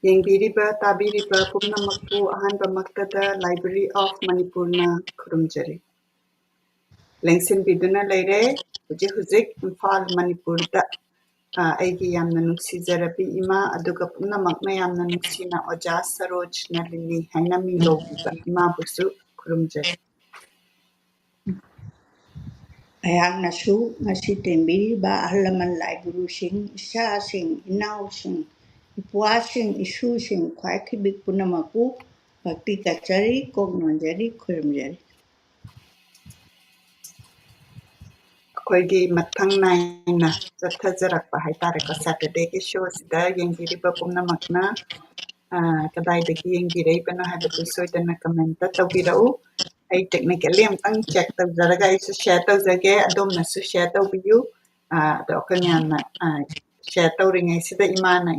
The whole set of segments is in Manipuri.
ꯌꯦꯡꯕꯤꯔꯤꯕ ꯇꯥꯕꯤꯔꯤꯕ ꯄꯨꯝꯅꯃꯛꯄꯨ ꯑꯍꯥꯟꯕꯃꯛꯇꯗ ꯂꯥꯏꯕ꯭ꯔꯦꯔꯤ ꯑꯣꯐ ꯃꯅꯤꯄꯨꯔꯅ ꯈꯨꯔꯨꯝꯖꯔꯤ ꯂꯦꯡꯁꯤꯟꯕꯤꯗꯨꯅ ꯂꯩꯔꯦ ꯍꯧꯖꯤꯛ ꯏꯝꯐꯥꯜ ꯃꯅꯤꯄꯨꯔꯗ ꯑꯩꯒꯤ ꯌꯥꯝꯅ ꯅꯨꯡꯁꯤꯖꯔꯕꯤ ꯏꯃꯥ ꯑꯗꯨꯒ ꯄꯨꯝꯅꯃꯛꯅ ꯌꯥꯝꯅ ꯅꯨꯡꯁꯤꯅ ꯑꯣꯖꯥ ꯁꯔꯣꯖ ꯅꯂꯤꯅꯤ ꯍꯥꯏꯅ ꯃꯤꯡꯒꯧꯕꯤꯕ ꯏꯃꯥꯕꯨꯁꯨ ꯈꯨꯔꯨꯝꯖꯔꯤ ꯑꯩꯍꯥꯛꯅꯁꯨ ꯉꯁꯤ ꯇꯦꯟꯕꯤꯔꯤꯕ ꯑꯍꯜ ꯂꯃꯟ ꯂꯥꯏ ꯒꯨꯔꯨꯁꯤꯡ ꯏꯆꯥꯁꯤꯡ ꯏꯅꯥꯎꯁꯤꯡ ꯏꯄ꯭ꯋꯥꯁꯤꯡ ꯏꯁꯨꯁꯤꯡ ꯈ꯭ꯋꯥꯏꯈꯤꯕꯤ ꯄꯨꯝꯅꯃꯛꯄꯨ ꯚꯛꯇꯤ ꯀꯠꯆꯔꯤ ꯀꯣꯛ ꯅꯣꯟꯖꯔꯤ ꯈꯨꯔꯨꯝꯖꯔꯤ ꯑꯩꯈꯣꯏꯒꯤ ꯃꯊꯪ ꯅꯥꯏꯅ ꯆꯠꯊꯖꯔꯛꯄ ꯍꯥꯏꯇꯥꯔꯦꯀꯣ ꯁꯦꯇꯔꯗꯦꯒꯤ ꯁꯣꯁꯤꯗ ꯌꯦꯡꯕꯤꯔꯤꯕ ꯄꯨꯝꯅꯃꯛꯅ ꯀꯗꯥꯏꯗꯒꯤ ꯌꯦꯡꯕꯤꯔꯛꯏꯕꯅꯣ ꯍꯥꯏꯕꯗꯨ ꯁꯣꯏꯗꯅ ꯀꯃꯦꯟꯇ ꯇꯧꯕꯤꯔꯛꯎ ꯑꯩ ꯇꯦꯛꯅꯤꯀꯦꯜꯂꯤ ꯑꯃꯨꯛꯇꯪ ꯆꯦꯛ ꯇꯧꯖꯔꯒ ꯑꯩꯁꯨ ꯁꯦꯌꯔ ꯇꯧꯖꯒꯦ ꯑꯗꯣꯝꯅꯁꯨ ꯁꯦꯌꯔ ꯇꯧꯕꯤꯌꯨ ꯑꯗꯣ ꯑꯩꯈꯣꯏ ꯃꯌꯥꯝꯅ ꯁꯦꯌꯔ ꯇꯧꯔꯤꯉꯩꯁꯤꯗ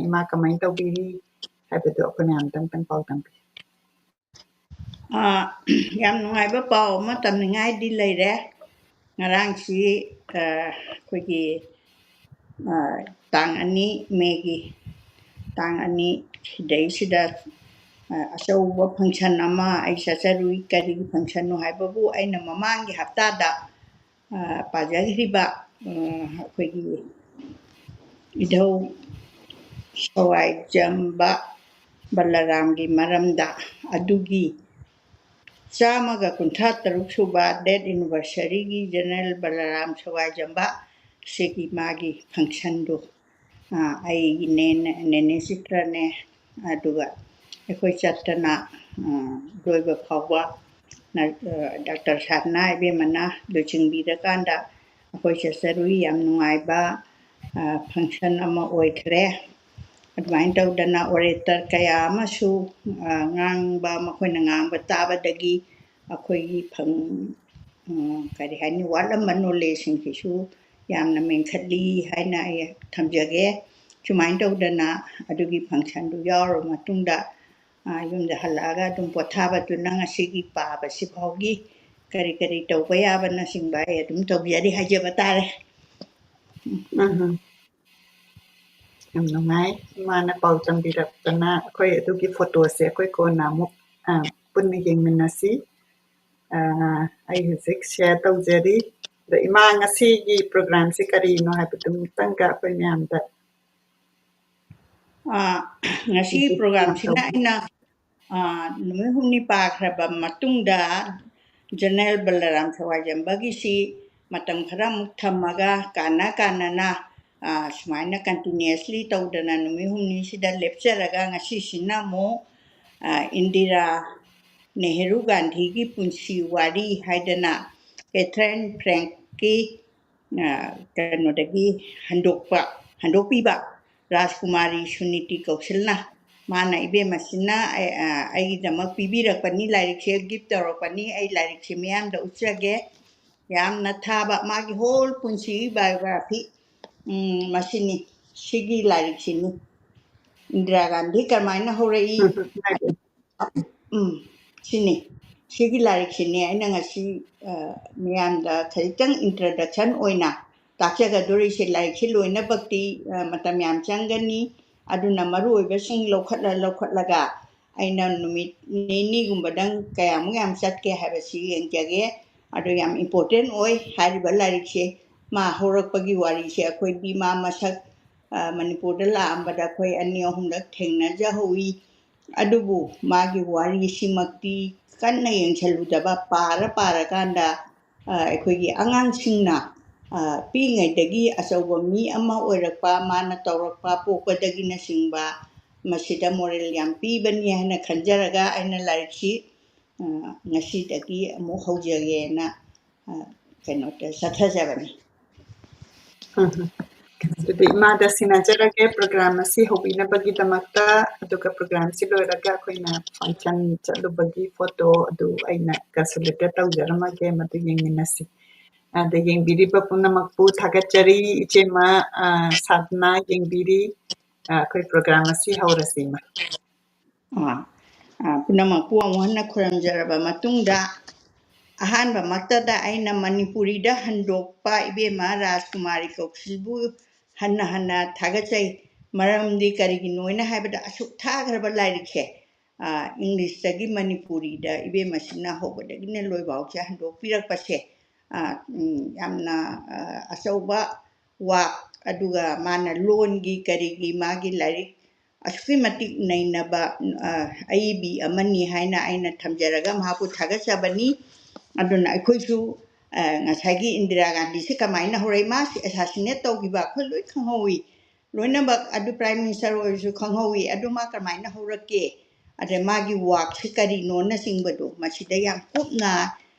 ꯏꯃꯥ ꯀꯃꯥꯏꯅ ꯇꯧꯕꯤꯔꯤ ꯍꯥꯏꯕꯗꯨ ꯑꯩꯈꯣꯏ ꯃꯌꯥꯝ ꯑꯝꯇꯪ ꯄꯥꯎꯗꯝꯕꯤꯌꯨ ꯌꯥꯝ ꯅꯨꯡꯉꯥꯏꯕ ꯄꯥꯎ ꯑꯃ ꯇꯝꯅꯤꯡꯉꯥꯏꯗꯤ ꯂꯩꯔꯦ ꯉꯔꯥꯡꯁꯤ ꯑꯩꯈꯣꯏꯒꯤ ꯇꯥꯡ 2 ꯃꯦꯒꯤ ꯇꯥꯡ 2 ꯁꯤꯗꯩꯁꯤꯗ ꯑꯆꯧꯕ ꯐꯪꯁꯟ ꯑꯃ ꯑꯩ ꯆꯠꯆꯔꯨꯏ ꯀꯔꯤꯒꯤ ꯐꯪꯁꯟꯅꯣ ꯍꯥꯏꯕꯕꯨ ꯑꯩꯅ ꯃꯃꯥꯡꯒꯤ ꯍꯞꯇꯥꯗ ꯄꯥꯖꯈ꯭ꯔꯤꯕ ꯑꯩꯈꯣꯏꯒꯤ ꯏꯙꯧ ꯁꯋꯥꯏꯖꯝꯕ ꯕꯂꯔꯥꯝꯒꯤ ꯃꯔꯝꯗ ꯑꯗꯨꯒꯤ 153 ꯁꯨꯕ ꯗꯦꯠ ꯑꯦꯅꯤꯚꯔꯁꯔꯤꯒꯤ ꯖꯦꯅꯔꯦꯜ ꯕꯂꯔꯥꯝ ꯁꯋꯥꯏꯖꯝꯕ ꯁꯤꯒꯤ ꯃꯥꯒꯤ ꯐꯪꯁꯟꯗꯨ ꯑꯩꯒꯤ ꯅꯦꯅꯦ ꯆꯤꯇ꯭ꯔꯅꯦ ꯑꯗꯨꯒ ꯑꯩꯈꯣꯏ ꯆꯠꯇꯅ ꯂꯣꯏꯕ ꯐꯥꯎꯕ ꯗꯥꯛꯇꯔ ꯁꯥꯗꯅꯥ ꯏꯕꯦꯝꯃꯅ ꯂꯣꯏꯁꯤꯟꯕꯤꯔꯀꯥꯟꯗ ꯑꯩꯈꯣꯏ ꯆꯠꯆꯔꯨꯏ ꯌꯥꯝ ꯅꯨꯡꯉꯥꯏꯕ ꯐꯪꯁꯟ ꯑꯃ ꯑꯣꯏꯈ꯭ꯔꯦ ꯑꯗꯨꯃꯥꯏꯅ ꯇꯧꯗꯅ ꯑꯣꯔꯦꯇꯔ ꯀꯌꯥ ꯑꯃꯁꯨ ꯉꯥꯡꯕ ꯃꯈꯣꯏꯅ ꯉꯥꯡꯕ ꯇꯥꯕꯗꯒꯤ ꯑꯩꯈꯣꯏꯒꯤ ꯀꯔꯤ ꯍꯥꯏꯅꯤ ꯋꯥꯠꯂꯝꯕ ꯅꯣꯂꯦꯖꯁꯤꯡꯁꯤꯁꯨ ꯌꯥꯝꯅ ꯃꯦꯟꯈꯠꯂꯤ ꯍꯥꯏꯅ ꯑꯩ ꯊꯝꯖꯒꯦ ꯁꯨꯃꯥꯏꯅ ꯇꯧꯗꯅ ꯑꯗꯨꯒꯤ ꯐꯪꯁꯟꯗꯨ ꯌꯥꯎꯔꯕ ꯃꯇꯨꯡꯗ ꯌꯨꯝꯗ ꯍꯜꯂꯛꯑꯒ ꯑꯗꯨꯝ ꯄꯣꯊꯥꯕꯗꯨꯅ ꯉꯁꯤꯒꯤ ꯄꯥꯕꯁꯤ ꯐꯥꯎꯒꯤ ꯀꯔꯤ ꯇꯧꯕ ꯌꯥꯕꯅꯆꯤꯡꯕ ꯑꯩ ꯑꯗꯨꯝ ꯇꯧꯖꯔꯤ ꯍꯥꯏꯖꯕ ꯇꯥꯔꯦ ꯌꯥꯝ ꯅꯨꯡꯉꯥꯏ ꯏꯃꯥꯅ ꯄꯥꯎ ꯇꯝꯕꯤꯔꯛꯇꯅ ꯑꯩꯈꯣꯏ ꯑꯗꯨꯒꯤ ꯐꯣꯇꯣꯁꯦ ꯑꯩꯈꯣꯏ ꯀꯣꯟꯅ ꯑꯃꯨꯛ ꯄꯨꯟꯅ ꯌꯦꯡꯃꯤꯟꯅꯁꯤ ꯑꯩ ꯍꯧꯖꯤꯛ ꯁꯦꯌꯔ ꯇꯧꯖꯔꯤ ꯑꯗ ꯏꯃꯥ ꯉꯁꯤꯒꯤ ꯄ꯭ꯔꯣꯒ꯭ꯔꯥꯝꯁꯤ ꯀꯔꯤꯅꯣ ꯍꯥꯏꯕꯗꯨꯃꯇꯪꯒ ꯑꯩꯈꯣꯏ ꯃꯌꯥꯝꯗ ꯉꯁꯤꯒꯤ ꯄ꯭ꯔꯣꯒ꯭ꯔꯥꯝꯁꯤꯅ ꯑꯩꯅ ꯅꯨꯃꯤꯠ 6 ꯄꯥꯈ꯭ꯔꯕ ꯃꯇꯨꯡꯗ ꯖꯦꯅꯔꯦꯜ ꯕꯂꯔꯥꯝ ꯁꯋꯥꯏꯖꯝꯕꯒꯤꯁꯤ ꯃꯇꯝ ꯈꯔꯃꯨꯛ ꯊꯝꯃꯒ ꯀꯥꯟꯅꯅ ꯁꯨꯃꯥꯏꯅ ꯀꯟꯇꯤꯅ꯭ꯌꯨꯁꯂꯤ ꯇꯧꯗꯅ ꯅꯨꯃꯤꯠ 6ꯁꯤꯗ ꯂꯦꯞꯆꯔꯒ ꯉꯁꯤꯁꯤꯅ ꯑꯃꯨꯛ ꯏꯟꯗꯤꯔꯥ ꯅꯦꯍꯔꯨ ꯒꯥꯟꯙꯤꯒꯤ ꯄꯨꯟꯁꯤ ꯋꯥꯔꯤ ꯍꯥꯏꯗꯅ ꯀꯦꯊꯔꯤꯟ ꯐ꯭ꯔꯦꯡꯀꯤ ꯀꯩꯅꯣꯗꯒꯤ ꯍꯟꯗꯣꯛꯄꯤꯕ ꯔꯥꯖꯀꯨꯃꯥꯔꯤ ꯁꯨꯅꯤꯇꯤ ꯀꯧꯁꯜꯅ ꯃꯥꯅ ꯏꯕꯦꯝꯃꯁꯤꯅ ꯑꯩꯒꯤꯗꯃꯛ ꯄꯤꯕꯤꯔꯛꯄꯅꯤ ꯂꯥꯏꯔꯤꯛꯁꯦ ꯒꯤꯐ ꯇꯧꯔꯛꯄꯅꯤ ꯑꯩ ꯂꯥꯏꯔꯤꯛꯁꯦ ꯃꯤꯌꯥꯝꯗ ꯎꯠꯆꯒꯦ ꯌꯥꯝꯅ ꯊꯥꯕ ꯃꯥꯒꯤ ꯍꯣꯜ ꯄꯨꯟꯁꯤꯒꯤ ꯕꯥꯏꯑꯣꯒ꯭ꯔꯥꯐꯤ ꯃꯁꯤꯅꯤ ꯁꯤꯒꯤ ꯂꯥꯏꯔꯤꯛꯁꯤꯅꯤ ꯏꯟꯗꯤꯔꯥ ꯒꯥꯟꯙꯤ ꯀꯔꯝꯃꯥꯏꯅ ꯍꯧꯔꯛꯏ ꯁꯤꯅꯤ ꯁꯤꯒꯤ ꯂꯥꯏꯔꯤꯛꯁꯤꯅꯤ ꯑꯩꯅ ꯉꯁꯤ ꯃꯤꯌꯥꯝꯗ ꯈꯖꯤꯛꯇꯪ ꯏꯟꯇ꯭ꯔꯗꯛꯁꯟ ꯑꯣꯏꯅ ꯇꯥꯛꯆꯒꯗꯣꯔꯤꯁꯦ ꯂꯥꯏꯔꯤꯛꯁꯤ ꯂꯣꯏꯅꯃꯛꯇꯤ ꯃꯇꯝ ꯌꯥꯝ ꯆꯪꯒꯅꯤ ꯑꯗꯨꯅ ꯃꯔꯨꯑꯣꯏꯕꯁꯤꯡ ꯂꯧꯈꯠꯂꯒ ꯑꯩꯅ ꯅꯨꯃꯤꯠ 2-3ꯒꯨꯝꯕꯗꯪ ꯀꯌꯥꯃꯨꯛ ꯌꯥꯝ ꯆꯠꯀꯦ ꯍꯥꯏꯕꯁꯤ ꯌꯦꯡꯖꯒꯦ ꯑꯗꯣ ꯌꯥꯝ ꯏꯝꯄꯣꯔꯇꯦꯟ ꯑꯣꯏ ꯍꯥꯏꯔꯤꯕ ꯂꯥꯏꯔꯤꯛꯁꯦ ꯃꯥ ꯍꯧꯔꯛꯄꯒꯤ ꯋꯥꯔꯤꯁꯦ ꯑꯩꯈꯣꯏꯗꯤ ꯃꯥ ꯃꯁꯛ ꯃꯅꯤꯄꯨꯔꯗ ꯂꯥꯛꯑꯝꯕꯗ ꯑꯩꯈꯣꯏ 2-3ꯂꯛ ꯊꯦꯡꯅꯖꯍꯧꯏ ꯑꯗꯨꯕꯨ ꯃꯥꯒꯤ ꯋꯥꯔꯤꯁꯤꯃꯛꯇꯤ ꯀꯟꯅ ꯌꯦꯡꯁꯜꯂꯨꯗꯕ ꯄꯥꯔꯀꯥꯟꯗ ꯑꯩꯈꯣꯏꯒꯤ ꯑꯉꯥꯡꯁꯤꯡꯅ ꯄꯤꯛꯏꯉꯩꯗꯒꯤ ꯑꯆꯧꯕ ꯃꯤ ꯑꯃ ꯑꯣꯏꯔꯛꯄ ꯃꯥꯅ ꯇꯧꯔꯛꯄ ꯄꯣꯛꯄꯗꯒꯤꯅꯆꯤꯡꯕ ꯃꯁꯤꯗ ꯃꯣꯔꯦꯜ ꯌꯥꯝ ꯄꯤꯕꯅꯤ ꯍꯥꯏꯅ ꯈꯟꯖꯔꯒ ꯑꯩꯅ ꯂꯥꯏꯔꯤꯛꯁꯤ ꯉꯁꯤꯗꯒꯤ ꯑꯃꯨꯛ ꯍꯧꯖꯒꯦꯅ ꯀꯩꯅꯣꯗ ꯆꯠꯊꯖꯕꯅꯤ ꯑꯗꯨꯗꯤ ꯏꯃꯥꯗ ꯁꯤꯟꯅꯖꯔꯒꯦ ꯄ꯭ꯔꯣꯒ꯭ꯔꯥꯝ ꯑꯁꯤ ꯍꯧꯕꯤꯅꯕꯒꯤꯗꯃꯛꯇ ꯑꯗꯨꯒ ꯄ꯭ꯔꯣꯒ꯭ꯔꯥꯝꯁꯤ ꯂꯣꯏꯔꯒ ꯑꯩꯈꯣꯏꯅ ꯐꯪꯁꯟ ꯆꯠꯂꯨꯕꯒꯤ ꯐꯣꯇꯣ ꯑꯗꯨ ꯑꯩꯅ ꯀꯟꯁꯣꯂꯦꯇꯦꯠ ꯇꯧꯖꯔꯝꯃꯒꯦ ꯃꯗꯨ ꯌꯦꯡꯃꯤꯟꯅꯁꯤ ꯑꯗ ꯌꯦꯡꯕꯤꯔꯤꯕ ꯄꯨꯝꯅꯃꯛꯄꯨ ꯊꯥꯒꯠꯆꯔꯤ ꯏꯆꯦꯃ ꯁꯥꯗꯅ ꯌꯦꯡꯕꯤꯔꯤ ꯑꯩꯈꯣꯏ ꯄ꯭ꯔꯣꯒ꯭ꯔꯥꯝ ꯑꯁꯤ ꯍꯧꯔꯁꯤ ꯏꯃꯥ ꯄꯨꯝꯅꯃꯛꯄꯨ ꯑꯃꯨꯛ ꯍꯟꯅ ꯈꯨꯔꯨꯝꯖꯔꯕ ꯃꯇꯨꯡꯗ ꯑꯍꯥꯟꯕꯃꯛꯇꯗ ꯑꯩꯅ ꯃꯅꯤꯄꯨꯔꯤꯗ ꯍꯟꯗꯣꯛꯄ ꯏꯕꯦꯝꯃ ꯔꯥꯖꯀꯨꯃꯥꯔꯤ ꯀꯧꯁꯤꯜꯕꯨ ꯍꯟꯅ ꯊꯥꯒꯠꯆꯩ ꯃꯔꯝꯗꯤ ꯀꯔꯤꯒꯤꯅꯣ ꯍꯥꯏꯕꯗ ꯑꯁꯨꯛ ꯊꯥꯈ꯭ꯔꯕ ꯂꯥꯏꯔꯤꯛꯁꯦ ꯏꯪꯂꯤꯁꯇꯒꯤ ꯃꯅꯤꯄꯨꯔꯤꯗ ꯏꯕꯦꯝꯃꯁꯤꯅ ꯍꯧꯕꯗꯒꯤꯅ ꯂꯣꯏꯐꯥꯎꯁꯦ ꯍꯟꯗꯣꯛꯄꯤꯔꯛꯄꯁꯦ ꯌꯥꯝꯅ ꯑꯆꯧꯕ ꯋꯥꯛ ꯑꯗꯨꯒ ꯃꯥꯅ ꯂꯣꯟꯒꯤ ꯀꯔꯤꯒꯤ ꯃꯥꯒꯤ ꯂꯥꯏꯔꯤꯛ ꯑꯁꯨꯛꯀꯤ ꯃꯇꯤꯛ ꯅꯩꯅꯕ ꯑꯏꯕꯤ ꯑꯃꯅꯤ ꯍꯥꯏꯅ ꯑꯩꯅ ꯊꯝꯖꯔꯒ ꯃꯍꯥꯛꯄꯨ ꯊꯥꯒꯠꯆꯕꯅꯤ ꯑꯗꯨꯅ ꯑꯩꯈꯣꯏꯁꯨ ꯉꯁꯥꯏꯒꯤ ꯏꯟꯗꯤꯔꯥ ꯒꯥꯟꯙꯤꯁꯦ ꯀꯃꯥꯏꯅ ꯍꯧꯔꯛꯏ ꯃꯥꯁꯤ ꯑꯦꯁꯥꯁꯤꯅꯦꯠ ꯇꯧꯈꯤꯕ ꯑꯩꯈꯣꯏ ꯂꯣꯏ ꯈꯪꯍꯧꯋꯤ ꯂꯣꯏꯅꯃꯛ ꯑꯗꯨ ꯄ꯭ꯔꯥꯏꯝ ꯃꯤꯅꯤꯁꯇꯔ ꯑꯣꯏꯔꯁꯨ ꯈꯪꯍꯧꯋꯤ ꯑꯗꯨ ꯃꯥ ꯀꯃꯥꯏꯅ ꯍꯧꯔꯛꯀꯦ ꯑꯗ ꯃꯥꯒꯤ ꯋꯥꯛꯁꯤ ꯀꯔꯤꯅꯣꯅꯆꯤꯡꯕꯗꯣ ꯃꯁꯤꯗ ꯌꯥꯝ ꯀꯨꯞꯅ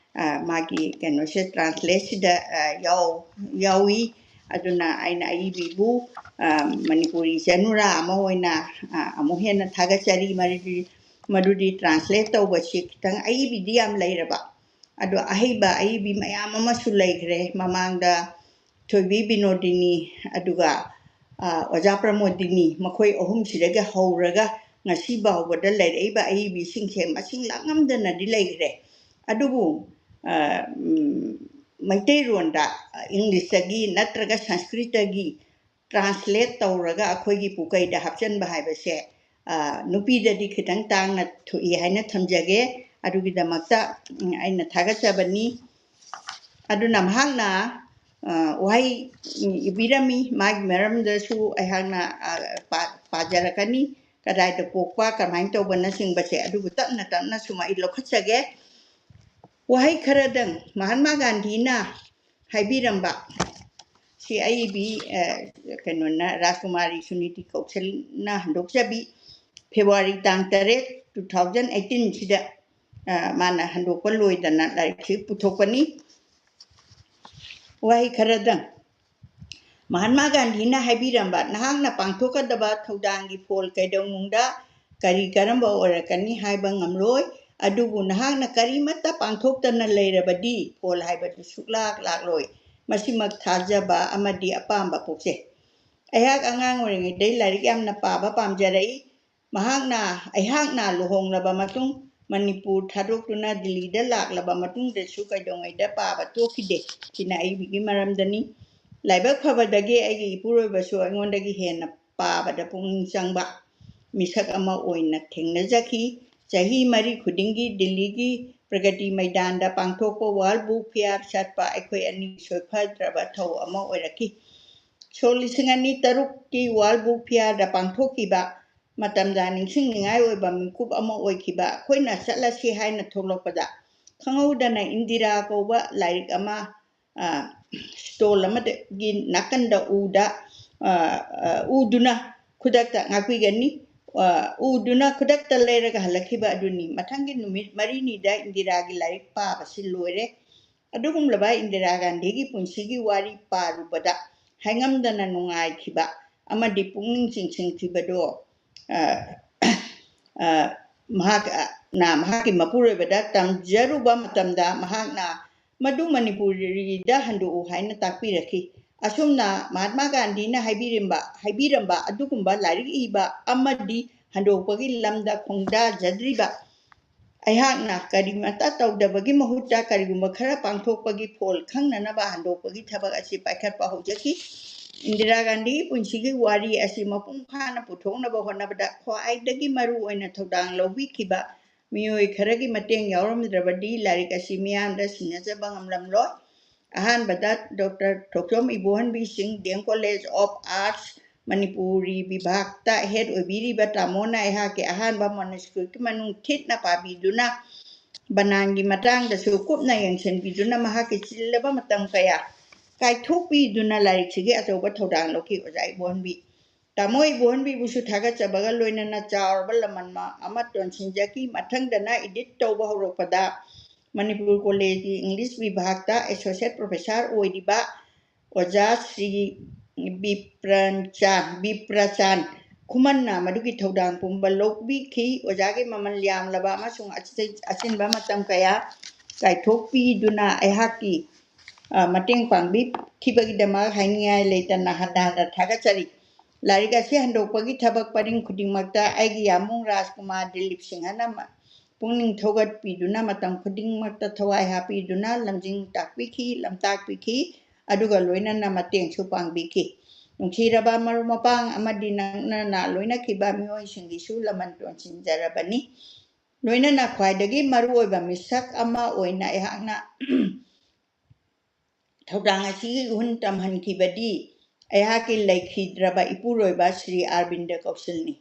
ꯃꯥꯒꯤ ꯀꯩꯅꯣꯁꯦ ꯇ꯭ꯔꯥꯟꯁꯂꯦꯠꯁꯤꯗ ꯌꯥꯎꯏ ꯑꯗꯨꯅ ꯑꯩꯅ ꯑꯏꯕꯤꯕꯨ ꯃꯅꯤꯄꯨꯔꯤ ꯆꯅꯨꯔꯥ ꯑꯃ ꯑꯣꯏꯅ ꯑꯃꯨꯛ ꯍꯦꯟꯅ ꯊꯥꯒꯠꯆꯔꯤ ꯃꯗꯨꯗꯤ ꯇ꯭ꯔꯥꯟꯁꯂꯦꯠ ꯇꯧꯕꯁꯤ ꯈꯤꯇꯪ ꯑꯏꯕꯤꯗꯤ ꯌꯥꯝ ꯂꯩꯔꯕ ꯑꯗꯣ ꯑꯍꯩꯕ ꯑꯏꯕꯤ ꯃꯌꯥꯝ ꯑꯃꯁꯨ ꯂꯩꯈ꯭ꯔꯦ ꯃꯃꯥꯡꯗ ꯊꯣꯏꯕꯤ ꯕꯤꯅꯣꯗꯤꯅꯤ ꯑꯗꯨꯒ ꯑꯣꯖꯥ ꯄ꯭ꯔꯃꯣꯗꯤꯅꯤ ꯃꯈꯣꯏ ꯑꯍꯨꯝꯁꯤꯗꯒꯤ ꯍꯧꯔꯒ ꯉꯁꯤ ꯐꯥꯎꯕꯗ ꯂꯩꯔꯛꯏꯕ ꯑꯏꯕꯤꯁꯤꯡꯁꯦ ꯃꯁꯤꯡ ꯂꯥꯛꯉꯝꯗꯅꯗꯤ ꯂꯩꯈ꯭ꯔꯦ ꯑꯗꯨꯕꯨ ꯃꯩꯇꯩꯔꯣꯟꯗ ꯏꯪꯂꯤꯁꯇꯒꯤ ꯅꯠꯇ꯭ꯔꯒ ꯁꯪꯁꯀ꯭ꯔꯤꯠꯇꯒꯤ ꯇ꯭ꯔꯥꯟꯁꯂꯦꯠ ꯇꯧꯔꯒ ꯑꯩꯈꯣꯏꯒꯤ ꯄꯨꯀꯩꯗ ꯍꯥꯞꯆꯤꯟꯕ ꯍꯥꯏꯕꯁꯦ ꯅꯨꯄꯤꯗꯗꯤ ꯈꯤꯇꯪ ꯇꯥꯡꯅ ꯊꯣꯛꯏ ꯍꯥꯏꯅ ꯊꯝꯖꯒꯦ ꯑꯗꯨꯒꯤꯗꯃꯛꯇ ꯑꯩꯅ ꯊꯥꯒꯠꯆꯕꯅꯤ ꯑꯗꯨꯅ ꯃꯍꯥꯛꯅ ꯋꯥꯍꯩ ꯏꯕꯤꯔꯝꯃꯤ ꯃꯥꯒꯤ ꯃꯔꯝꯗꯁꯨ ꯑꯩꯍꯥꯛꯅ ꯄꯥꯖꯔꯛꯀꯅꯤ ꯀꯗꯥꯏꯗ ꯄꯣꯛꯄ ꯀꯃꯥꯏꯅ ꯇꯧꯕꯅꯆꯤꯡꯕꯁꯦ ꯑꯗꯨꯕꯨ ꯇꯞꯅ ꯇꯞꯅ ꯁꯨꯝ ꯑꯩ ꯂꯧꯈꯠꯆꯒꯦ ꯋꯥꯍꯩ ꯈꯔꯗꯪ ꯃꯍꯥꯠꯃꯥ ꯒꯥꯟꯙꯤꯅ ꯍꯥꯏꯕꯤꯔꯝꯕ ꯁꯤ ꯑꯏꯕꯤ ꯀꯩꯅꯣꯅ ꯔꯥꯖꯀꯨꯃꯥꯔꯤ ꯁꯨꯅꯤꯇꯤ ꯀꯧꯁꯜꯅ ꯍꯟꯗꯣꯛꯆꯕꯤ ꯐꯦꯕ꯭ꯔꯨꯋꯥꯔꯤ ꯇꯥꯡ 8, 2018 ꯁꯤꯗ ꯃꯥꯅ ꯍꯟꯗꯣꯛꯄ ꯂꯣꯏꯗꯅ ꯂꯥꯏꯔꯤꯛꯁꯤ ꯄꯨꯊꯣꯛꯄꯅꯤ ꯋꯥꯍꯩ ꯈꯔꯗꯪ ꯃꯍꯥꯠꯃꯥ ꯒꯥꯟꯙꯤꯅ ꯍꯥꯏꯕꯤꯔꯝꯕ ꯅꯍꯥꯛꯅ ꯄꯥꯡꯊꯣꯛꯀꯗꯕ ꯊꯧꯗꯥꯡꯒꯤ ꯐꯣꯜ ꯀꯩꯗꯧꯅꯨꯡꯗ ꯀꯔꯝꯕ ꯑꯣꯏꯔꯛꯀꯅꯤ ꯍꯥꯏꯕ ꯉꯝꯂꯣꯏ ꯑꯗꯨꯕꯨ ꯅꯍꯥꯛꯅ ꯀꯔꯤꯃꯠꯇ ꯄꯥꯡꯊꯣꯛꯇꯅ ꯂꯩꯔꯕꯗꯤ ꯐꯣꯜ ꯍꯥꯏꯕꯗꯨ ꯁꯨꯛꯂꯥꯛꯂꯣꯏ ꯃꯁꯤꯃꯛ ꯊꯥꯖꯕ ꯑꯃꯗꯤ ꯑꯄꯥꯝꯕ ꯄꯣꯛꯆꯩ ꯑꯩꯍꯥꯛ ꯑꯉꯥꯡ ꯑꯣꯏꯔꯤꯉꯩꯗꯩ ꯂꯥꯏꯔꯤꯛ ꯌꯥꯝꯅ ꯄꯥꯕ ꯄꯥꯝꯖꯔꯛꯏ ꯑꯩꯍꯥꯛꯅ ꯂꯨꯍꯣꯡꯂꯕ ꯃꯇꯨꯡ ꯃꯅꯤꯄꯨꯔ ꯊꯥꯗꯣꯛꯇꯨꯅ ꯗꯤꯜꯂꯤꯗ ꯂꯥꯛꯂꯕ ꯃꯇꯨꯡꯗꯁꯨ ꯀꯩꯗꯧꯉꯩꯗ ꯄꯥꯕ ꯇꯣꯛꯈꯤꯗꯦ ꯁꯤꯅ ꯑꯏꯕꯤꯒꯤ ꯃꯔꯝꯗꯅꯤ ꯂꯥꯏꯕꯛ ꯐꯕꯗꯒꯤ ꯑꯩꯒꯤ ꯏꯄꯨꯔꯣꯏꯕꯁꯨ ꯑꯩꯉꯣꯟꯗꯒꯤ ꯍꯦꯟꯅ ꯄꯥꯕꯗ ꯄꯨꯛꯅꯤꯡ ꯆꯪꯕ ꯃꯤꯁꯛ ꯑꯃ ꯑꯣꯏꯅ ꯊꯦꯡꯅꯖꯈꯤ ꯆꯍꯤ 4 ꯈꯨꯗꯤꯡꯒꯤ ꯗꯤꯜꯂꯤꯒꯤ ꯄ꯭ꯔꯒꯇꯤ ꯃꯩꯗꯥꯟꯗ ꯄꯥꯡꯊꯣꯛꯄ ꯋꯥꯔꯜ ꯕꯨꯛ ꯐꯤꯌꯥꯔ ꯆꯠꯄ ꯑꯩꯈꯣꯏ ꯑꯅꯤ ꯁꯣꯏꯐꯗ꯭ꯔꯕ ꯊꯧ ꯑꯃ ꯑꯣꯏꯔꯛꯈꯤ ꯁꯣꯛ 2006ꯀꯤ ꯋꯥꯔꯜ ꯕꯨꯛ ꯐꯤꯌꯥꯔꯗ ꯄꯥꯡꯊꯣꯛꯈꯤꯕ ꯃꯇꯝꯗ ꯅꯤꯡꯁꯤꯡꯅꯤꯡꯉꯥꯏ ꯑꯣꯏꯕ ꯃꯤꯀꯨꯞ ꯑꯃ ꯑꯣꯏꯈꯤꯕ ꯑꯩꯈꯣꯏꯅ ꯆꯠꯂꯁꯤ ꯍꯥꯏꯅ ꯊꯣꯛꯂꯛꯄꯗ ꯈꯪꯍꯧꯗꯅ ꯏꯟꯗꯤꯔꯥ ꯀꯧꯕ ꯂꯥꯏꯔꯤꯛ ꯑꯃ ꯁ꯭ꯇꯣꯜ ꯑꯃꯗꯒꯤ ꯅꯥꯀꯟꯗ ꯎꯗꯨꯅ ꯈꯨꯗꯛꯇ ꯉꯥꯛꯄꯤꯒꯅꯤ ꯎꯗꯨꯅ ꯈꯨꯗꯛꯇ ꯂꯩꯔꯒ ꯍꯜꯂꯛꯈꯤꯕ ꯑꯗꯨꯅꯤ ꯃꯊꯪꯒꯤ ꯅꯨꯃꯤꯠ 4ꯅꯤꯗ ꯏꯟꯗꯤꯔꯥꯒꯤ ꯂꯥꯏꯔꯤꯛ ꯄꯥꯕꯁꯤ ꯂꯣꯏꯔꯦ ꯑꯗꯨꯒꯨꯝꯂꯕ ꯏꯟꯗꯤꯔꯥ ꯒꯥꯟꯙꯤꯒꯤ ꯄꯨꯟꯁꯤꯒꯤ ꯋꯥꯔꯤ ꯄꯥꯔꯨꯕꯗ ꯍꯥꯏꯉꯝꯗꯅ ꯅꯨꯡꯉꯥꯏꯈꯤꯕ ꯑꯃꯗꯤ ꯄꯨꯛꯅꯤꯡ ꯆꯤꯡꯁꯤꯟꯈꯤꯕꯗꯣ ꯃꯍꯥꯛꯀꯤ ꯃꯄꯨꯔꯣꯏꯕꯗ ꯇꯝꯖꯔꯨꯕ ꯃꯇꯝꯗ ꯃꯍꯥꯛꯅ ꯃꯗꯨ ꯃꯅꯤꯄꯨꯔꯤꯗ ꯍꯟꯗꯣꯛꯎ ꯍꯥꯏꯅ ꯇꯥꯛꯄꯤꯔꯛꯈꯤ ꯑꯁꯨꯝꯅ ꯃꯍꯥꯠꯃꯥ ꯒꯥꯟꯙꯤꯅ ꯍꯥꯏꯕꯤꯔꯝꯕ ꯑꯗꯨꯒꯨꯝꯕ ꯂꯥꯏꯔꯤꯛ ꯏꯕ ꯑꯃꯗꯤ ꯍꯟꯗꯣꯛꯄꯒꯤ ꯂꯝꯗ ꯈꯣꯡꯗꯥꯖꯗ꯭ꯔꯤꯕ ꯑꯩꯍꯥꯛꯅ ꯀꯔꯤꯃꯠꯇ ꯇꯧꯗꯕꯒꯤ ꯃꯍꯨꯠꯇ ꯀꯔꯤꯒꯨꯝꯕ ꯈꯔ ꯄꯥꯡꯊꯣꯛꯄꯒꯤ ꯐꯣꯜ ꯈꯪꯅꯅꯕ ꯍꯟꯗꯣꯛꯄꯒꯤ ꯊꯕꯛ ꯑꯁꯤ ꯄꯥꯏꯈꯠꯄ ꯍꯧꯖꯈꯤ ꯏꯟꯗꯤꯔꯥ ꯒꯥꯟꯙꯤꯒꯤ ꯄꯨꯟꯁꯤꯒꯤ ꯋꯥꯔꯤ ꯑꯁꯤ ꯃꯄꯨꯡ ꯐꯥꯅ ꯄꯨꯊꯣꯛꯅꯕ ꯍꯣꯠꯅꯕꯗ ꯈ꯭ꯋꯥꯏꯗꯒꯤ ꯃꯔꯨꯑꯣꯏꯅ ꯊꯧꯗꯥꯡ ꯂꯧꯕꯤꯈꯤꯕ ꯃꯤꯑꯣꯏ ꯈꯔꯒꯤ ꯃꯇꯦꯡ ꯌꯥꯎꯔꯝꯗ꯭ꯔꯕꯗꯤ ꯂꯥꯏꯔꯤꯛ ꯑꯁꯤ ꯃꯤꯌꯥꯝꯗ ꯁꯤꯟꯅꯖꯕ ꯉꯝꯂꯝꯂꯣꯏ ꯑꯍꯥꯟꯕꯗ doctor Thokchom Ibohanbi Singh DM. College of arts Manipuri ꯕꯤꯚꯥꯒꯇ ꯍꯦꯗ ꯑꯣꯏꯕꯤꯔꯤꯕ ꯇꯥꯃꯣꯅ ꯑꯩꯍꯥꯛꯀꯤ ꯑꯍꯥꯟꯕ ꯃꯅꯨꯁꯀ꯭ꯔꯤꯞꯀꯤ ꯃꯅꯨꯡ ꯊꯤꯠꯅ ꯄꯥꯕꯤꯗꯨꯅ ꯕꯅꯥꯟꯒꯤ ꯃꯇꯥꯡꯗꯁꯨ ꯀꯨꯞꯅ ꯌꯦꯡꯁꯤꯟꯕꯤꯗꯨꯅ ꯃꯍꯥꯛꯀꯤ ꯆꯤꯜꯂꯕ ꯃꯇꯝ ꯀꯌꯥ ꯀꯥꯏꯊꯣꯛꯄꯤꯗꯨꯅ ꯂꯥꯏꯔꯤꯛꯁꯤꯒꯤ ꯑꯆꯧꯕ ꯊꯧꯗꯥꯡ ꯂꯧꯈꯤ ꯑꯣꯖꯥ ꯏꯕꯣꯍꯟꯕꯤ ꯇꯥꯃꯣ ꯏꯕꯣꯍꯟꯕꯤꯕꯨꯁꯨ ꯊꯥꯒꯠꯆꯕꯒ ꯂꯣꯏꯅꯅ ꯆꯥꯎꯔꯕ ꯂꯃꯟ ꯑꯃ ꯇꯣꯟꯁꯤꯟꯖꯈꯤ ꯃꯊꯪꯗꯅ ꯏꯗꯤꯠ ꯇꯧꯕ ꯍꯧꯔꯛꯄꯗ ꯃꯅꯤꯄꯨꯔ ꯀꯣꯂꯦꯖꯀꯤ ꯏꯪꯂꯤꯁ ꯕꯤꯚꯥꯒꯇ ꯑꯦꯁꯣꯁꯤꯌꯦꯠ ꯄ꯭ꯔꯣꯐꯦꯁꯔ ꯑꯣꯏꯔꯤꯕ ꯑꯣꯖꯥ ꯁ꯭ꯔꯤ ꯕꯤꯄ꯭ꯔꯆꯥꯟ ꯈꯨꯃꯟꯅ ꯃꯗꯨꯒꯤ ꯊꯧꯗꯥꯡ ꯄꯨꯝꯕ ꯂꯧꯕꯤꯈꯤ ꯑꯣꯖꯥꯒꯤ ꯃꯃꯜ ꯌꯥꯝꯂꯕ ꯑꯃꯁꯨꯡ ꯑꯆꯤꯟꯕ ꯃꯇꯝ ꯀꯌꯥ ꯀꯥꯏꯊꯣꯛꯄꯤꯗꯨꯅ ꯑꯩꯍꯥꯛꯀꯤ ꯃꯇꯦꯡ ꯄꯥꯡꯕꯤꯈꯤꯕꯒꯤꯗꯃꯛ ꯍꯥꯏꯅꯤꯡꯉꯥꯏ ꯂꯩꯇꯅ ꯍꯟꯅ ꯊꯥꯒꯠꯆꯔꯤ ꯂꯥꯏꯔꯤꯛ ꯑꯁꯤ ꯍꯟꯗꯣꯛꯄꯒꯤ ꯊꯕꯛ ꯄꯔꯤꯡ ꯈꯨꯗꯤꯡꯃꯛꯇ ꯑꯩꯒꯤ ꯌꯥꯃꯨꯡ ꯔꯥꯖꯀꯨꯃꯥꯔ ꯗꯤꯂꯤꯞ ꯁꯤꯡꯍꯅ ꯄꯨꯛꯅꯤꯡ ꯊꯧꯒꯠꯄꯤꯗꯨꯅ ꯃꯇꯝ ꯈꯨꯗꯤꯡꯃꯛꯇ ꯊꯋꯥꯏ ꯍꯥꯞꯄꯤꯗꯨꯅ ꯂꯝꯖꯤꯡ ꯂꯝꯇꯥꯛꯄꯤꯈꯤ ꯑꯗꯨꯒ ꯂꯣꯏꯅꯅ ꯃꯇꯦꯡꯁꯨ ꯄꯥꯡꯕꯤꯈꯤ ꯅꯨꯡꯁꯤꯔꯕ ꯃꯔꯨꯞ ꯃꯄꯥꯡ ꯑꯃꯗꯤ ꯅꯛꯅꯅ ꯂꯣꯏꯅꯈꯤꯕ ꯃꯤꯑꯣꯏꯁꯤꯡꯒꯤꯁꯨ ꯂꯃꯟ ꯇꯣꯟꯁꯤꯟꯖꯔꯕꯅꯤ ꯂꯣꯏꯅꯅ ꯈ꯭ꯋꯥꯏꯗꯒꯤ ꯃꯔꯨꯑꯣꯏꯕ ꯃꯤꯁꯛ ꯑꯃ ꯑꯣꯏꯅ ꯑꯩꯍꯥꯛꯅ ꯊꯧꯗꯥꯡ ꯑꯁꯤꯒꯤ ꯏꯍꯨꯟ ꯇꯝꯍꯟꯈꯤꯕꯗꯤ ꯑꯩꯍꯥꯛꯀꯤ ꯂꯩꯈꯤꯗ꯭ꯔꯕ ꯏꯄꯨꯔꯣꯏꯕ ꯁ꯭ꯔꯤ ꯑꯔꯕꯤꯟꯗ ꯀꯧꯁꯜꯅꯤ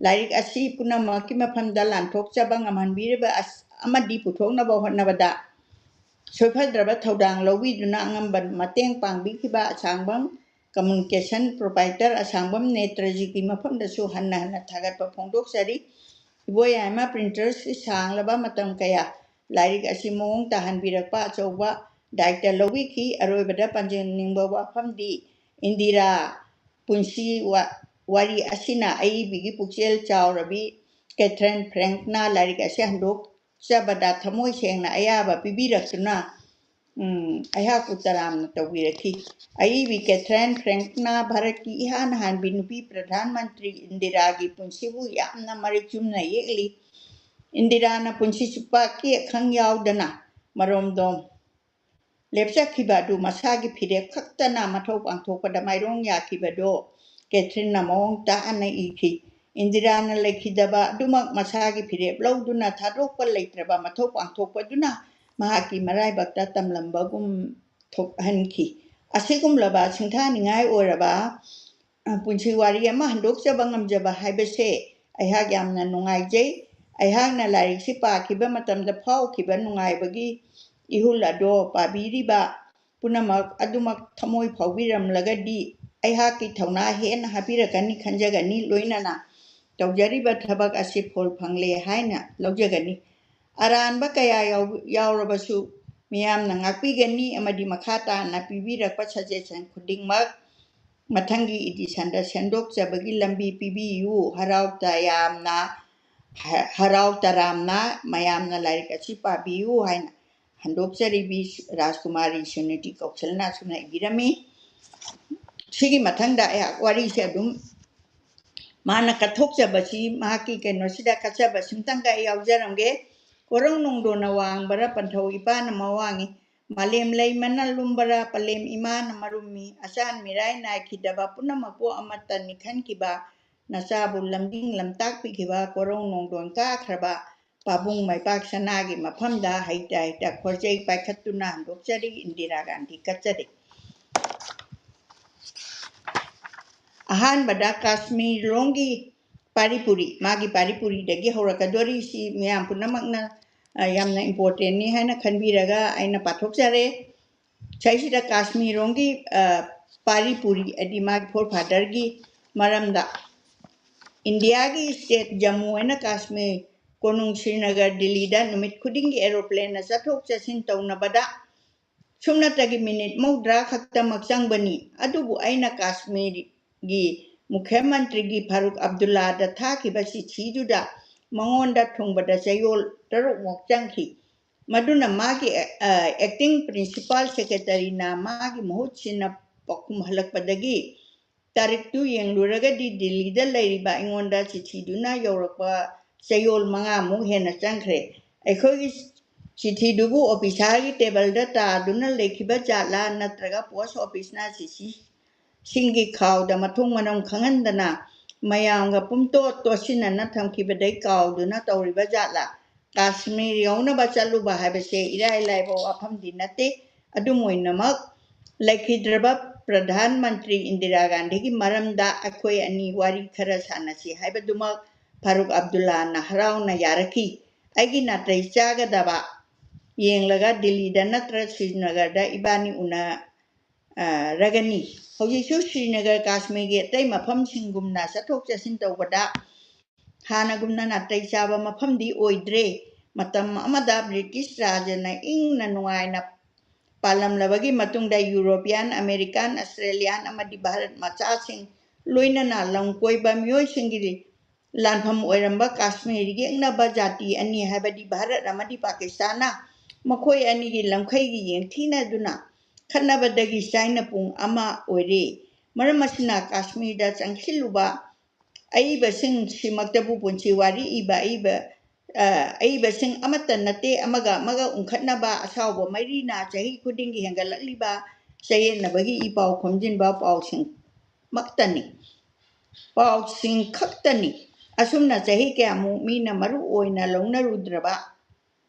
ꯂꯥꯏꯔꯤꯛ ꯑꯁꯤ ꯄꯨꯝꯅꯃꯛꯀꯤ ꯃꯐꯝꯗ ꯂꯥꯟꯊꯣꯛꯆꯕ ꯉꯝꯍꯟꯕꯤꯔꯤꯕ ꯑꯃꯗꯤ ꯄꯨꯊꯣꯛꯅꯕ ꯍꯣꯠꯅꯕꯗ ꯁꯣꯏꯐꯗ꯭ꯔꯕ ꯊꯧꯗꯥꯡ ꯂꯧꯕꯤꯗꯨꯅ ꯑꯉꯝꯕ ꯃꯇꯦꯡ ꯄꯥꯡꯕꯤꯈꯤꯕ ꯑꯁꯥꯡꯕꯝ ꯀꯝꯃꯨꯅꯤꯀꯦꯁꯟ ꯄ꯭ꯔꯣꯄꯥꯏꯇꯔ ꯑꯁꯥꯡꯕꯝ ꯅꯦꯇ꯭ꯔꯖꯤꯒꯤ ꯃꯐꯝꯗꯁꯨ ꯍꯟꯅ ꯍꯟꯅ ꯊꯥꯒꯠꯄ ꯐꯣꯡꯗꯣꯛꯆꯔꯤ ꯏꯕꯣꯌꯥꯏꯃ ꯄ꯭ꯔꯤꯟꯇꯔꯁꯀꯤ ꯁꯥꯡꯂꯕ ꯃꯇꯝ ꯀꯌꯥ ꯂꯥꯏꯔꯤꯛ ꯑꯁꯤ ꯃꯑꯣꯡ ꯇꯥꯍꯟꯕꯤꯔꯛꯄ ꯑꯆꯧꯕ ꯗꯥꯏꯇ ꯂꯧꯕꯤꯈꯤ ꯑꯔꯣꯏꯕꯗ ꯄꯟꯖꯅꯤꯡꯕ ꯋꯥꯐꯝꯗꯤ ꯏꯟꯗꯤꯔꯥ ꯄꯨꯟꯁꯤ ꯋꯥꯔꯤ ꯑꯁꯤꯅ ꯑꯏꯕꯤꯒꯤ ꯄꯨꯛꯆꯦꯜ ꯆꯥꯎꯔꯕꯤ ꯀꯦꯊꯔꯤꯟ ꯐ꯭ꯔꯦꯡꯛꯅ ꯂꯥꯏꯔꯤꯛ ꯑꯁꯤ ꯍꯟꯗꯣꯛꯆꯕꯗ ꯊꯃꯣꯏ ꯁꯦꯡꯅ ꯑꯌꯥꯕ ꯄꯤꯕꯤꯔꯛꯇꯨꯅ ꯑꯩꯍꯥꯛꯄꯨ ꯇꯔꯥꯝꯅ ꯇꯧꯕꯤꯔꯛꯈꯤ ꯑꯏꯕꯤ ꯀꯦꯊꯔꯤꯟ ꯐ꯭ꯔꯦꯡꯛꯅ ꯚꯥꯔꯠꯀꯤ ꯏꯍꯥꯟ ꯍꯥꯟꯕꯤ ꯅꯨꯄꯤ ꯄ꯭ꯔꯙꯥꯟ ꯃꯟꯇ꯭ꯔꯤ ꯏꯟꯗꯤꯔꯥꯒꯤ ꯄꯨꯟꯁꯤꯕꯨ ꯌꯥꯝꯅ ꯃꯔꯤꯛ ꯆꯨꯝꯅ ꯌꯦꯛꯂꯤ ꯏꯟꯗꯤꯔꯥꯅ ꯄꯨꯟꯁꯤ ꯆꯨꯞꯄ ꯀꯦꯈꯪ ꯌꯥꯎꯗꯅ ꯃꯔꯣꯝꯗꯣꯝ ꯂꯦꯞꯆꯈꯤꯕ ꯑꯗꯨ ꯃꯁꯥꯒꯤ ꯐꯤꯔꯦꯞ ꯈꯛꯇꯅ ꯃꯊꯧ ꯄꯥꯡꯊꯣꯛꯄꯗ ꯃꯥꯏꯔꯣꯡ ꯌꯥꯈꯤꯕꯗꯣ ꯀꯦꯊꯔꯤꯟꯅ ꯃꯑꯣꯡ ꯇꯥꯅ ꯏꯈꯤ ꯏꯟꯗꯤꯔꯥꯅ ꯂꯩꯈꯤꯗꯕ ꯑꯗꯨꯃꯛ ꯃꯁꯥꯒꯤ ꯐꯤꯔꯦꯞ ꯂꯧꯗꯨꯅ ꯊꯥꯗꯣꯛꯄ ꯂꯩꯇ꯭ꯔꯕ ꯃꯊꯧ ꯄꯥꯡꯊꯣꯛꯄꯗꯨꯅ ꯃꯍꯥꯛꯀꯤ ꯃꯔꯥꯏꯕꯛꯇ ꯇꯝꯂꯝꯕꯒꯨꯝ ꯊꯣꯛꯍꯟꯈꯤ ꯑꯁꯤꯒꯨꯝꯂꯕ ꯁꯤꯡꯊꯥꯅꯤꯡꯉꯥꯏ ꯑꯣꯏꯔꯕ ꯄꯨꯟꯁꯤ ꯋꯥꯔꯤ ꯑꯃ ꯍꯟꯗꯣꯛꯆꯕ ꯉꯝꯖꯕ ꯍꯥꯏꯕꯁꯦ ꯑꯩꯍꯥꯛ ꯌꯥꯝꯅ ꯅꯨꯡꯉꯥꯏꯖꯩ ꯑꯩꯍꯥꯛꯅ ꯂꯥꯏꯔꯤꯛꯁꯤ ꯄꯥꯈꯤꯕ ꯃꯇꯝꯗ ꯐꯥꯎꯈꯤꯕ ꯅꯨꯡꯉꯥꯏꯕꯒꯤ ꯏꯍꯨꯜ ꯑꯗꯣ ꯄꯥꯕꯤꯔꯤꯕ ꯄꯨꯝꯅꯃꯛ ꯑꯗꯨꯃꯛ ꯊꯃꯣꯏ ꯐꯥꯎꯕꯤꯔꯝꯂꯒꯗꯤ ꯑꯩꯍꯥꯛꯀꯤ ꯊꯧꯅꯥ ꯍꯦꯟꯅ ꯍꯥꯞꯄꯤꯔꯛꯀꯅꯤ ꯈꯟꯖꯒꯅꯤ ꯂꯣꯏꯅꯅ ꯇꯧꯖꯔꯤꯕ ꯊꯕꯛ ꯑꯁꯤ ꯐꯣꯜ ꯐꯪꯂꯦ ꯍꯥꯏꯅ ꯂꯧꯖꯒꯅꯤ ꯑꯔꯥꯟꯕ ꯀꯌꯥ ꯌꯥꯎꯔꯕꯁꯨ ꯃꯤꯌꯥꯝꯅ ꯉꯥꯛꯄꯤꯒꯅꯤ ꯑꯃꯗꯤ ꯃꯈꯥ ꯇꯥꯅ ꯄꯤꯕꯤꯔꯛꯄ ꯁꯖꯦꯁꯟ ꯈꯨꯗꯤꯡꯃꯛ ꯃꯊꯪꯒꯤ ꯏꯗꯤꯁꯟꯗ ꯁꯦꯝꯗꯣꯛꯆꯕꯒꯤ ꯂꯝꯕꯤ ꯄꯤꯕꯤꯌꯨ ꯍꯔꯥꯎ ꯇꯔꯥꯝꯅ ꯃꯌꯥꯝꯅ ꯂꯥꯏꯔꯤꯛ ꯑꯁꯤ ꯄꯥꯕꯤꯌꯨ ꯍꯥꯏꯅ ꯍꯟꯗꯣꯛꯆꯔꯤꯕꯤ ꯔꯥꯖꯀꯨꯃꯥꯔꯤ ꯁꯨꯅꯤꯇꯤ ꯀꯧꯁꯜꯅ ꯑꯁꯨꯝꯅ ꯏꯕꯤꯔꯝꯃꯤ ꯁꯤꯒꯤ ꯃꯊꯪꯗ ꯑꯩꯍꯥꯛ ꯋꯥꯔꯤꯁꯦ ꯑꯗꯨꯝ ꯃꯥꯅ ꯀꯠꯊꯣꯛꯆꯕꯁꯤ ꯃꯍꯥꯛꯀꯤ ꯀꯩꯅꯣꯁꯤꯗ ꯀꯠꯆꯕ ꯁꯤꯝꯇꯪꯒ ꯑꯩ ꯌꯥꯎꯖꯔꯝꯒꯦ ꯀꯣꯔꯧ ꯅꯣꯡꯗꯣꯟꯅ ꯋꯥꯡꯕꯔ ꯄꯟꯊꯧ ꯏꯄꯥꯅ ꯃꯋꯥꯡꯉꯤ ꯃꯥꯂꯦꯝ ꯂꯩꯃꯅ ꯂꯨꯝꯕꯔ ꯄꯂꯦꯝ ꯏꯃꯥꯅ ꯃꯔꯨꯝꯃꯤ ꯑꯆꯥꯟ ꯃꯤꯔꯥꯏ ꯅꯥꯏꯈꯤꯗꯕ ꯄꯨꯝꯅꯃꯛꯄꯨ ꯑꯃꯠꯇꯅꯤ ꯈꯟꯈꯤꯕ ꯅꯆꯥꯕꯨ ꯂꯝꯖꯤꯡ ꯂꯝꯇꯥꯛꯄꯤꯈꯤꯕ ꯀꯣꯔꯧ ꯅꯣꯡꯗꯣꯟ ꯀꯥꯈ꯭ꯔꯕ ꯄꯥꯕꯨꯡ ꯃꯩꯄꯥꯛ ꯁꯅꯥꯒꯤ ꯃꯐꯝꯗ ꯍꯩꯇ ꯈꯣꯔꯆꯩ ꯄꯥꯏꯈꯠꯇꯨꯅ ꯍꯟꯗꯣꯛꯆꯔꯤ ꯏꯟꯗꯤꯔꯥ ꯒꯥꯟꯙꯤ ꯀꯠꯆꯔꯤ ꯑꯍꯥꯟꯕꯗ ꯀꯥꯁꯃꯤꯔꯂꯣꯝꯒꯤ ꯄꯥꯔꯤꯄꯨꯔꯤ ꯃꯥꯒꯤ ꯄꯥꯔꯤꯄꯨꯔꯤꯗꯒꯤ ꯍꯧꯔꯛꯀꯗꯣꯔꯤ ꯁꯤ ꯃꯌꯥꯝ ꯄꯨꯝꯅꯃꯛꯅ ꯌꯥꯝꯅ ꯏꯝꯄꯣꯔꯇꯦꯟꯅꯤ ꯍꯥꯏꯅ ꯈꯟꯕꯤꯔꯒ ꯑꯩꯅ ꯄꯥꯊꯣꯛꯆꯔꯦ ꯁꯤꯗ ꯀꯥꯁꯃꯤꯔꯂꯣꯝꯒꯤ ꯄꯥꯔꯤꯄꯨꯔꯤ ꯍꯥꯏꯗꯤ ꯃꯥꯒꯤ ꯐꯣꯔ ꯐꯥꯗꯔꯒꯤ ꯃꯔꯝꯗ ꯏꯟꯗꯤꯌꯥꯒꯤ ꯁ꯭ꯇꯦꯠ ꯖꯝꯃꯨ ꯑꯦꯟ ꯀꯥꯁꯃꯤꯔ ꯀꯣꯅꯨꯡ ꯁ꯭ꯔꯤꯅꯒꯔ ꯗꯤꯜꯂꯤꯗ ꯅꯨꯃꯤꯠ ꯈꯨꯗꯤꯡꯒꯤ ꯑꯦꯔꯣꯄ꯭ꯂꯦꯟꯅ ꯆꯠꯊꯣꯛ ꯆꯠꯁꯤꯟ ꯇꯧꯅꯕꯗ ꯁꯨꯞꯅꯇꯒꯤ ꯃꯤꯅꯤꯠ 30 ꯈꯛꯇꯃꯛ ꯆꯪꯕꯅꯤ ꯑꯗꯨꯕꯨ ꯑꯩꯅ ꯀꯥꯁꯃꯤꯔꯒꯤ ꯃꯨꯈ꯭ꯌ ꯃꯟꯇ꯭ꯔꯤꯒꯤ ꯐꯥꯔꯨꯛ ꯑꯕꯗꯨꯜꯂꯥꯗ ꯊꯥꯈꯤꯕ ꯆꯤꯊꯤꯗꯨꯗ ꯃꯉꯣꯟꯗ ꯊꯨꯡꯕꯗ ꯆꯌꯣꯜ 6ꯃꯨꯛ ꯆꯪꯈꯤ ꯃꯗꯨꯅ ꯃꯥꯒꯤ ꯑꯦꯛꯇꯤꯡ ꯄ꯭ꯔꯤꯟꯁꯤꯄꯥꯜ ꯁꯦꯀ꯭ꯔꯦꯇꯔꯤꯅ ꯃꯥꯒꯤ ꯃꯍꯨꯠ ꯁꯤꯟꯅ ꯄꯥꯎꯈꯨꯝ ꯍꯜꯂꯛꯄꯗꯒꯤ ꯇꯥꯔꯤꯛꯇꯨ ꯌꯦꯡꯂꯨꯔꯒꯗꯤ ꯗꯤꯜꯂꯤꯗ ꯂꯩꯔꯤꯕ ꯑꯩꯉꯣꯟꯗ ꯆꯤꯊꯤꯗꯨꯅ ꯌꯧꯔꯛꯄ ꯆꯌꯣꯜ 5ꯃꯨꯛ ꯍꯦꯟꯅ ꯆꯪꯈ꯭ꯔꯦ ꯑꯩꯈꯣꯏꯒꯤ ꯆꯤꯊꯤꯗꯨꯕꯨ ꯑꯣꯐꯤꯁꯥꯔꯒꯤ ꯇꯦꯕꯜꯗ ꯇꯥꯗꯨꯅ ꯂꯩꯈꯤꯕ ꯖꯥꯠꯂꯥ ꯅꯠꯇ꯭ꯔꯒ ꯄꯣꯁꯠ ꯑꯣꯐꯤꯁꯅ ꯆꯤꯊꯤꯁꯤꯡꯒꯤ ꯈꯥꯎꯗ ꯃꯊꯣꯡ ꯃꯔꯝ ꯈꯪꯍꯟꯗꯅ ꯃꯌꯥꯝꯒ ꯄꯨꯝꯇꯣꯠ ꯇꯣꯠꯁꯤꯟꯅꯅ ꯊꯝꯈꯤꯕꯗꯩ ꯀꯥꯎꯗꯨꯅ ꯇꯧꯔꯤꯕ ꯖꯥꯠꯂꯥ ꯀꯥꯁꯃꯤꯔ ꯌꯧꯅꯕ ꯆꯠꯂꯨꯕ ꯍꯥꯏꯕꯁꯦ ꯏꯔꯥꯏ ꯂꯥꯏꯕ ꯋꯥꯐꯝꯗꯤ ꯅꯠꯇꯦ ꯑꯗꯨꯝ ꯑꯣꯏꯅꯃꯛ ꯂꯩꯈꯤꯗ꯭ꯔꯕ ꯄ꯭ꯔꯙꯥꯟ ꯃꯟꯇ꯭ꯔꯤ ꯏꯟꯗꯤꯔꯥ ꯒꯥꯟꯙꯤꯒꯤ ꯃꯔꯝꯗ ꯑꯩꯈꯣꯏ ꯑꯅꯤ ꯋꯥꯔꯤ ꯈꯔ ꯁꯥꯟꯅꯁꯤ ꯍꯥꯏꯕꯗꯨꯃꯛ ꯐꯥꯔꯨꯛ ꯑꯕꯗꯨꯜꯂꯥꯅ ꯍꯔꯥꯎꯅ ꯌꯥꯔꯛꯈꯤ ꯑꯩꯒꯤ ꯅꯥꯇꯩ ꯆꯥꯒꯗꯕ ꯌꯦꯡꯂꯒ ꯗꯤꯜꯂꯤꯗ ꯅꯠꯇ꯭ꯔ ꯁ꯭ꯔꯤꯅꯒꯔꯗ ꯏꯕꯥꯅꯤ ꯎꯅꯔꯒꯅꯤ ꯍꯧꯖꯤꯛꯁꯨ ꯁ꯭ꯔꯤꯅꯒꯔ ꯀꯥꯁꯃꯤꯔꯒꯤ ꯑꯇꯩ ꯃꯐꯝꯁꯤꯡꯒꯨꯝꯅ ꯆꯠꯊꯣꯛ ꯆꯠꯁꯤꯟ ꯇꯧꯕꯗ ꯍꯥꯟꯅꯒꯨꯝꯅ ꯅꯥꯇꯩ ꯆꯥꯕ ꯃꯐꯝꯗꯤ ꯑꯣꯏꯗ꯭ꯔꯦ ꯃꯇꯝ ꯑꯃꯗ ꯕ꯭ꯔꯤꯇꯤꯁ ꯔꯥꯖꯅ ꯏꯪꯅ ꯅꯨꯡꯉꯥꯏꯅ ꯄꯥꯜꯂꯝꯂꯕꯒꯤ ꯃꯇꯨꯡꯗ ꯌꯨꯔꯣꯄꯤꯌꯥꯟ ꯑꯃꯦꯔꯤꯀꯥꯟ ꯑꯁꯇ꯭ꯔꯦꯂꯤꯌꯥꯟ ꯑꯃꯗꯤ ꯚꯥꯔꯠ ꯃꯆꯥꯁꯤꯡ ꯂꯣꯏꯅꯅ ꯂꯝ ꯀꯣꯏꯕ ꯃꯤꯑꯣꯏꯁꯤꯡꯒꯤ ꯂꯥꯟꯐꯝ ꯑꯣꯏꯔꯝꯕ ꯀꯥꯁꯃꯤꯔ ꯌꯦꯛꯅꯕ ꯖꯥꯇꯤ ꯑꯅꯤ ꯍꯥꯏꯕꯗꯤ ꯚꯥꯔꯠ ꯑꯃꯗꯤ ꯄꯥꯀꯤꯁꯇꯥꯟꯅ ꯃꯈꯣꯏ ꯑꯅꯤꯒꯤ ꯂꯝꯈꯩꯒꯤ ꯌꯦꯡꯊꯤꯅꯗꯨꯅ ꯈꯠꯅꯕꯗꯒꯤ ꯆꯥꯏꯅ ꯄꯨꯡ ꯑꯃ ꯑꯣꯏꯔꯦ ꯃꯔꯝ ꯑꯁꯤꯅ ꯀꯥꯁꯃꯤꯔꯗ ꯆꯪꯁꯤꯜꯂꯨꯕ ꯑꯏꯕꯁꯤꯡꯁꯤꯃꯛꯇꯕꯨ ꯄꯨꯟꯁꯤ ꯋꯥꯔꯤ ꯏꯕ ꯑꯏꯕꯁꯤꯡ ꯑꯃꯠꯇ ꯅꯠꯇꯦ ꯑꯃꯒ ꯎꯪꯈꯠꯅꯕ ꯑꯁꯥꯎꯕ ꯃꯩꯔꯤꯅ ꯆꯍꯤ ꯈꯨꯗꯤꯡꯒꯤ ꯍꯦꯟꯒꯠꯂꯛꯂꯤꯕ ꯆꯌꯦꯠꯅꯕꯒꯤ ꯏ ꯄꯥꯎ ꯈꯣꯝꯖꯤꯟꯕ ꯄꯥꯎꯁꯤꯡ ꯃꯛꯇꯅꯤ ꯄꯥꯎꯁꯤꯡ ꯈꯛꯇꯅꯤ ꯑꯁꯨꯝꯅ ꯆꯍꯤ ꯀꯌꯥꯃꯨꯛ ꯃꯤꯅ ꯃꯔꯨ ꯑꯣꯏꯅ ꯂꯧꯅꯔꯨꯗ꯭ꯔꯕ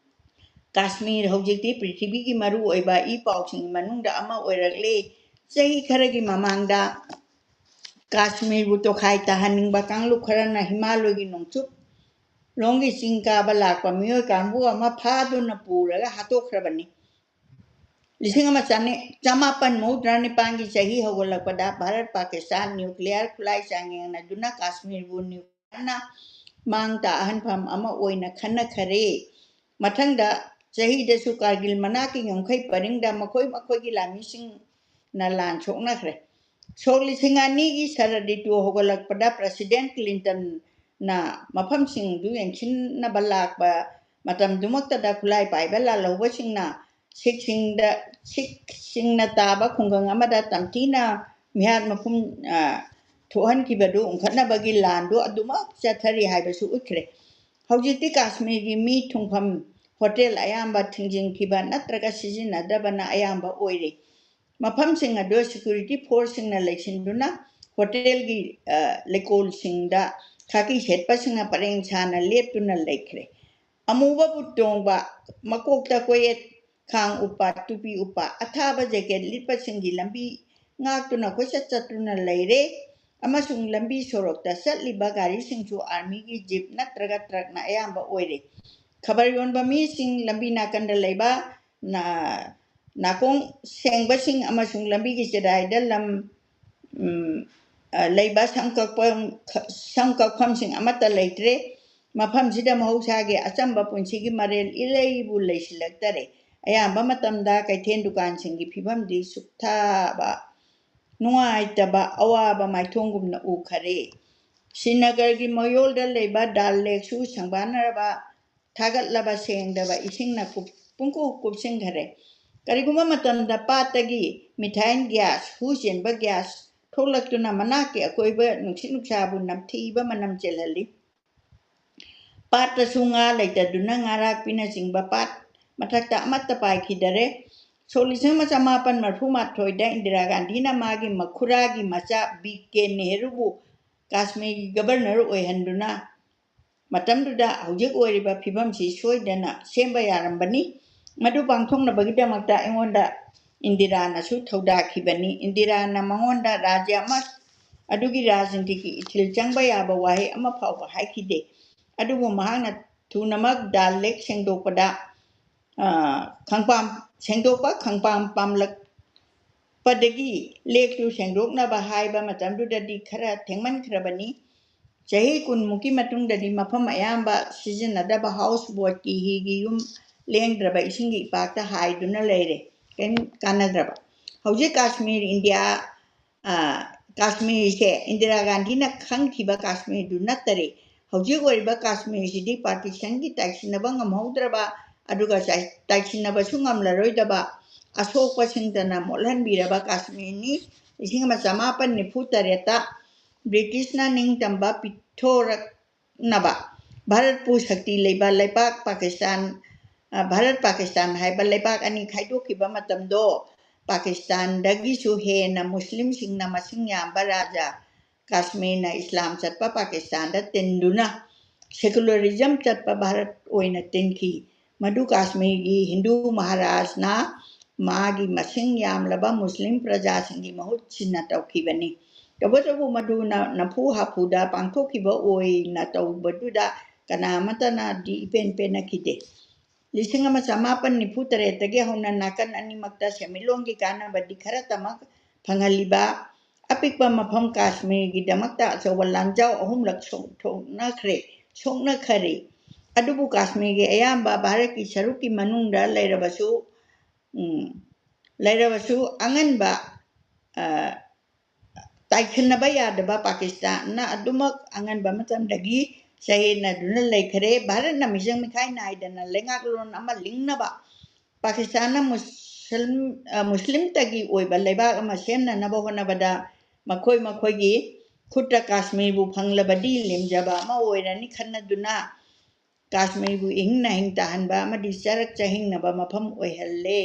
ꯀꯥꯁꯃꯤꯔ ꯍꯧꯖꯤꯛꯇꯤ ꯄ꯭ꯔꯤꯊꯤꯕꯤꯒꯤ ꯃꯔꯨꯑꯣꯏꯕ ꯄꯥꯎꯁꯤꯡꯒꯤ ꯃꯅꯨꯡꯗ ꯑꯃ ꯑꯣꯏꯔꯛꯂꯦ ꯆꯍꯤ ꯈꯔꯒꯤ ꯃꯃꯥꯡꯗ ꯀꯥꯁꯃꯤꯔꯕꯨ ꯇꯣꯈꯥꯏ ꯇꯥꯍꯟꯅꯤꯡꯕ ꯀꯥꯡꯂꯨꯞ ꯈꯔꯅ ꯍꯤꯃꯥꯂꯣꯏꯒꯤ ꯅꯣꯡꯆꯨꯞ ꯂꯣꯝꯒꯤ ꯆꯤꯡ ꯀꯥꯕ ꯂꯥꯛꯄ ꯃꯤꯑꯣꯏ ꯀꯥꯡꯕꯨ ꯑꯃ ꯐꯥꯗꯨꯅ ꯄꯨꯔꯒ ꯍꯥꯠꯇꯣꯛꯈ꯭ꯔꯕꯅꯤ 1899ꯒꯤ ꯆꯍꯤ ꯍꯧꯒꯠꯂꯛꯄꯗ ꯚꯥꯔꯠ ꯄꯥꯀꯤꯁꯇꯥꯟ ꯅ꯭ꯌꯨꯀ꯭ꯂꯤꯌꯔ ꯈꯨꯠꯂꯥꯏ ꯆꯥꯡꯌꯦꯡꯅꯗꯨꯅ ꯀꯥꯁꯃꯤꯔꯕꯨ ꯅ꯭ꯌꯨꯀ꯭ꯂꯤꯌꯔꯅ ꯃꯥꯡ ꯇꯥꯛꯍꯟꯐꯝ ꯑꯃ ꯑꯣꯏꯅ ꯈꯟꯅꯈꯔꯦ ꯃꯊꯪꯗ ꯆꯍꯤꯗꯁꯨ ꯀꯥꯔꯒꯤꯜ ꯃꯅꯥꯛꯀꯤ ꯉꯝꯈꯩ ꯄꯔꯤꯡꯗ ꯃꯈꯣꯏꯒꯤ ꯂꯥꯟꯃꯤꯁꯤꯡꯅ ꯂꯥꯟ ꯁꯣꯛꯅꯈ꯭ꯔꯦ ꯁꯣꯛ 2002ꯒꯤ ꯁꯔꯠ ꯔꯤꯇꯨ ꯍꯧꯒꯠꯂꯛꯄꯗ ꯄ꯭ꯔꯦꯁꯤꯗꯦꯟꯠ ꯀ꯭ꯂꯤꯟꯇꯟꯅ ꯃꯐꯝꯁꯤꯡꯗꯨ ꯌꯦꯡꯁꯤꯟꯅꯕ ꯂꯥꯛꯄ ꯃꯇꯝꯗꯨꯃꯛꯇꯗ ꯈꯨꯠꯂꯥꯏ ꯄꯥꯏꯕ ꯂꯥꯜꯍꯧꯕꯁꯤꯡꯅ ꯁꯤꯈꯁꯤꯡꯅ ꯇꯥꯕ ꯈꯨꯡꯒꯪ ꯑꯃꯗ ꯇꯝꯊꯤꯅ ꯃꯤꯍꯥꯠ ꯃꯄꯨꯝ ꯊꯣꯛꯍꯟꯈꯤꯕꯗꯨ ꯎꯪꯈꯠꯅꯕꯒꯤ ꯂꯥꯟꯗꯨ ꯑꯗꯨꯃꯛ ꯆꯠꯊꯔꯤ ꯍꯥꯏꯕꯁꯨ ꯎꯠꯈ꯭ꯔꯦ ꯍꯧꯖꯤꯛꯇꯤ ꯀꯥꯁꯃꯤꯔꯒꯤ ꯃꯤ ꯊꯨꯡꯐꯝ ꯍꯣꯇꯦꯜ ꯑꯌꯥꯝꯕ ꯊꯤꯡꯖꯤꯟꯈꯤꯕ ꯅꯠꯇ꯭ꯔꯒ ꯁꯤꯖꯤꯟꯅꯗꯕꯅ ꯑꯌꯥꯝꯕ ꯑꯣꯏꯔꯦ ꯃꯐꯝꯁꯤꯡ ꯑꯗꯨ ꯁꯦꯀ꯭ꯌꯨꯔꯤꯇꯤ ꯐꯣꯔꯁꯁꯤꯡꯅ ꯂꯩꯁꯤꯟꯗꯨꯅ ꯍꯣꯇꯦꯜꯒꯤ ꯂꯩꯀꯣꯜꯁꯤꯡꯗ ꯈꯥꯀꯤ ꯁꯦꯠꯄꯁꯤꯡꯅ ꯄꯔꯦꯡ ꯁꯥꯅ ꯂꯦꯞꯇꯨꯅ ꯂꯩꯈ꯭ꯔꯦ ꯑꯃꯨꯕ ꯕꯨꯠ ꯇꯣꯡꯕ ꯃꯀꯣꯛꯇ ꯀꯣꯌꯦꯠ ꯈꯥꯡ ꯎꯞꯄ ꯇꯨꯄꯤ ꯎꯞꯄ ꯑꯊꯥꯕ ꯖꯦꯀꯦꯠ ꯂꯤꯠꯄꯁꯤꯡꯒꯤ ꯂꯝꯕꯤ ꯉꯥꯛꯇꯨꯅ ꯀꯣꯏꯆꯠ ꯆꯠꯇꯨꯅ ꯂꯩꯔꯦ ꯑꯃꯁꯨꯡ ꯂꯝꯕꯤ ꯁꯣꯔꯣꯛꯇ ꯆꯠꯂꯤꯕ ꯒꯥꯔꯤꯁꯤꯡꯁꯨ ꯑꯥꯔꯃꯤꯒꯤ ꯖꯤꯞ ꯅꯠꯇ꯭ꯔꯒ ꯇ꯭ꯔꯛꯅ ꯑꯌꯥꯝꯕ ꯑꯣꯏꯔꯦ ꯈꯕꯔ ꯌꯣꯟꯕ ꯃꯤꯁꯤꯡ ꯂꯝꯕꯤ ꯅꯥꯀꯟꯗ ꯂꯩꯕ ꯅꯥꯀꯣꯡ ꯁꯦꯡꯕꯁꯤꯡ ꯑꯃꯁꯨꯡ ꯂꯝꯕꯤꯒꯤ ꯆꯦꯗꯥꯏꯗ ꯂꯩꯕ ꯁꯝ ꯀꯛꯐꯝꯁꯤꯡ ꯑꯃꯠꯇ ꯂꯩꯇ꯭ꯔꯦ ꯃꯐꯝꯁꯤꯗ ꯃꯍꯧꯁꯥꯒꯤ ꯑꯆꯝꯕ ꯄꯨꯟꯁꯤꯒꯤ ꯃꯔꯦꯜ ꯏꯂꯩꯕꯨ ꯂꯩꯁꯤꯜꯂꯛꯇꯔꯦ ꯑꯌꯥꯝꯕ ꯃꯇꯝꯗ ꯀꯩꯊꯦꯜ ꯗꯨꯀꯥꯟꯁꯤꯡꯒꯤ ꯐꯤꯚꯝꯗꯤ ꯁꯨꯛꯊꯥꯕ ꯅꯨꯡꯉꯥꯏꯇꯕ ꯑꯋꯥꯕ ꯃꯥꯏꯊꯣꯡꯒꯨꯝꯅ ꯎꯈꯔꯦ ꯁ꯭ꯔꯤꯅꯒꯔꯒꯤ ꯃꯌꯣꯜꯗ ꯂꯩꯕ ꯗꯥꯜ ꯂꯦꯛꯁꯨ ꯁꯪꯕꯥꯟꯅꯔꯕ ꯊꯥꯒꯠꯂꯕ ꯁꯦꯡꯗꯕ ꯏꯁꯤꯡꯅ ꯄꯨꯡꯀꯨꯞ ꯀꯨꯞꯁꯤꯟꯈꯔꯦ ꯀꯔꯤꯒꯨꯝꯕ ꯃꯇꯝꯗ ꯄꯥꯠꯇꯒꯤ ꯃꯤꯊꯥꯏꯟ ꯒ꯭ꯌꯥꯁ ꯍꯨ ꯆꯦꯟꯕ ꯒ꯭ꯌꯥꯁ ꯊꯣꯛꯂꯛꯇꯨꯅ ꯃꯅꯥꯛꯀꯤ ꯑꯀꯣꯏꯕ ꯅꯨꯡꯁꯤꯠ ꯅꯨꯡꯁꯥꯕꯨ ꯅꯝꯊꯤꯕ ꯃꯅꯝ ꯆꯦꯜꯍꯜꯂꯤ ꯄꯥꯠꯇꯁꯨ ꯉꯥ ꯂꯩꯇꯗꯨꯅ ꯉꯥꯔꯥꯛꯄꯤꯅꯆꯤꯡꯕ ꯄꯥꯠ ꯃꯊꯛꯇ ꯑꯃꯠꯇ ꯄꯥꯏꯈꯤꯗꯔꯦ ꯁꯣꯛ 1931ꯗ ꯏꯟꯗꯤꯔꯥ ꯒꯥꯟꯙꯤꯅ ꯃꯥꯒꯤ ꯃꯈꯨꯔꯥꯒꯤ ꯃꯆꯥ ꯕꯤ.ꯀꯦ. ꯅꯦꯍꯔꯨꯕꯨ ꯀꯥꯁꯃꯤꯔꯒꯤ ꯒꯕꯔꯅꯔ ꯑꯣꯏꯍꯟꯗꯨꯅ ꯃꯇꯝꯗꯨꯗ ꯍꯧꯖꯤꯛ ꯑꯣꯏꯔꯤꯕ ꯐꯤꯕꯝꯁꯤ ꯁꯣꯏꯗꯅ ꯁꯦꯝꯕ ꯌꯥꯔꯝꯕꯅꯤ ꯃꯗꯨ ꯄꯥꯡꯊꯣꯛꯅꯕꯒꯤꯗꯃꯛꯇ ꯑꯩꯉꯣꯟꯗ ꯏꯟꯗꯤꯔꯥꯅꯁꯨ ꯊꯧꯗꯥꯈꯤꯕꯅꯤ ꯏꯟꯗꯤꯔꯥꯅ ꯃꯉꯣꯟꯗ ꯔꯥꯖ꯭ꯌ ꯑꯃ ꯑꯗꯨꯒꯤ ꯔꯥꯖꯅꯤꯇꯤꯒꯤ ꯏꯊꯤꯜ ꯆꯪꯕ ꯌꯥꯕ ꯋꯥꯍꯩ ꯑꯃ ꯐꯥꯎꯕ ꯍꯥꯏꯈꯤꯗꯦ ꯑꯗꯨꯕꯨ ꯃꯍꯥꯛꯅ ꯊꯨꯅꯃꯛ ꯗꯥꯜ ꯂꯦꯛ ꯁꯦꯡꯗꯣꯛꯄ ꯈꯪꯄꯥꯝ ꯄꯥꯝꯂꯛꯄꯗꯒꯤ ꯂꯦꯛꯇꯨ ꯁꯦꯡꯗꯣꯛꯅꯕ ꯍꯥꯏꯕ ꯃꯇꯝꯗꯨꯗꯗꯤ ꯈꯔ ꯊꯦꯡꯃꯟꯈ꯭ꯔꯕꯅꯤ ꯆꯍꯤ 10ꯃꯨꯛꯀꯤ ꯃꯇꯨꯡꯗꯗꯤ ꯃꯐꯝ ꯑꯌꯥꯝꯕ ꯁꯤꯖꯤꯟꯅꯗꯕ ꯍꯥꯎꯁ ꯕꯣꯠꯀꯤ ꯍꯤꯒꯤ ꯌꯨꯝ ꯂꯦꯡꯗ꯭ꯔꯕ ꯏꯁꯤꯡꯒꯤ ꯏꯄꯥꯛꯇ ꯍꯥꯏꯗꯨꯅ ꯂꯩꯔꯦ ꯀꯩꯝ ꯀꯥꯟꯅꯗ꯭ꯔꯕ ꯍꯧꯖꯤꯛ ꯀꯥꯁꯃꯤꯔꯁꯦ ꯏꯟꯗꯤꯔꯥ ꯒꯥꯟꯙꯤꯅ ꯈꯪꯈꯤꯕ ꯀꯥꯁꯃꯤꯔꯗꯨ ꯅꯠꯇꯔꯦ ꯍꯧꯖꯤꯛ ꯑꯣꯏꯔꯤꯕ ꯀꯥꯁꯃꯤꯔꯁꯤꯗꯤ ꯄꯥꯔꯇꯤꯁꯟꯒꯤ ꯇꯥꯏꯁꯤꯟꯅꯕ ꯉꯝꯍꯧꯗ꯭ꯔꯕ ꯑꯗꯨꯒ ꯇꯥꯏꯁꯤꯟꯅꯕꯁꯨ ꯉꯝꯂꯔꯣꯏꯗꯕ ꯑꯁꯣꯛꯄꯁꯤꯡꯇꯅ ꯃꯣꯠꯍꯟꯕꯤꯔꯕ ꯀꯥꯁꯃꯤꯔꯅꯤ 1898ꯗ ꯕ꯭ꯔꯤꯇꯤꯁꯅ ꯅꯤꯡꯇꯝꯕ ꯄꯤꯊꯣꯔꯛꯅꯕ ꯚꯥꯔꯠꯄꯨ ꯁꯛꯇꯤ ꯂꯩꯕ ꯂꯩꯄꯥꯛ ꯚꯥꯔꯠ ꯄꯥꯀꯤꯁꯇꯥꯟ ꯍꯥꯏꯕ ꯂꯩꯄꯥꯛ ꯑꯅꯤ ꯈꯥꯏꯗꯣꯛꯈꯤꯕ ꯃꯇꯝꯗꯣ ꯄꯥꯀꯤꯁꯇꯥꯟꯗꯒꯤꯁꯨ ꯍꯦꯟꯅ ꯃꯨꯁꯂꯤꯝꯁꯤꯡꯅ ꯃꯁꯤꯡ ꯌꯥꯝꯕ ꯔꯥꯖ꯭ꯌ ꯀꯥꯁꯃꯤꯔꯅ ꯏꯁꯂꯥꯝ ꯆꯠꯄ ꯄꯥꯀꯤꯁꯇꯥꯟꯗ ꯇꯤꯟꯗꯨꯅ ꯁꯦꯀꯨꯂꯔꯤꯖꯝ ꯆꯠꯄ ꯚꯥꯔꯠ ꯑꯣꯏꯅ ꯇꯤꯟꯈꯤ ꯃꯗꯨ ꯀꯥꯁꯃꯤꯔꯒꯤ ꯍꯤꯟꯗꯨ ꯃꯍꯥꯔꯥꯖꯅ ꯃꯥꯒꯤ ꯃꯁꯤꯡ ꯌꯥꯝꯂꯕ ꯃꯨꯁꯂꯤꯝ ꯄ꯭ꯔꯖꯥꯁꯤꯡꯒꯤ ꯃꯍꯨꯠ ꯁꯤꯟꯅ ꯇꯧꯈꯤꯕꯅꯤ ꯇꯧꯕꯇꯕꯨ ꯃꯗꯨ ꯅꯝꯐꯨ ꯍꯥꯐꯨꯗ ꯄꯥꯡꯊꯣꯛꯈꯤꯕ ꯑꯣꯏꯅ ꯇꯧꯕꯗꯨꯗ ꯀꯅꯥꯃꯠꯇꯅꯗꯤ ꯏꯄꯦꯟ ꯄꯦꯟꯅꯈꯤꯗꯦ 1898ꯗꯒꯤ ꯍꯧꯅ ꯅꯥꯀꯟ ꯑꯅꯤꯃꯛꯇ ꯁꯦꯟꯃꯤꯠꯂꯣꯟꯒꯤ ꯀꯥꯟꯅꯕꯗꯤ ꯈꯔꯇꯃꯛ ꯐꯪꯍꯜꯂꯤꯕ ꯑꯄꯤꯛꯄ ꯃꯐꯝ ꯀꯥꯁꯃꯤꯔꯒꯤꯗꯃꯛꯇ ꯑꯆꯧꯕ ꯂꯥꯟꯖꯥꯎ ꯑꯍꯨꯝꯂꯛ ꯁꯣꯛꯅꯈꯔꯦ ꯑꯗꯨꯕꯨ ꯀꯥꯁꯃꯤꯔꯒꯤ ꯑꯌꯥꯝꯕ ꯚꯥꯔꯠꯀꯤ ꯁꯔꯨꯛꯀꯤ ꯃꯅꯨꯡꯗ ꯂꯩꯔꯕꯁꯨ ꯑꯉꯟꯕ ꯇꯥꯏꯈꯟꯅꯕ ꯌꯥꯗꯕ ꯄꯥꯀꯤꯁꯇꯥꯟꯅ ꯑꯗꯨꯃꯛ ꯑꯉꯟꯕ ꯃꯇꯝꯗꯒꯤ ꯆꯌꯦꯠꯅꯗꯨꯅ ꯂꯩꯈꯔꯦ ꯚꯥꯔꯠꯅ ꯃꯤꯆꯪ ꯃꯤꯈꯥꯏ ꯅꯥꯏꯗꯅ ꯂꯩꯉꯥꯛꯂꯣꯟ ꯑꯃ ꯂꯤꯡꯅꯕ ꯄꯥꯀꯤꯁꯇꯥꯟꯅ ꯃꯨꯁꯂꯤꯝꯇꯒꯤ ꯑꯣꯏꯕ ꯂꯩꯕꯥꯛ ꯑꯃ ꯁꯦꯝꯅꯅꯕ ꯍꯣꯠꯅꯕꯗ ꯃꯈꯣꯏꯒꯤ ꯈꯨꯠꯇ ꯀꯥꯁꯃꯤꯔꯕꯨ ꯐꯪꯂꯕꯗꯤ ꯂꯦꯝꯖꯕ ꯑꯃ ꯑꯣꯏꯔꯅꯤ ꯈꯟꯅꯗꯨꯅ ꯀꯥꯁꯃꯤꯔꯕꯨ ꯏꯍꯤꯡ ꯅꯥꯍꯤꯡ ꯇꯥꯍꯟꯕ ꯑꯃꯗꯤ ꯆꯔꯛ ꯆꯍꯤꯡꯅꯕ ꯃꯐꯝ ꯑꯣꯏꯍꯜꯂꯦ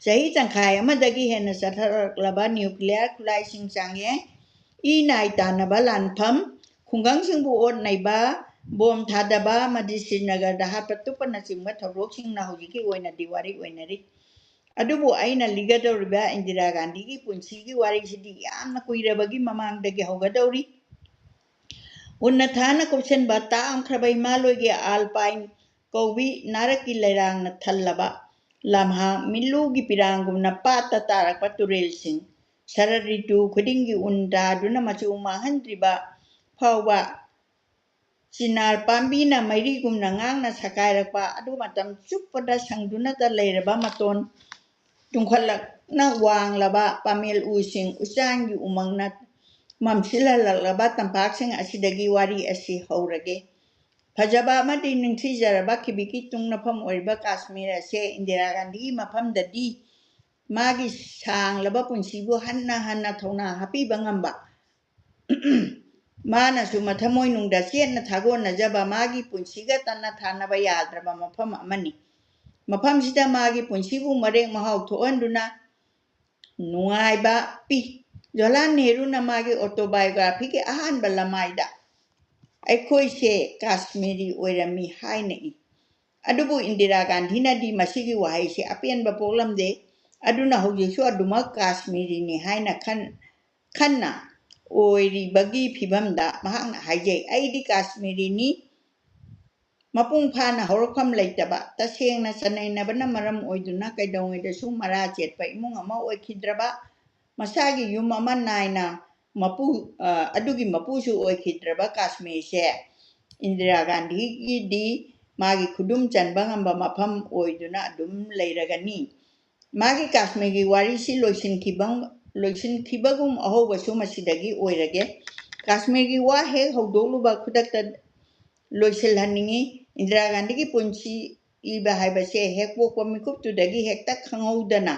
ꯆꯍꯤ ꯇꯪꯈꯥꯏ ꯑꯃꯗꯒꯤ ꯍꯦꯟꯅ ꯆꯠꯊꯔꯛꯂꯕ ꯅ꯭ꯌꯨꯀ꯭ꯂꯤꯌꯔ ꯈꯨꯠꯂꯥꯏꯁꯤꯡ ꯆꯥꯡꯌꯦꯡ nai tanaba lanpham khungangsingbu ot naiba bom thadaba madi Srinagar da hapatupana chimga thoroksingna hojiki oina diwari oinari adubu aina ligadoriba Indira Gandhi gi punsigi wari sidi yamna kuirabagi mamangdagi haugadori Unnathana kupsen bata amkhrabai malogi alpine kowi naraki lairang na thallaba lamha milugi pirangum na pata tarakpa turel sing sararitu khudingi unda duna machu mahandriba phawa Sinar pambina mairigumna ngangna sakairakpa adu matam chuppada sangduna ta leiraba maton tungkhalak na wanglaba pamel using usangi umangna mamsilalaba tampaksing asidagi wari asi haurage Phajaba amadi ningthijaraba kibiki tungnafam oiriba Kashmir ase Indira Gandhi mafamdadi magi sanglaba punsibu hanna thona hapiba ngamba Mana su mathamoi nungda chetna thagona jaba magi punsiga tanna thanaba yadraba mafam amani mafam sida magi punsibu marek mahau thoanduna nungaiba pi Jawaharlal Nehru na magi autobiography ki ahanba lamaida ꯑꯩꯈꯣꯏꯁꯦ ꯀꯥꯁꯃꯤꯔꯤ ꯑꯣꯏꯔꯝꯃꯤ ꯍꯥꯏꯅ ꯏ ꯑꯗꯨꯕꯨ ꯏꯟꯗꯤꯔꯥ ꯒꯥꯟꯙꯤꯅꯗꯤ ꯃꯁꯤꯒꯤ ꯋꯥꯍꯩꯁꯦ ꯑꯄꯦꯟꯕ ꯄꯣꯛꯂꯝꯗꯦ ꯑꯗꯨꯅ ꯍꯧꯖꯤꯛꯁꯨ ꯑꯗꯨꯃꯛ ꯀꯥꯁꯃꯤꯔꯤꯅꯤ ꯍꯥꯏꯅ ꯈꯟꯅ ꯑꯣꯏꯔꯤꯕꯒꯤ ꯐꯤꯚꯝꯗ ꯃꯍꯥꯛꯅ ꯍꯥꯏꯖꯩ ꯑꯩꯗꯤ ꯀꯥꯁꯃꯤꯔꯤꯅꯤ ꯃꯄꯨꯡ ꯐꯥꯅ ꯍꯧꯔꯛꯐꯝ ꯂꯩꯇꯕ ꯇꯁꯦꯡꯅ ꯆꯅꯩꯅꯕꯅ ꯃꯔꯝ ꯑꯣꯏꯗꯨꯅ ꯀꯩꯗꯧꯉꯩꯗꯁꯨ ꯃꯔꯥ ꯆꯦꯠꯄ ꯏꯃꯨꯡ ꯑꯃ ꯑꯣꯏꯈꯤꯗ꯭ꯔꯕ ꯃꯁꯥꯒꯤ ꯌꯨꯝ ꯑꯃ ꯅꯥꯏꯅ ꯑꯗꯨꯒꯤ ꯃꯄꯨꯁꯨ ꯑꯣꯏꯈꯤꯗ꯭ꯔꯕ ꯀꯥꯁꯃꯤꯔꯁꯦ ꯏꯟꯗꯤꯔꯥ ꯒꯥꯟꯙꯤꯒꯤꯗꯤ ꯃꯥꯒꯤ ꯈꯨꯗꯨꯝ ꯆꯟꯕ ꯉꯝꯕ ꯃꯐꯝ ꯑꯣꯏꯗꯨꯅ ꯑꯗꯨꯝ ꯂꯩꯔꯒꯅꯤ ꯃꯥꯒꯤ ꯀꯥꯁꯃꯤꯔꯒꯤ ꯋꯥꯔꯤꯁꯤ ꯂꯣꯏꯁꯤꯟꯈꯤꯕꯒꯨꯝ ꯑꯍꯧꯕꯁꯨ ꯃꯁꯤꯗꯒꯤ ꯑꯣꯏꯔꯒꯦ ꯀꯥꯁꯃꯤꯔꯒꯤ ꯋꯥ ꯍꯦꯛ ꯍꯧꯗꯣꯛꯂꯨꯕ ꯈꯨꯗꯛꯇ ꯂꯣꯏꯁꯤꯜꯍꯟꯅꯤꯡꯉꯤ ꯏꯟꯗꯤꯔꯥ ꯒꯥꯟꯙꯤꯒꯤ ꯄꯨꯟꯁꯤ ꯏꯕ ꯍꯥꯏꯕꯁꯦ ꯍꯦꯛ ꯄꯣꯛꯄ ꯃꯤꯀꯨꯞꯇꯨꯗꯒꯤ ꯍꯦꯛꯇ ꯈꯪꯍꯧꯗꯅ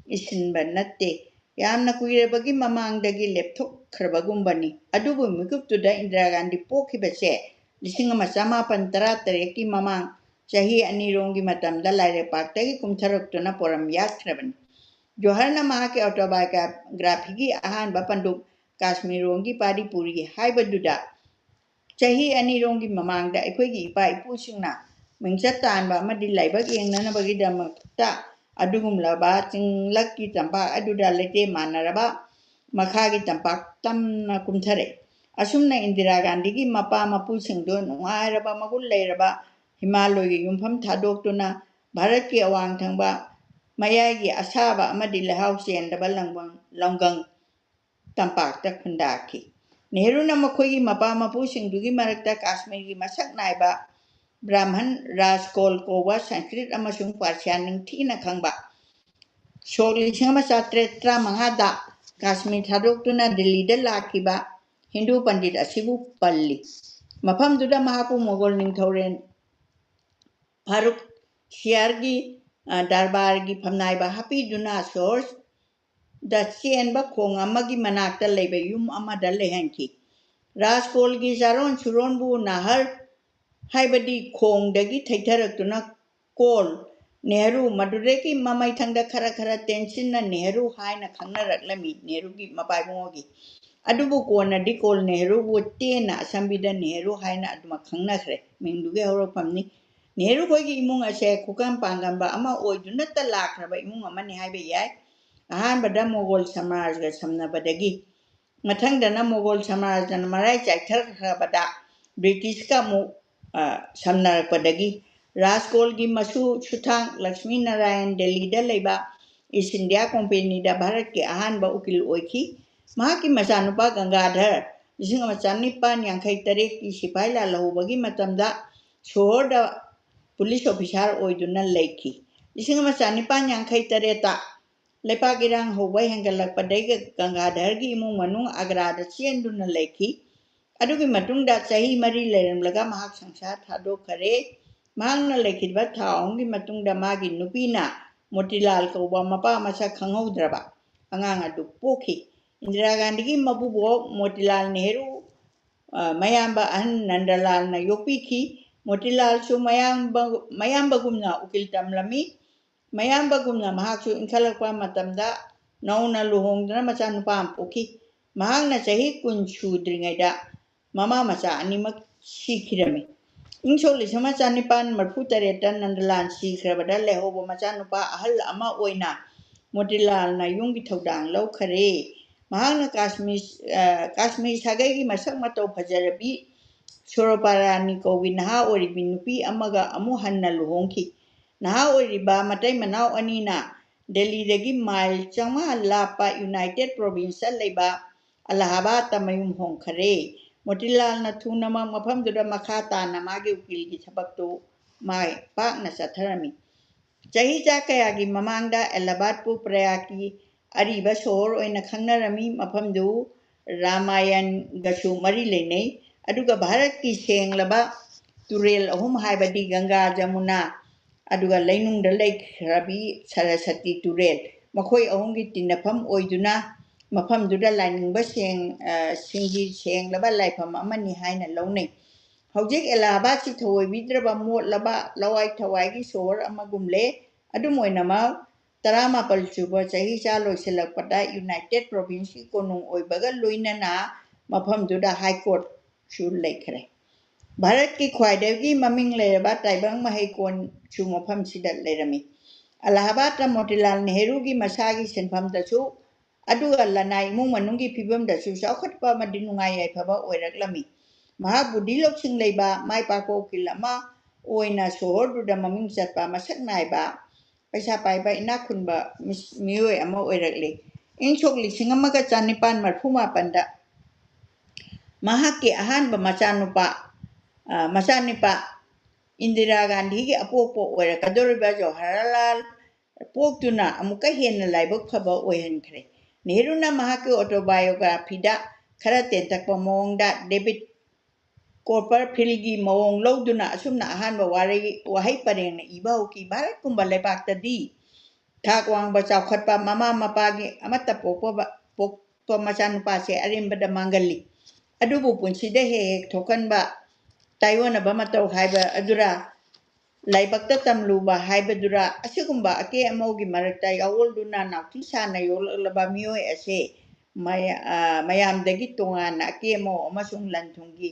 ꯏꯁꯤꯟꯕ ꯅꯠꯇꯦ ꯌꯥꯝꯅ ꯀꯨꯏꯔꯕꯒꯤ ꯃꯃꯥꯡꯗꯒꯤ ꯂꯦꯞꯊꯣꯛꯈ꯭ꯔꯕꯒꯨꯝꯕꯅꯤ ꯑꯗꯨꯕꯨ ꯃꯤꯀꯨꯞꯇꯨꯗ ꯏꯟꯗꯤꯔꯥ ꯒꯥꯟꯙꯤ ꯄꯣꯛꯈꯤꯕꯁꯦ 1918ꯀꯤ ꯃꯃꯥꯡ ꯆꯍꯤ ꯑꯅꯤꯔꯣꯝꯒꯤ ꯃꯇꯝꯗ ꯂꯥꯏꯔꯩꯄꯥꯛꯇꯒꯤ ꯀꯨꯝꯊꯔꯛꯇꯨꯅ ꯄꯣꯔꯝ ꯌꯥꯠꯈ꯭ꯔꯕꯅꯤ ꯖꯣꯍꯔꯅ ꯃꯍꯥꯛꯀꯤ ꯑꯣꯇꯣꯕꯥꯏꯑꯣꯒ꯭ꯔꯥꯐꯤꯒꯤ ꯑꯍꯥꯟꯕ ꯄꯟꯗꯨꯞ ꯀꯥꯁꯃꯤꯔꯔꯣꯝꯒꯤ ꯄꯥꯔꯤ ꯄꯨꯔꯤ ꯍꯥꯏꯕꯗꯨꯗ ꯆꯍꯤ ꯑꯅꯤꯔꯣꯝꯒꯤ ꯃꯃꯥꯡꯗ ꯑꯩꯈꯣꯏꯒꯤ ꯏꯄꯥ ꯏꯄꯨꯁꯤꯡꯅ ꯃꯤꯡꯆꯠ ꯇꯥꯟꯕ ꯑꯃꯗꯤ ꯂꯥꯏꯕꯛ ꯌꯦꯡꯅꯅꯕꯒꯤꯗꯃꯛꯇ ꯑꯗꯨꯒꯨꯝꯂꯕ ꯆꯤꯡꯂꯛꯀꯤ ꯇꯝꯄꯥꯛ ꯑꯗꯨꯗ ꯂꯩꯇꯦ ꯃꯥꯟꯅꯔꯕ ꯃꯈꯥꯒꯤ ꯇꯝꯄꯥꯛ ꯇꯝꯅ ꯀꯨꯝꯊꯔꯛꯏ ꯑꯁꯨꯝꯅ ꯏꯟꯗꯤꯔꯥ ꯒꯥꯟꯙꯤꯒꯤ ꯃꯄꯥ ꯃꯄꯨꯁꯤꯡꯗꯨ ꯅꯨꯡꯉꯥꯏꯔꯕ ꯃꯒꯨꯟ ꯂꯩꯔꯕ ꯍꯤꯃꯥꯂꯣꯏꯒꯤ ꯌꯨꯝꯐꯝ ꯊꯥꯗꯣꯛꯇꯨꯅ ꯚꯥꯔꯠꯀꯤ ꯑꯋꯥꯡ ꯊꯪꯕ ꯃꯌꯥꯏꯒꯤ ꯑꯁꯥꯕ ꯑꯃꯗꯤ ꯂꯩꯍꯥꯎ ꯆꯦꯟꯗꯕ ꯂꯝꯒꯪ ꯇꯝꯄꯥꯛꯇ ꯈꯨꯟꯗꯥꯈꯤ ꯅꯦꯍꯔꯨꯅ ꯃꯈꯣꯏꯒꯤ ꯃꯄꯥ ꯃꯄꯨꯁꯤꯡꯗꯨꯒꯤ ꯃꯔꯛꯇ ꯀꯥꯁꯃꯤꯔꯒꯤ ꯃꯁꯛ ꯅꯥꯏꯕ ꯕ꯭ꯔꯥꯍꯃꯟ ꯔꯥꯖꯀꯣꯜ ꯀꯧꯕ ꯁꯪꯁꯀ꯭ꯔꯤꯠ ꯑꯃꯁꯨꯡ ꯄꯥꯔꯁꯤꯌꯥ ꯅꯤꯡꯊꯤꯅ ꯈꯪꯕ ꯁꯣꯛ 1735ꯗ ꯀꯥꯁꯃꯤꯔ ꯊꯥꯗꯣꯛꯇꯨꯅ ꯗꯤꯜꯂꯤꯗ ꯂꯥꯛꯈꯤꯕ ꯍꯤꯟꯗꯨ ꯄꯟꯗꯤꯠ ꯑꯁꯤꯕꯨ ꯄꯜꯂꯤ ꯃꯐꯝꯗꯨꯗ ꯃꯍꯥꯛꯄꯨ ꯃꯣꯒꯣꯜ ꯅꯤꯡꯊꯧꯔꯦꯜ ꯐꯥꯔꯨꯛ ꯁꯤꯌꯥꯔꯒꯤ ꯗꯔꯕꯥꯔꯒꯤ ꯐꯝꯅꯥꯏꯕ ꯍꯥꯞꯄꯤꯗꯨꯅ ꯁꯣꯍꯔꯗ ꯆꯦꯟꯕ ꯈꯣꯡ ꯑꯃꯒꯤ ꯃꯅꯥꯛꯇ ꯂꯩꯕ ꯌꯨꯝ ꯑꯃꯗ ꯂꯩꯍꯟꯈꯤ ꯔꯥꯖꯀꯣꯜꯒꯤ ꯆꯥꯔꯣꯟ ꯁꯨꯔꯣꯟꯕꯨ ꯅꯍꯔ ꯍꯥꯏꯕꯗꯤ ꯈꯣꯡꯗꯒꯤ ꯊꯩꯊꯔꯛꯇꯨꯅ ꯀꯣꯜ ꯅꯦꯍꯔꯨ ꯃꯗꯨꯗꯒꯤ ꯃꯃꯩꯊꯪꯗ ꯈꯔ ꯇꯦꯟꯁꯤꯟꯅ ꯅꯦꯍꯔꯨ ꯍꯥꯏꯅ ꯈꯪꯅꯔꯛꯂꯝꯃꯤ ꯅꯦꯍꯔꯨꯒꯤ ꯃꯄꯥꯏꯕꯨꯡꯒꯤ ꯑꯗꯨꯕꯨ ꯀꯣꯟꯅꯗꯤ ꯀꯣꯜ ꯅꯦꯍꯔꯨꯕꯨ ꯇꯦꯟꯅ ꯑꯁꯝꯕꯤꯗ ꯅꯦꯍꯔꯨ ꯍꯥꯏꯅ ꯑꯗꯨꯃꯛ ꯈꯪꯅꯈ꯭ꯔꯦ ꯃꯤꯡꯗꯨꯒꯤ ꯍꯧꯔꯛꯐꯝꯅꯤ ꯅꯦꯍꯔꯨ ꯈꯣꯏꯒꯤ ꯏꯃꯨꯡ ꯑꯁꯦ ꯈꯨꯀꯟ ꯄꯥꯡꯒꯟꯕ ꯑꯃ ꯑꯣꯏꯗꯨꯅꯇ ꯂꯥꯛꯈ꯭ꯔꯕ ꯏꯃꯨꯡ ꯑꯃꯅꯤ ꯍꯥꯏꯕ ꯌꯥꯏ ꯑꯍꯥꯟꯕꯗ ꯃꯣꯒꯣꯜ ꯁꯝꯔꯥꯖꯒ ꯁꯝꯅꯕꯗꯒꯤ ꯃꯊꯪꯗꯅ ꯃꯣꯒꯣꯜ ꯁꯝꯔꯥꯖꯅ ꯃꯔꯥꯏ ꯆꯥꯏꯊꯈ꯭ꯔꯕꯗ ꯕ꯭ꯔꯤꯇꯤꯁꯀ ꯑꯃꯨꯛ ꯁꯝꯅꯔꯛꯄꯗꯒꯤ ꯔꯥꯖꯀꯣꯜꯒꯤ ꯃꯁꯨ ꯁꯨꯊꯥꯡ ꯂꯛꯁꯃꯤ ꯅꯥꯔꯥꯌꯟ ꯗꯦꯜꯂꯤꯗ ꯂꯩꯕ ꯏꯁ ꯏꯟꯗꯤꯌꯥ ꯀꯣꯝꯄꯦꯅꯤꯗ ꯚꯥꯔꯠꯀꯤ ꯑꯍꯥꯟꯕ ꯎꯀꯤꯜ ꯑꯣꯏꯈꯤ ꯃꯍꯥꯛꯀꯤ ꯃꯆꯥꯅꯨꯄꯥ ꯒꯪꯒꯥꯙꯔ 1918ꯀꯤ ꯁꯤꯄꯥꯍꯤ ꯂꯥꯜꯍꯧꯕꯒꯤ ꯃꯇꯝꯗ ꯁꯣꯍꯔꯗ ꯄꯨꯂꯤꯁ ꯑꯣꯐꯤꯁꯥꯔ ꯑꯣꯏꯗꯨꯅ ꯂꯩꯈꯤ 1938ꯇ ꯂꯩꯄꯥꯛ ꯏꯔꯥꯡ ꯍꯧꯕ ꯍꯦꯟꯒꯠꯂꯛꯄꯗꯒꯤ ꯒꯪꯒꯥꯙꯔꯒꯤ ꯏꯃꯨꯡ ꯃꯅꯨꯡ ꯑꯒ꯭ꯔꯥꯗ ꯆꯦꯟꯗꯨꯅ ꯂꯩꯈꯤ ꯑꯗꯨꯒꯤ ꯃꯇꯨꯡꯗ ꯆꯍꯤ 4 ꯂꯩꯔꯝꯂꯒ ꯃꯍꯥꯛ ꯁꯪꯁꯥꯔ ꯊꯥꯗꯣꯛꯈꯔꯦ ꯃꯍꯥꯛꯅ ꯂꯩꯈꯤꯗꯕ ꯊꯥ 3ꯒꯤ ꯃꯇꯨꯡꯗ ꯃꯥꯒꯤ ꯅꯨꯄꯤꯅ ꯃꯣꯇꯤꯂꯥꯜ ꯀꯧꯕ ꯃꯄꯥ ꯃꯁꯛ ꯈꯪꯍꯧꯗ꯭ꯔꯕ ꯑꯉꯥꯡ ꯑꯗꯨ ꯄꯣꯛꯈꯤ ꯏꯟꯗꯤꯔꯥ ꯒꯥꯟꯙꯤꯒꯤ ꯃꯄꯨꯕꯣꯛ ꯃꯣꯇꯤꯂꯥꯜ ꯅꯦꯍꯔꯨ ꯃꯌꯥꯝꯕ ꯑꯍꯟ ꯅꯟꯗꯂꯥꯜꯅ ꯌꯣꯛꯄꯤꯈꯤ ꯃꯣꯇꯤꯂꯥꯜꯁꯨ ꯃꯌꯥꯝꯕꯒꯨꯝꯅ ꯎꯀꯤꯜ ꯇꯝꯂꯝꯃꯤ ꯃꯌꯥꯝꯕꯒꯨꯝꯅ ꯃꯍꯥꯛꯁꯨ ꯏꯟꯈꯠꯂꯛꯄ ꯃꯇꯝꯗ ꯅꯧꯅ ꯂꯨꯍꯣꯡꯗꯨꯅ ꯃꯆꯥꯅꯨꯄꯥ ꯑꯃ ꯄꯣꯛꯈꯤ ꯃꯍꯥꯛꯅ ꯆꯍꯤ 10 ꯁꯨꯗ꯭ꯔꯤꯉꯩꯗ ꯃꯃꯥ ꯃꯆꯥ ꯑꯅꯤꯃꯛ ꯁꯤꯈꯤꯔꯝꯃꯤ꯫ ꯏꯪ ꯁꯣꯛ 1938ꯇ ꯅꯟꯗꯂꯥꯜ ꯁꯤꯈ꯭ꯔꯕꯗ ꯂꯩꯍꯧꯕ ꯃꯆꯥꯅꯨꯄꯥ ꯑꯍꯜ ꯑꯃ ꯑꯣꯏꯅ ꯃꯣꯇꯤꯂꯥꯜꯅ ꯌꯨꯝꯒꯤ ꯊꯧꯗꯥꯡ ꯂꯧꯈꯔꯦ꯫ ꯃꯍꯥꯛꯅ ꯀꯥꯁꯃꯤꯔ ꯁꯥꯒꯩꯒꯤ ꯃꯁꯛ ꯃꯇꯧ ꯐꯖꯔꯕꯤ ꯁꯣꯔꯣꯄꯥꯔꯥꯅꯤ ꯀꯧꯕꯤ ꯅꯍꯥ ꯑꯣꯏꯔꯤꯕꯤ ꯅꯨꯄꯤ ꯑꯃꯒ ꯑꯃꯨꯛ ꯍꯟꯅ ꯂꯨꯍꯣꯡꯈꯤ꯫ ꯅꯍꯥ ꯑꯣꯏꯔꯤꯕ ꯃꯇꯩ ꯃꯅꯥꯎ ꯑꯅꯤꯅ ꯗꯦꯜꯂꯤꯗꯒꯤ ꯃꯥꯏꯜ 500 ꯂꯥꯞꯄ ꯌꯨꯅꯥꯏꯇꯦꯗ ꯄ꯭ꯔꯣꯚꯤꯟꯁꯇ ꯂꯩꯕ ꯑꯂꯥꯍꯥꯕꯥꯗꯇ ꯃꯌꯨꯝ ꯍꯣꯡꯈꯔꯦ꯫ ꯃꯣꯇꯤꯂꯥꯜꯅ ꯊꯨꯅꯃꯛ ꯃꯐꯝꯗꯨꯗ ꯃꯈꯥ ꯇꯥꯅ ꯃꯥꯒꯤ ꯎꯀꯤꯜꯒꯤ ꯊꯕꯛꯇꯨ ꯃꯥꯏ ꯄꯥꯛꯅ ꯆꯠꯊꯔꯝꯃꯤ꯫ ꯆꯍꯤꯆꯥ ꯀꯌꯥꯒꯤ ꯃꯃꯥꯡꯗ ꯑꯦꯂꯥꯍꯥꯕꯥꯗꯄꯨ ꯄ꯭ꯔꯌꯥꯒꯤ ꯑꯔꯤꯕ ꯁꯣꯍꯔ ꯑꯣꯏꯅ ꯈꯪꯅꯔꯝꯃꯤ꯫ ꯃꯐꯝꯗꯨ ꯔꯥꯃꯥꯌꯟꯒꯁꯨ ꯃꯔꯤ ꯂꯩꯅꯩ, ꯑꯗꯨꯒ ꯚꯥꯔꯠꯀꯤ ꯁꯦꯡꯂꯕ ꯇꯨꯔꯦꯜ ꯑꯍꯨꯝ ꯍꯥꯏꯕꯗꯤ ꯒꯪꯒꯥ, ꯖꯃꯨꯅꯥ ꯑꯗꯨꯒ ꯂꯩꯅꯨꯡꯗ ꯂꯩꯈ꯭ꯔꯕꯤ ꯁꯔꯁꯋꯇꯤ ꯇꯨꯔꯦꯜ, ꯃꯈꯣꯏ ꯑꯍꯨꯝꯒꯤ ꯇꯤꯟꯅꯐꯝ ꯑꯣꯏꯗꯨꯅ ꯃꯐꯝꯗꯨꯗ ꯂꯥꯏꯅꯤꯡꯕꯁꯤꯡꯒꯤ ꯁꯦꯡꯂꯕ ꯂꯥꯏꯐꯝ ꯑꯃꯅꯤ ꯍꯥꯏꯅ ꯂꯧꯅꯩ꯫ ꯍꯧꯖꯤꯛ ꯑꯦꯂꯥꯍꯥꯕꯥꯗꯁꯤ ꯊꯑꯣꯏꯕꯤꯗ꯭ꯔꯕ ꯃꯣꯠꯂꯕ ꯂꯋꯥꯏ ꯊꯋꯥꯏꯒꯤ ꯁꯣꯍꯔ ꯑꯃꯒꯨꯝꯂꯦ꯫ ꯑꯗꯨꯝ ꯑꯣꯏꯅꯃꯛ 17 ꯁꯨꯕ ꯆꯍꯤꯆꯥ ꯂꯣꯏꯁꯤꯜꯂꯛꯄꯗ ꯌꯨꯅꯥꯏꯇꯦꯗ ꯄ꯭ꯔꯣꯚꯤꯟꯁꯀꯤ ꯀꯣꯅꯨꯡ ꯑꯣꯏꯕꯒ ꯂꯣꯏꯅꯅ ꯃꯐꯝꯗꯨꯗ ꯍꯥꯏ ꯀꯣꯔꯠꯁꯨ ꯂꯩꯈ꯭ꯔꯦ꯫ ꯚꯥꯔꯠꯀꯤ ꯈ꯭ꯋꯥꯏꯗꯒꯤ ꯃꯃꯤꯡ ꯂꯩꯔꯕ ꯇꯥꯏꯕꯪ ꯃꯍꯩꯀꯣꯜꯁꯨ ꯃꯐꯝꯁꯤꯗ ꯂꯩꯔꯝꯃꯤ꯫ ꯑꯂꯥꯍꯥꯕꯥꯗꯇ ꯃꯣꯇꯤꯂꯥꯜ ꯅꯦꯍꯔꯨꯒꯤ ꯃꯁꯥꯒꯤ ꯁꯤꯟꯐꯝꯗꯁꯨ ꯑꯗꯨꯒ ꯂꯅꯥꯏ ꯏꯃꯨꯡ ꯃꯅꯨꯡꯒꯤ ꯐꯤꯕꯝꯗꯁꯨ ꯆꯥꯎꯈꯠꯄ ꯑꯃꯗꯤ ꯅꯨꯡꯉꯥꯏ ꯌꯥꯏꯐꯕ ꯑꯣꯏꯔꯛꯂꯝꯃꯤ꯫ ꯃꯍꯥꯛ ꯕꯨꯙꯤ ꯂꯧꯁꯤꯡ ꯂꯩꯕ ꯃꯥꯏ ꯄꯥꯛꯄ ꯎꯀꯤꯜ ꯑꯃ ꯑꯣꯏꯅ ꯁꯣꯍꯔꯗꯨꯗ ꯃꯃꯤꯡ ꯆꯠꯄ ꯃꯁꯛ ꯅꯥꯏꯕ ꯄꯩꯁꯥ ꯄꯥꯏꯕ ꯏꯅꯥꯛ ꯈꯨꯟꯕ ꯃꯤꯑꯣꯏ ꯑꯃ ꯑꯣꯏꯔꯛꯂꯤ꯫ ꯏꯪ ꯁꯣꯛ 1994ꯗ ꯃꯍꯥꯛꯀꯤ ꯑꯍꯥꯟꯕ ꯃꯆꯥꯅꯨꯄꯥ ꯏꯟꯗꯤꯔꯥ ꯒꯥꯟꯙꯤꯒꯤ ꯑꯄꯣꯛꯄ ꯑꯣꯏꯔꯛꯀꯗꯧꯔꯤꯕ ꯖꯋꯥꯍꯔꯂꯥꯜ ꯄꯣꯛꯇꯨꯅ ꯑꯃꯨꯛꯀ ꯍꯦꯟꯅ ꯂꯥꯏꯕꯛ ꯐꯕ ꯑꯣꯏꯍꯟꯈ꯭ꯔꯦ꯫ ꯅꯦꯍꯔꯨꯅ ꯃꯍꯥꯛꯀꯤ ꯑꯣꯇꯣꯕꯥꯏꯑꯣꯒ꯭ꯔꯥꯐꯤꯗ ꯈꯔ ꯇꯦꯟꯇꯛꯄ ꯃꯑꯣꯡꯗ ꯗꯦꯕꯤꯗ ꯀꯣꯄꯔꯐꯤꯜꯒꯤ ꯃꯑꯣꯡ ꯂꯧꯗꯨꯅ ꯑꯁꯨꯝꯅ ꯑꯍꯥꯟꯕ ꯋꯥꯍꯩ ꯄꯔꯦꯡꯅ ꯏꯕ ꯍꯧꯈꯤ: ꯚꯥꯔꯠꯀꯨꯝꯕ ꯂꯩꯕꯥꯛꯇꯗꯤ ꯊꯥꯛ ꯋꯥꯡꯕ ꯆꯥꯎꯈꯠꯄ ꯃꯃꯥ ꯃꯄꯥꯒꯤ ꯑꯃꯠꯇ ꯄꯣꯛꯄ ꯃꯆꯥꯅꯨꯄꯥꯁꯦ ꯑꯔꯦꯝꯕꯗ ꯃꯥꯡꯒꯜꯂꯤ, ꯑꯗꯨꯕꯨ ꯄꯨꯟꯁꯤꯗ ꯍꯦꯛ ꯍꯦꯛ ꯊꯣꯛꯀꯟꯕ ꯇꯥꯏꯑꯣꯟꯅꯕ ꯃꯇꯧ ꯍꯥꯏꯕ ꯑꯗꯨꯔ, ꯂꯥꯏꯕꯛꯇ ꯇꯝꯂꯨꯕ ꯍꯥꯏꯕꯗꯨꯔ, ꯑꯁꯤꯒꯨꯝꯕ ꯑꯀꯦ ꯑꯃꯧꯒꯤ ꯃꯔꯛꯇ ꯌꯥꯑꯣꯜꯗꯨꯅ ꯅꯥꯎꯇꯤ ꯁꯥꯅ ꯌꯣꯛꯂꯛꯂꯕ ꯃꯤꯑꯣꯏ ꯑꯁꯦ ꯃꯌꯥꯝꯗꯒꯤ ꯇꯣꯉꯥꯟꯅ ꯑꯀꯦ ꯑꯃꯧ ꯑꯃꯁꯨꯡ ꯂꯟ ꯊꯨꯝꯒꯤ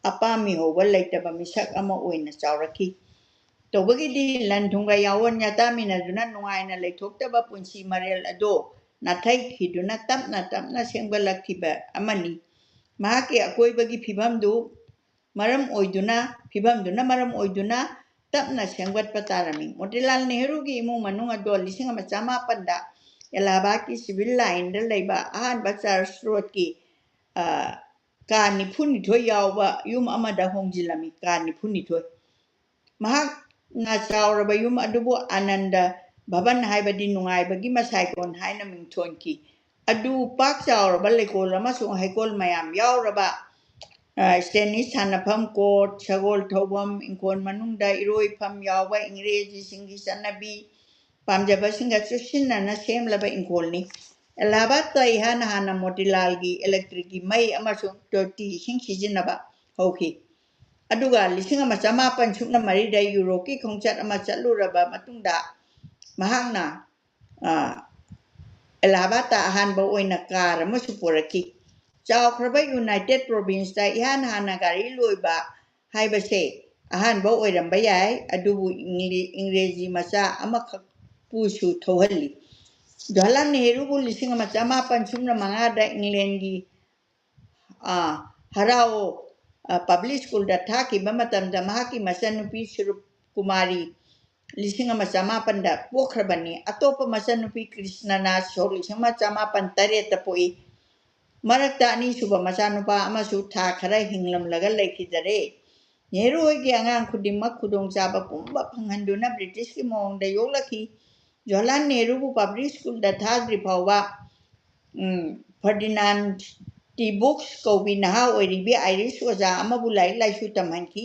ꯑꯄꯥꯝꯃꯤꯍꯧꯕ ꯂꯩꯇꯕ ꯃꯤꯁꯛ ꯑꯃ ꯑꯣꯏꯅ ꯆꯥꯎꯔꯛꯈꯤ꯫ ꯇꯧꯕꯒꯤꯗꯤ ꯂꯟ ꯊꯨꯝꯒ ꯌꯥꯑꯣꯟ ꯌꯥꯇꯥꯃꯤꯟꯅꯗꯨꯅ ꯅꯨꯡꯉꯥꯏꯅ ꯂꯩꯊꯣꯛꯇꯕ ꯄꯨꯟꯁꯤ ꯃꯔꯦꯜ ꯑꯗꯣ ꯅꯥꯊꯩꯈꯤꯗꯨꯅ ꯇꯞꯅ ꯇꯞꯅ ꯁꯦꯝꯒꯠꯂꯛꯈꯤꯕ ꯑꯃꯅꯤ꯫ ꯃꯍꯥꯛꯀꯤ ꯑꯀꯣꯏꯕꯒꯤ ꯐꯤꯕꯝꯗꯨꯅ ꯃꯔꯝ ꯑꯣꯏꯗꯨꯅ ꯇꯞꯅ ꯁꯦꯝꯒꯠꯄ ꯇꯥꯔꯝꯃꯤ꯫ ꯃꯣꯇꯤꯂꯥꯜ ꯅꯦꯍꯔꯨꯒꯤ ꯏꯃꯨꯡ ꯃꯅꯨꯡ ꯑꯗꯣ 1900ꯗ ꯑꯦꯂꯥꯍꯥꯕꯥꯗꯀꯤ ꯁꯤꯚꯤꯜ ꯂꯥꯏꯟꯗ ꯂꯩꯕ ꯑꯍꯥꯟꯕ ꯆꯔꯆ ꯔꯣꯗꯀꯤ ꯀꯥ 92 ꯌꯥꯎꯕ ꯌꯨꯝ ꯑꯃꯗ ꯍꯣꯡꯖꯤꯜꯂꯝꯃꯤ꯫ ꯀꯥ 92꯫ ꯃꯍꯥꯛꯅ ꯆꯥꯎꯔꯕ ꯌꯨꯝ ꯑꯗꯨꯕꯨ ꯑꯅꯟꯗ ꯚꯕꯟ ꯍꯥꯏꯕꯗꯤ ꯅꯨꯡꯉꯥꯏꯕꯒꯤ ꯃꯁꯥꯏꯀꯣꯟ ꯍꯥꯏꯅ ꯃꯤꯡꯊꯣꯟꯈꯤ꯫ ꯑꯗꯨ ꯄꯥꯛ ꯆꯥꯎꯔꯕ ꯂꯩꯀꯣꯜ ꯑꯃꯁꯨꯡ ꯍꯩꯀꯣꯜ ꯃꯌꯥꯝ ꯌꯥꯎꯔꯕ ꯇꯦꯅꯤꯁ ꯁꯥꯟꯅꯐꯝ, ꯀꯣꯔꯠ, ꯁꯒꯣꯜ ꯊꯧꯐꯝ, ꯏꯪꯈꯣꯜ ꯃꯅꯨꯡꯗ ꯏꯔꯣꯏꯐꯝ ꯌꯥꯎꯕ ꯏꯪꯔꯦꯖꯤꯁꯤꯡꯒꯤ ꯆꯠꯅꯕꯤ ꯄꯥꯝꯖꯕꯁꯤꯡꯒ ꯆꯨꯁꯤꯟꯅꯅ ꯁꯦꯝꯂꯕ ꯏꯪꯈꯣꯜꯅꯤ꯫ ꯑꯦꯂꯥꯍꯥꯕꯥꯗꯇ ꯏꯍꯥꯟ ꯍꯥꯟꯅ ꯃꯣꯇꯤꯂꯥꯜꯒꯤ ꯏꯂꯦꯛꯇ꯭ꯔꯤꯛꯀꯤ ꯃꯩ ꯑꯃꯁꯨꯡ ꯇꯣꯇꯤ ꯏꯁꯤꯡ ꯁꯤꯖꯤꯟꯅꯕ ꯍꯧꯈꯤ꯫ ꯑꯗꯨꯒ 1904ꯗ ꯌꯨꯔꯣꯞꯀꯤ ꯈꯣꯡꯆꯠ ꯑꯃ ꯆꯠꯂꯨꯔꯕ ꯃꯇꯨꯡꯗ ꯃꯍꯥꯛꯅ ꯑꯦꯂꯥꯍꯥꯕꯥꯗꯇ ꯑꯍꯥꯟꯕ ꯑꯣꯏꯅ ꯀꯥꯔ ꯑꯃꯁꯨ ꯄꯨꯔꯛꯈꯤ꯫ ꯆꯥꯎꯈ꯭ꯔꯕ ꯌꯨꯅꯥꯏꯇꯦꯗ ꯄ꯭ꯔꯣꯚꯤꯟꯁꯇ ꯏꯍꯥꯟ ꯍꯥꯟꯅ ꯒꯥꯔꯤ ꯂꯣꯏꯕ ꯍꯥꯏꯕꯁꯦ ꯑꯍꯥꯟꯕ ꯑꯣꯏꯔꯝꯕ ꯌꯥꯏ, ꯑꯗꯨꯕꯨ ꯏꯪꯔꯦꯖꯤ ꯃꯆꯥ ꯑꯃꯈꯛꯄꯨꯁꯨ ꯊꯧꯍꯜꯂꯤ꯫ ꯖꯋꯥꯍꯔꯂꯥꯜ ꯅꯦꯍꯔꯨꯕꯨ 1905ꯗ ꯏꯪꯂꯦꯟꯒꯤ ꯍꯔꯥꯎ ꯄꯕ꯭ꯂꯤꯛ ꯁ꯭ꯀꯨꯜꯗ ꯊꯥꯈꯤꯕ ꯃꯇꯝꯗ ꯃꯍꯥꯛꯀꯤ ꯃꯆꯟꯅꯨꯄꯤ ꯁꯨꯔꯨꯞꯀꯨꯃꯥꯔꯤ 1900ꯗ ꯄꯣꯛꯈ꯭ꯔꯕꯅꯤ꯫ ꯑꯇꯣꯞꯄ ꯃꯆꯟꯅꯨꯄꯤ ꯀ꯭ꯔꯤꯁꯅꯅ ꯁꯣꯛ 1907ꯗ ꯄꯣꯛꯏ꯫ ꯃꯔꯛꯇ ꯑꯅꯤꯁꯨꯕ ꯃꯆꯥꯅꯨꯄꯥ ꯑꯃꯁꯨ ꯊꯥ ꯈꯔ ꯍꯤꯡꯂꯝꯂꯒ ꯂꯩꯈꯤꯗꯔꯦ꯫ ꯅꯦꯍꯔꯨ ꯍꯣꯏꯒꯤ ꯑꯉꯥꯡ ꯈꯨꯗꯤꯡꯃꯛ ꯈꯨꯗꯣꯡꯆꯥꯕ ꯄꯨꯝꯕ ꯐꯪꯍꯟꯗꯨꯅ ꯕ꯭ꯔꯤꯇꯤꯁꯀꯤ ꯃꯑꯣꯡꯗ ꯌꯣꯛꯂꯛꯈꯤ꯫ ꯖꯋꯥꯍꯔꯂꯥꯜ ꯅꯦꯍꯔꯨꯕꯨ ꯄꯕ꯭ꯂꯤꯛ ꯁ꯭ꯀꯨꯜꯗ ꯊꯥꯗ꯭ꯔꯤ ꯐꯥꯎꯕ ꯐꯔꯗꯤꯅꯥꯟꯗ ꯇꯤ ꯕ꯭ꯔꯨꯛꯁ ꯀꯧꯕꯤ ꯅꯍꯥ ꯑꯣꯏꯔꯤꯕꯤ ꯑꯥꯏꯔꯤꯁ ꯑꯣꯖꯥ ꯑꯃꯕꯨ ꯂꯥꯏꯔꯤꯛ ꯂꯥꯏꯁꯨ ꯇꯝꯍꯟꯈꯤ꯫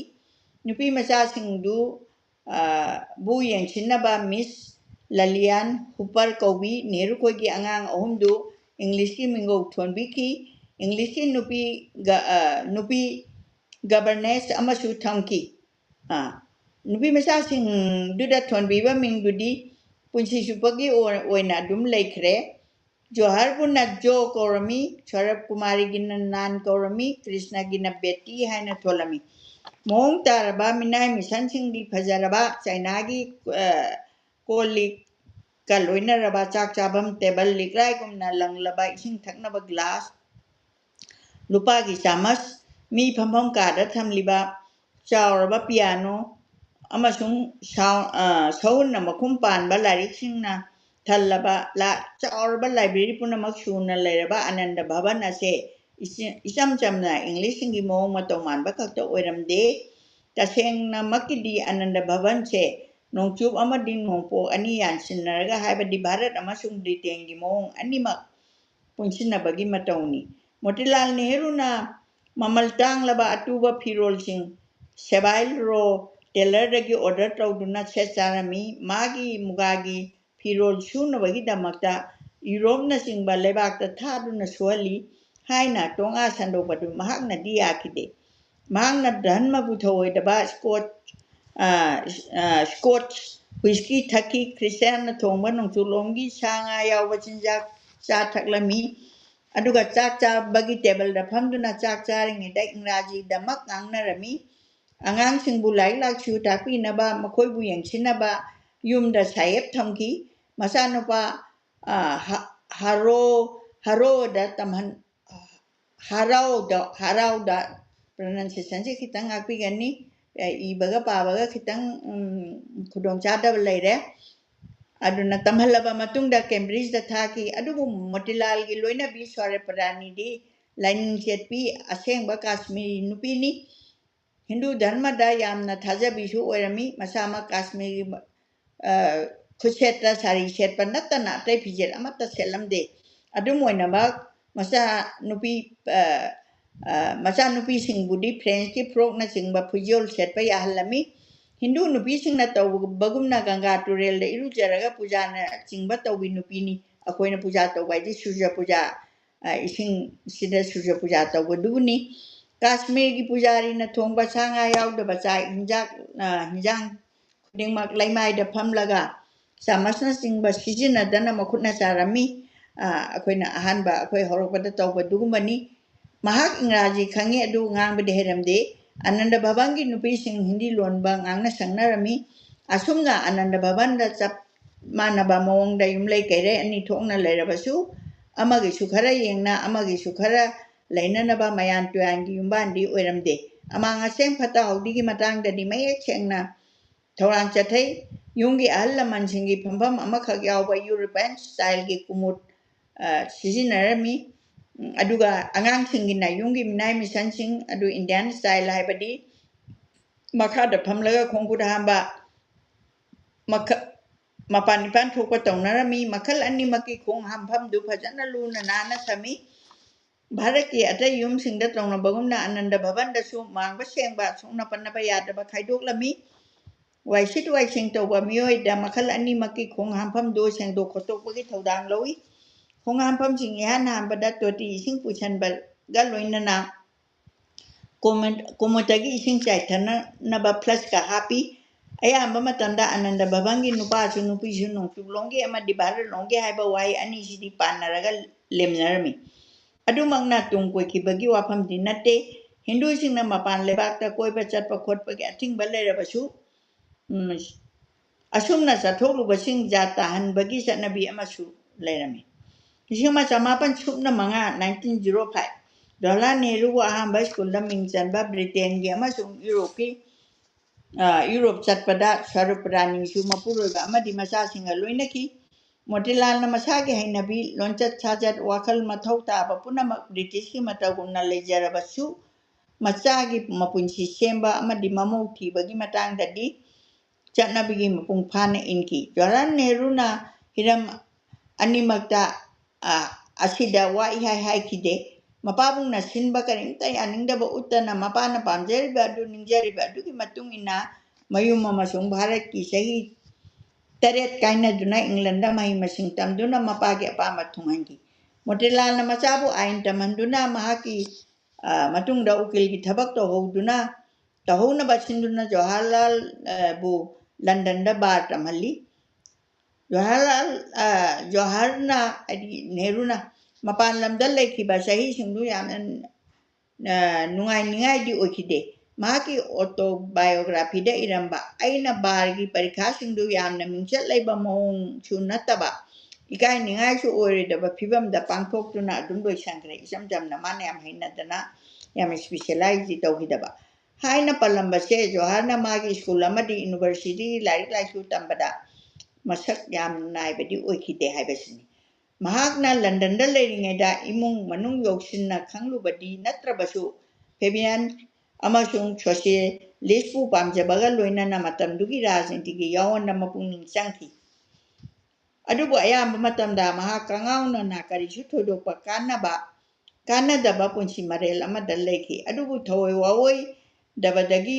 ꯅꯨꯄꯤ ꯃꯆꯥꯁꯤꯡꯕꯨ ꯌꯦꯡꯁꯤꯟꯅꯕ ꯃꯤꯁ ꯂꯂꯤꯌꯥꯟ ꯍꯨꯄꯔ ꯀꯧꯕꯤ ꯅꯦꯍꯔꯨꯈꯣꯏꯒꯤ ꯑꯉꯥꯡ ꯑꯍꯨꯝꯗꯨ ꯏꯪꯂꯤꯁꯀꯤ ꯃꯤꯡꯒꯧ ꯊꯣꯟꯕꯤꯈꯤ꯫ ꯏꯪꯂꯤꯁꯀꯤ ꯅꯨꯄꯤ ꯒꯕꯔꯅꯦꯁ ꯑꯃꯁꯨ ꯊꯝꯈꯤ꯫ ꯅꯨꯄꯤ ꯃꯆꯥꯁꯤꯡꯗꯨꯗ ꯊꯣꯟꯕꯤꯕ ꯃꯤꯡꯗꯨꯗꯤ ꯄꯨꯟꯁꯤ ꯆꯨꯞꯄꯒꯤ ꯑꯣꯏꯅ ꯑꯗꯨꯝ ꯂꯩꯈ꯭ꯔꯦ꯫ Johar punna Jo Korami, Sharap Kumari gina Nan Korami, Krishna gina Betty haina tholami. Mong taraba minai misan singdi phajaraba Chainagi kolik kaloina raba chak chabam table likrai kumna langlaba ising thaknaba glass lupagi chamas mi phampam kada thamliba chauraba piano amasung sound na makhum panba larik singna thallaba la chauraba library punamak suna leraba ananda bhavan ase isam chamna english ngi mong matoman ba kakta oiramde tasengna makidi ananda bhavan se nongchup amading nongpo ani yan sinaraga haibadi bharat amasung britain gi mong animak punsinabagi matawni Motilal Nehru na mamaltang laba atuba firol sing sebail ro telardagi order tawduna sesarami magi mugagi firol sunabagi damakta Europe na singba lebakta thaduna suali haina tonga sandopadu mahakna diyakide mahakna dhanma buthoy daba Scotch whiskey thaki Christian na thongba nongchulomgi sanga yawa chinjak cha thaklami aduga chak cha bagi table da phamduna chak charing da ingraji da mak ngangnarami angang singbu lai lak chu takpi na ba makhoi bu yengchina ba yum da sayep thamki masano pa haro da tamhan harau da pronunciation se kitang akpi gani ibaga pabaga kitang khudong chada leire aduna tamhalaba matungda Cambridge da thaki adugu Motilal gi loina bi sware parani di line chetpi asengba Kashmiri nupini Hindu dharma da yamna thajabi su oirami masama Kashmiri khusetra sari shetpa natana tai pijel amata selamde adum oinama masa nupi masa nupi singbudi French ki frog na singba pujol setpa yahalami Hindu nupi singna taw bagumna ganga turel da iru jaraga puja na singba tawbi nupini akoina puja tawbai di surya puja ising sida surya puja tawduguni Kashmir gi pujari na thongba sanga yawda bacha hinjang khudingmak laimai da phamlaga samasna singba sijina dana makhutna charami akoina ahanba akoi horokpada tawba dugumani mahak ingraji khangi adu ngangba deheramde Ananda Bhavangi nupi sing Hindi lonba ngangna sangnarami asumna Ananda Bhavanda chap manaba mawangda yumlai kaire ani thokna leirabasu amagi sukhara yengna amagi sukhara leinanaba mayan tuyangi yumbandi oiramde amanga seng phata haudigi matangda di mayek sengna thorang chathai yungi allaman singi phambam amakhak yawba European style gi kumut sijinarami aduga angang singina yungi minai misan sing adu Indian style haibadi makada phamlaga khongkuda hamba mapanipan thokpa tawnarami makhal ani maki khong hampham du phajana luna nana sami bharaki atai yum singda tawna bagumna Ananda Bhavan da su mangba sengba sungna panaba yadaba khaidoklami waisit waising tawba mioi da makhal ani maki khong hampham du sengdo khotokpagi thodang lowi khong hampham sing ihan hambada toti ising puchan bal galoinana komotagi ising chaithana naba plus ka happy ayamba matanda Ananda Bhavangi nupa su nupi su nongchu longge ama dibara longge haiba wai ani sidi panaraga lemnarami adumangna tungkoi kibagi wafam dinate Hindu singna mapan lebakta koiba chatpa khotpagi athingba leirabasu asumna sathokluba sing jata hanbagi satnabi amasu leirami Isima samapan supna manga 1905 Jawaharlal Nehru wa ahamba school da mingchanba Britain gi amasung Europe chatpada Swaruprani su mapuroiba amadi masa singa loinaki Motilal na masagi hainabi lonchat chajat wakal mathau taba punamak British ki matagumna lejarabasu machagi mapunsi semba amadi mamau thibagi matangdadi chatnabigi mapung phana inki Jawaharlal Nehru na hiram animakta asida wa ihai hai kide mapabung na sinba karimta yaningdaba uttana mapana pamjariba adu ningjariba adu ki matung ina mayum amasung Bharat ki sahi taret kaina duna England da mahi masing tamduna mapagi apama thungangi Motilal na masabu ain tamanduna mahaki matungda ukil ki thabak to hoduna tahona basinduna Jawaharlal bu London da bar tamali ꯖꯋꯥꯍꯔꯅ ꯍꯥꯏꯗꯤ ꯅꯦꯍꯔꯨꯅ ꯃꯄꯥꯟ ꯂꯝꯗ ꯂꯩꯈꯤꯕ ꯆꯍꯤꯁꯤꯡꯗꯨ ꯌꯥꯝꯅ ꯅꯨꯡꯉꯥꯏꯅꯤꯡꯉꯥꯏꯗꯤ ꯑꯣꯏꯈꯤꯗꯦ ꯃꯍꯥꯛꯀꯤ ꯑꯣꯇꯣꯕꯥꯏꯑꯣꯒ꯭ꯔꯥꯐꯤꯗ ꯏꯔꯝꯕ ꯑꯩꯅ ꯕꯥꯔꯒꯤ ꯄꯔꯤꯈꯥꯁꯤꯡꯗꯨ ꯌꯥꯝꯅ ꯃꯤꯡꯆꯠ ꯂꯩꯕ ꯃꯑꯣꯡꯁꯨ ꯅꯠꯇꯕ ꯏꯀꯥꯏꯅꯤꯡꯉꯥꯏꯁꯨ ꯑꯣꯏꯔꯣꯏꯗꯕ ꯐꯤꯕꯝꯗ ꯄꯥꯡꯊꯣꯛꯇꯨꯅ ꯑꯗꯨꯝ ꯂꯣꯏꯁꯟꯈ꯭ꯔꯦ ꯏꯆꯝ ꯆꯝꯅ ꯃꯥꯅ ꯌꯥꯝ ꯍꯩꯅꯗꯅ ꯌꯥꯝ ꯁ꯭ꯄꯤꯁꯦꯂꯥꯏꯖꯗꯤ ꯇꯧꯈꯤꯗꯕ ꯍꯥꯏꯅ ꯄꯜꯂꯝꯕꯁꯦ ꯖꯋꯥꯍꯔꯅ ꯃꯥꯒꯤ ꯁ꯭ꯀꯨꯜ ꯑꯃꯗꯤ ꯌꯨꯅꯤꯚꯔꯁꯤꯇꯤ ꯂꯥꯏꯔꯤꯛ ꯂꯥꯏꯁꯨ ꯇꯝꯕꯗ ꯃꯁꯛ ꯌꯥꯝ ꯅꯥꯏꯕꯗꯤ ꯑꯣꯏꯈꯤꯗꯦ ꯍꯥꯏꯕꯁꯤꯅꯤ ꯃꯍꯥꯛꯅ ꯂꯟꯗꯟꯗ ꯂꯩꯔꯤꯉꯩꯗ ꯏꯃꯨꯡ ꯃꯅꯨꯡ ꯌꯧꯁꯤꯟꯅ ꯈꯪꯂꯨꯕꯗꯤ ꯅꯠꯇ꯭ꯔꯕꯁꯨ ꯐꯦꯕꯤꯌꯟ ꯑꯃꯁꯨꯡ ꯁꯣꯁꯤꯌꯦꯂꯤꯁꯄꯨ ꯄꯥꯝꯖꯕꯒ ꯂꯣꯏꯅꯅ ꯃꯇꯝꯗꯨꯒꯤ ꯔꯥꯖꯅꯤꯇꯤꯒꯤ ꯌꯥꯑꯣꯟꯗ ꯃꯄꯨꯛꯅꯤꯡ ꯆꯪꯈꯤ ꯑꯗꯨꯕꯨ ꯑꯌꯥꯝꯕ ꯃꯇꯝꯗ ꯃꯍꯥꯛ ꯀꯉꯥꯎꯅꯅ ꯀꯔꯤꯁꯨ ꯊꯣꯏꯗꯣꯛꯄ ꯀꯥꯟꯅꯗꯕ ꯄꯨꯟꯁꯤ ꯃꯔꯦꯜ ꯑꯃꯗ ꯂꯩꯈꯤ ꯑꯗꯨꯕꯨ ꯊꯑꯣꯏ ꯋꯥꯑꯣꯏꯗꯕꯗꯒꯤ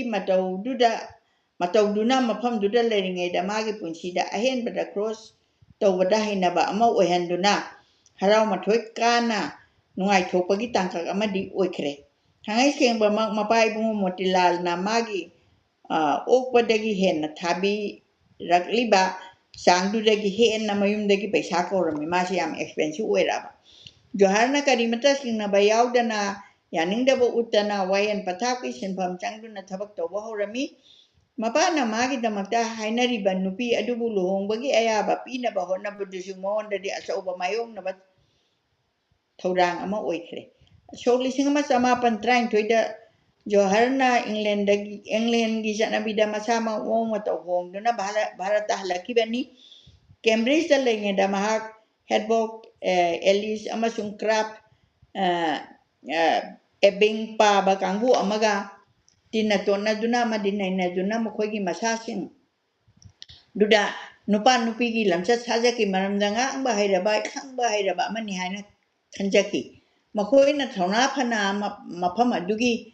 ꯃꯇꯧꯗꯨꯅ ꯃꯐꯝꯗꯨꯗ ꯂꯩꯔꯤꯉꯩꯗ ꯃꯥꯒꯤ ꯄꯨꯟꯁꯤꯗ ꯑꯍꯦꯟꯕꯗ ꯀ꯭ꯔꯣꯁ ꯇꯧꯕꯗ ꯍꯩꯅꯕ ꯑꯃ ꯑꯣꯏꯍꯟꯗꯨꯅ ꯍꯔꯥꯎ ꯃꯊꯣꯏ ꯀꯥꯅ ꯅꯨꯡꯉꯥꯏꯊꯣꯛꯄꯒꯤ ꯇꯥꯡꯀꯛ ꯑꯃꯗꯤ ꯑꯣꯏꯈ꯭ꯔꯦ ꯊꯥꯡꯉꯩ ꯁꯦꯡꯕꯃꯛ ꯃꯄꯥ ꯏꯕꯨꯡꯉꯣ ꯃꯣꯇꯤꯂꯥꯜꯅ ꯃꯥꯒꯤ ꯑꯣꯛꯄꯗꯒꯤ ꯍꯦꯟꯅ ꯊꯥꯕꯤꯔꯛꯂꯤꯕ ꯆꯥꯡꯗꯨꯗꯒꯤ ꯍꯦꯟꯅ ꯃꯌꯨꯝꯗꯒꯤ ꯄꯩꯁꯥ ꯀꯧꯔꯝꯃꯤ ꯃꯥꯁꯤ ꯌꯥꯝ ꯑꯦꯛꯁꯄꯦꯟꯁꯤቭ ꯑꯣꯏꯔꯛꯑꯕ ꯖꯋꯥꯍꯔꯅ ꯀꯔꯤꯃꯠꯇ ꯆꯤꯡꯅꯕ ꯌꯥꯎꯗꯅ ꯌꯥꯅꯤꯡꯗꯕ ꯎꯠꯇꯅ ꯋꯥꯌꯦꯜ ꯄꯊꯥꯞꯀꯤ ꯁꯤꯟꯐꯝ ꯆꯪꯗꯨꯅ ꯊꯕꯛ ꯇꯧꯕ ꯍꯧꯔꯝꯃꯤ ꯃꯄꯥꯅ ꯃꯥꯒꯤꯗꯃꯛꯇ ꯍꯥꯏꯅꯔꯤꯕ ꯅꯨꯄꯤ ꯑꯗꯨꯕꯨ ꯂꯨꯍꯣꯡꯕꯒꯤ ꯑꯌꯥꯕ ꯄꯤꯅꯕ ꯍꯣꯠꯅꯕꯗꯨꯁꯨ ꯃꯉꯣꯟꯗꯗꯤ ꯑꯆꯧꯕ ꯃꯥꯌꯣꯛꯅꯕ ꯊꯧꯔꯥꯡ ꯑꯃ ꯑꯣꯏꯈ꯭ꯔꯦ ꯁꯣꯛ 1819ꯗ ꯖꯋꯥꯍꯔꯅ ꯏꯪꯂꯦꯟꯒꯤ ꯆꯠꯅꯕꯤꯗ ꯃꯁꯥꯃꯛ ꯃꯑꯣꯡ ꯃꯇꯧ ꯍꯣꯡꯗꯨꯅ ꯚꯥꯔꯠꯇ ꯍꯜꯂꯛꯈꯤꯕꯅꯤ ꯀꯦꯝꯕ꯭ꯔꯤꯖꯇ ꯂꯩꯔꯤꯉꯩꯗ ꯃꯍꯥꯛ ꯍꯦꯗꯕꯣꯛ ꯑꯦꯂꯤꯁ ꯑꯃꯁꯨꯡ ꯀ꯭ꯔꯥꯐ ꯑꯦꯕꯤꯡ ꯄꯥꯕ ꯀꯥꯡꯕꯨ ꯑꯃꯒ ꯇꯤꯟꯅ ꯇꯣꯠꯅꯗꯨꯅ ꯑꯃꯗꯤ ꯅꯩꯅꯗꯨꯅ ꯃꯈꯣꯏꯒꯤ ꯃꯁꯥꯁꯤꯡ ꯗꯨꯗ ꯅꯨꯄꯥ ꯅꯨꯄꯤꯒꯤ ꯂꯝꯆꯠ ꯁꯥꯖꯠꯀꯤ ꯃꯔꯝꯗ ꯈꯪꯕ ꯍꯩꯔꯕ ꯑꯃꯅꯤ ꯍꯥꯏꯅ ꯈꯟꯖꯈꯤ ꯃꯈꯣꯏꯅ ꯊꯧꯅꯥ ꯐꯅ ꯃꯐꯝ ꯑꯗꯨꯒꯤ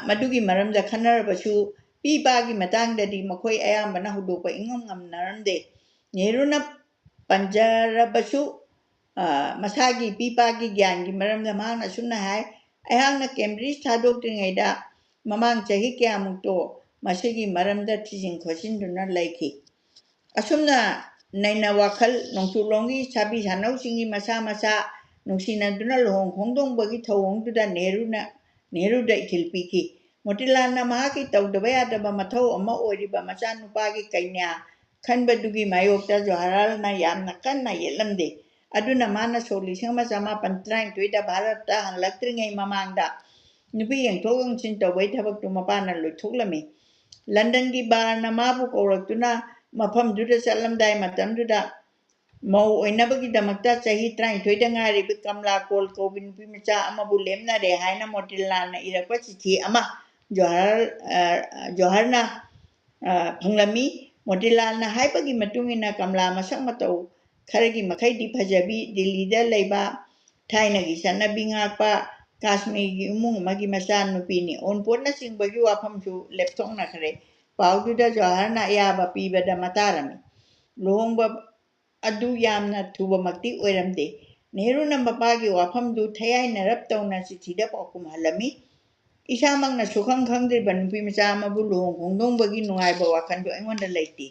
ꯃꯗꯨꯒꯤ ꯃꯔꯝꯗ ꯈꯟꯅꯔꯕꯁꯨ ꯄꯤꯕꯒꯤ ꯃꯇꯥꯡꯗꯗꯤ ꯃꯈꯣꯏ ꯑꯌꯥꯝꯕꯅ ꯍꯧꯗꯣꯛꯄ ꯉꯝꯅꯔꯝꯗꯦ ꯅꯦꯍꯔꯨꯅ ꯄꯟꯖꯔꯕꯁꯨ ꯃꯁꯥꯒꯤ ꯄꯤꯄꯥꯒꯤ ꯒ꯭ꯌꯥꯟꯒꯤ ꯃꯔꯝꯗ ꯃꯍꯥꯛꯅ ꯑꯁꯨꯝꯅ ꯍꯥꯏ ꯑꯩꯍꯥꯛꯅ ꯀꯦꯝꯕ꯭ꯔꯤꯖ ꯊꯥꯗꯣꯛꯇ꯭ꯔꯤꯉꯩꯗ ꯃꯃꯥꯡ ꯆꯍꯤ ꯀꯌꯥꯃꯨꯛꯇꯣ ꯃꯁꯤꯒꯤ ꯃꯔꯝꯗ ꯊꯤꯖꯤꯟ ꯈꯣꯠꯆꯤꯟꯗꯨꯅ ꯂꯩꯈꯤ ꯑꯁꯨꯝꯅ ꯅꯩꯅ ꯋꯥꯈꯜ ꯅꯣꯡꯆꯨꯞꯂꯣꯝꯒꯤ ꯁꯥꯕꯤ ꯁꯥꯅꯧꯁꯤꯡꯒꯤ ꯃꯁꯥ ꯅꯨꯡꯁꯤꯅꯗꯨꯅ ꯂꯨꯍꯣꯡ ꯈꯣꯡꯗꯣꯡꯕꯒꯤ ꯊꯧꯑꯣꯡꯗꯨꯗ ꯅꯦꯍꯔꯨꯗ ꯏꯊꯤꯜ ꯄꯤꯈꯤ ꯃꯣꯇꯤꯂꯥꯜꯅ ꯃꯍꯥꯛꯀꯤ ꯇꯧꯗꯕ ꯌꯥꯗꯕ ꯃꯊꯧ ꯑꯃ ꯑꯣꯏꯔꯤꯕ ꯃꯆꯥꯅꯨꯄꯥꯒꯤ ꯀꯩꯅ꯭ꯌꯥ ꯈꯟꯕꯗꯨꯒꯤ ꯃꯥꯌꯣꯛꯇ ꯖꯋꯥꯍꯔꯂꯥꯜꯅ ꯌꯥꯝꯅ ꯀꯟꯅ ꯌꯦꯠꯂꯝꯗꯦ ꯑꯗꯨꯅ ꯃꯥꯅ ꯁꯣꯛ 1819ꯗ ꯚꯥꯔꯠꯇ ꯍꯜꯂꯛꯇ꯭ꯔꯤꯉꯩ ꯃꯃꯥꯡꯗ ꯅꯨꯄꯤ ꯌꯦꯡꯊꯣꯛ ꯌꯦꯡꯁꯤꯟ ꯇꯧꯕꯒꯤ ꯊꯕꯛꯇꯨ ꯃꯄꯥꯅ ꯂꯣꯏꯊꯣꯛꯂꯝꯃꯤ ꯂꯟꯗꯟꯒꯤ ꯕꯥꯔꯅ ꯃꯥꯕꯨ ꯀꯧꯔꯛꯇꯨꯅ ꯃꯐꯝꯗꯨꯗ ꯆꯠꯂꯝꯗꯥꯏ ꯃꯇꯝꯗꯨꯗ ꯃꯧ ꯑꯣꯏꯅꯕꯒꯤꯗꯃꯛꯇ ꯆꯍꯤ 19ꯗ ꯉꯥꯏꯔꯤꯕ ꯀꯃꯂꯥ ꯀꯣꯜ ꯀꯧꯕꯤ ꯅꯨꯄꯤ ꯃꯆꯥ ꯑꯃꯕꯨ ꯂꯦꯝꯅꯔꯦ ꯍꯥꯏꯅ ꯃꯣꯇꯤꯂꯥꯜꯅ ꯏꯔꯛꯄ ꯆꯤꯊꯤ ꯑꯃ ꯖꯋꯥꯍꯔꯅ ꯐꯪꯂꯝꯃꯤ ꯃꯣꯇꯤꯂꯥꯜꯅ ꯍꯥꯏꯕꯒꯤ ꯃꯇꯨꯡ ꯏꯟꯅ ꯀꯃꯂꯥ ꯃꯁꯛ ꯃꯇꯧ ꯈꯔꯒꯤ ꯃꯈꯩꯗꯤ ꯐꯖꯕꯤ ꯗꯤꯜꯂꯤꯗ ꯂꯩꯕ ꯊꯥꯏꯅꯒꯤ ꯆꯠꯅꯕꯤ ꯉꯥꯛꯄ ꯀꯥꯁꯃꯤꯔꯒꯤ ꯏꯃꯨꯡ ꯑꯃꯒꯤ ꯃꯆꯥꯅꯨꯄꯤꯅꯤ ꯑꯣꯟꯄꯣꯠꯅꯆꯤꯡꯕꯒꯤ ꯋꯥꯐꯝꯁꯨ ꯂꯦꯞꯊꯣꯛꯅꯈ꯭ꯔꯦ ꯄꯥꯎꯗꯨꯗ ꯖꯋꯥꯍꯔꯅ ꯑꯌꯥꯕ ꯄꯤꯕꯗ ꯃꯇꯥꯔꯝꯃꯤ ꯂꯨꯍꯣꯡꯕ ꯑꯗꯨ ꯌꯥꯝꯅ ꯊꯨꯕꯃꯛꯇꯤ ꯑꯣꯏꯔꯝꯗꯦ ꯅꯦꯍꯔꯨꯅ ꯃꯄꯥꯒꯤ ꯋꯥꯐꯝꯗꯨ ꯊꯌꯥꯏꯅꯔꯞ ꯇꯧꯅ ꯆꯤꯊꯤꯗ ꯄꯥꯎꯈꯨꯝ ꯍꯜꯂꯝꯃꯤ ꯏꯁꯥꯃꯛꯅ ꯁꯨꯈꯪ ꯈꯪꯗ꯭ꯔꯤꯕ ꯅꯨꯄꯤ ꯃꯆꯥ ꯑꯃꯕꯨ ꯂꯨꯍꯣꯡ ꯈꯣꯡꯗꯣꯡꯕꯒꯤ ꯅꯨꯡꯉꯥꯏꯕ ꯋꯥꯈꯜꯗꯨ ꯑꯩꯉꯣꯟꯗ ꯂꯩꯇꯦ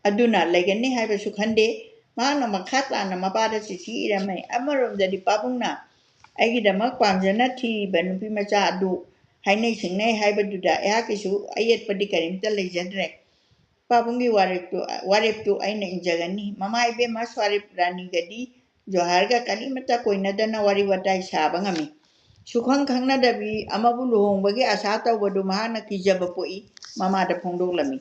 ꯑꯗꯨꯅ ꯂꯩꯒꯅꯤ ꯍꯥꯏꯕꯁꯨ ꯈꯟꯗꯦ ꯃꯍꯥꯛꯅ ꯃꯈꯥ ꯇꯥꯅ ꯃꯄꯥꯗ ꯆꯤꯊꯤ ꯏꯔꯝꯃꯤ ꯑꯃꯔꯣꯝꯗꯗꯤ ꯄꯥꯕꯨꯡꯅ ꯑꯩꯒꯤꯗꯃꯛ ꯄꯥꯝꯖꯅ ꯊꯤꯔꯤꯕ ꯅꯨꯄꯤ ꯃꯆꯥ ꯑꯗꯨ ꯍꯥꯏꯅꯩ ꯁꯤꯡꯅꯩ ꯍꯥꯏꯕꯗꯨꯗ ꯑꯩꯍꯥꯛꯀꯤꯁꯨ ꯑꯌꯦꯠꯄꯗꯤ ꯀꯔꯤꯝꯇ ꯂꯩꯖꯗ꯭ꯔꯦ ꯄꯥꯕꯨꯡꯒꯤ ꯋꯥꯔꯦꯞꯇꯨ ꯑꯩꯅ ꯏꯟꯖꯒꯅꯤ ꯃꯃꯥ ꯏꯕꯦꯝꯃ ꯁ꯭ꯋꯥꯔꯤꯞ ꯔꯥꯅꯤꯒꯗꯤ ꯖꯋꯥꯍꯔꯒ ꯀꯔꯤꯃꯠꯇ ꯀꯣꯏꯅꯗꯅ ꯋꯥꯔꯤ ꯋꯥꯇꯥꯏ ꯁꯥꯕ ꯉꯝꯃꯤ ꯁꯨꯈꯪ ꯈꯪꯅꯗꯕꯤ ꯑꯃꯕꯨ ꯂꯨꯍꯣꯡꯕꯒꯤ ꯑꯁꯥ ꯇꯧꯕꯗꯨ ꯃꯍꯥꯛꯅ ꯀꯤꯖꯕ ꯄꯣꯛꯏ ꯃꯃꯥꯗ ꯐꯣꯡꯗꯣꯛꯂꯝꯃꯤ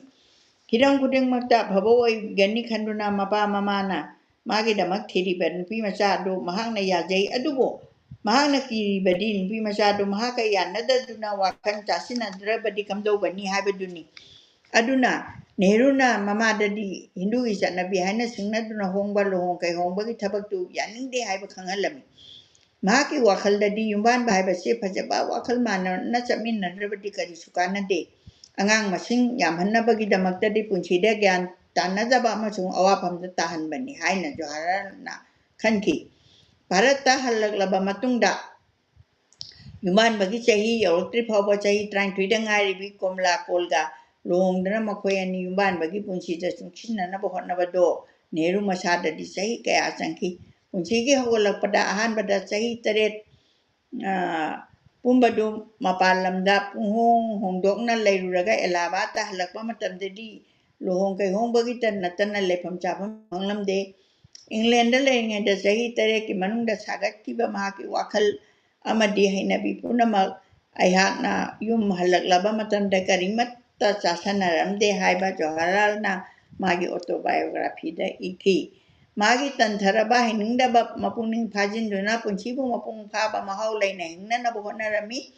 ꯍꯤꯔꯝ ꯈꯨꯗꯤꯡꯃꯛꯇ ꯑꯐꯕ ꯑꯣꯏꯒꯅꯤ ꯈꯟꯗꯨꯅ ꯃꯃꯥꯅ ꯃꯥꯒꯤꯗꯃꯛ ꯊꯤꯔꯤꯕ ꯅꯨꯄꯤ ꯃꯆꯥ ꯑꯗꯨ ꯃꯍꯥꯛꯅ ꯌꯥꯖꯩ ꯑꯗꯨꯕꯨ ꯃꯍꯥꯛꯅ ꯀꯤꯔꯤꯕꯗꯤ ꯅꯨꯄꯤ ꯃꯆꯥꯗꯨ ꯃꯍꯥꯛꯀ ꯌꯥꯅꯗꯗꯨꯅ ꯋꯥꯈꯜ ꯆꯥꯁꯤꯟꯅꯗ꯭ꯔꯕꯗꯤ ꯀꯝꯗꯧꯒꯅꯤ ꯍꯥꯏꯕꯗꯨꯅꯤ ꯑꯗꯨꯅ ꯅꯦꯍꯔꯨꯅ ꯃꯃꯥꯗꯗꯤ ꯍꯤꯟꯗꯨꯒꯤ ꯆꯠꯅꯕꯤ ꯍꯥꯏꯅ ꯁꯤꯡꯅꯗꯨꯅ ꯍꯣꯡꯕ ꯂꯨꯍꯣꯡ ꯀꯩꯍꯣꯡꯕꯒꯤ ꯊꯕꯛꯇꯨ ꯌꯥꯅꯤꯡꯗꯦ ꯍꯥꯏꯕ ꯈꯪꯍꯜꯂꯝꯃꯤ ꯃꯍꯥꯛꯀꯤ ꯋꯥꯈꯜꯗꯗꯤ ꯌꯨꯝꯕꯥꯟꯕ ꯍꯥꯏꯕꯁꯤ ꯐꯖꯕ ꯋꯥꯈꯜ ꯃꯥꯟꯅꯅ ꯆꯠꯃꯤꯟꯅꯗ꯭ꯔꯕꯗꯤ ꯀꯔꯤꯁꯨ ꯀꯥꯟꯅꯗꯦ ꯑꯉꯥꯡ ꯃꯁꯤꯡ ꯌꯥꯝꯍꯟꯅꯕꯒꯤꯗꯃꯛꯇꯗꯤ ꯄꯨꯟꯁꯤꯗ ꯒ꯭ꯌꯥꯟ ꯇꯥꯟꯅꯗꯕ ꯑꯃꯁꯨꯡ ꯑꯋꯥꯐꯝꯗ ꯇꯥꯍꯟꯕꯅꯤ ꯍꯥꯏꯅ ꯖꯋꯥꯍꯔꯅ ꯈꯟꯈꯤ ꯚꯥꯔꯠꯇ ꯍꯜꯂꯛꯂꯕ ꯃꯇꯨꯡꯗ ꯌꯨꯝꯕꯥꯟꯕꯒꯤ ꯆꯍꯤ ꯌꯧꯔꯛꯇ꯭ꯔꯤ ꯐꯥꯎꯕ ꯆꯍꯤ 19ꯗ ꯉꯥꯏꯔꯤꯕꯤ Kamala ꯀꯣꯜꯒ luhongdana makhoi ani yumban bagi punsida sungchinna ba hotnabado Nehru masadadi sahi kaya changki punsigi hogolakpada ahanbada sahi taret pumbadu mapalamda hongdokna leiruraga Allahabad halakpa matamdadi luhong kai hongbagi tanna lefam chapam manglamde England leingeda sahi taret ki manungda sagatkiba mahaki wakhal amadi hainabi punamak aihakna yum halaklaba matamda karimatta chasanaramde haiba Jawaharlalna magi autobiography da iki magi tantharaba hiningdaba mapuning phajinduna punchibu mapung phaba mahau leina hingnana bu honarami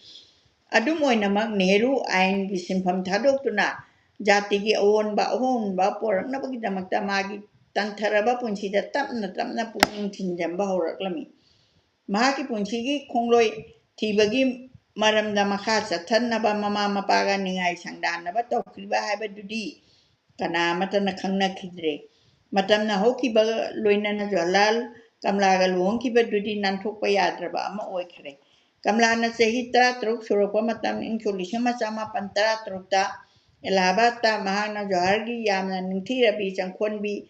adum oinamak Nehru ain gi sinpham thadokuna jatigi awonba ahonba poraknabagidamakta magi tantharaba punchida tapna puning thinjamba horaklami mahaki punchigi khongloi thibagi maramda makha chathanaba mama mapaga ningai sangdanaba tokriba haibadudi kana matana khangna khidre matamna hokiba loinana Jawaharlal Kamlaga luhongkiba dudi nanthokpa yadraba ama oikhre Kamlana chahi 13 surokpa matam ingcholisama chama 13 ta Allahabad ta mahana Jawahargi yamna ningthirabi changkhonbi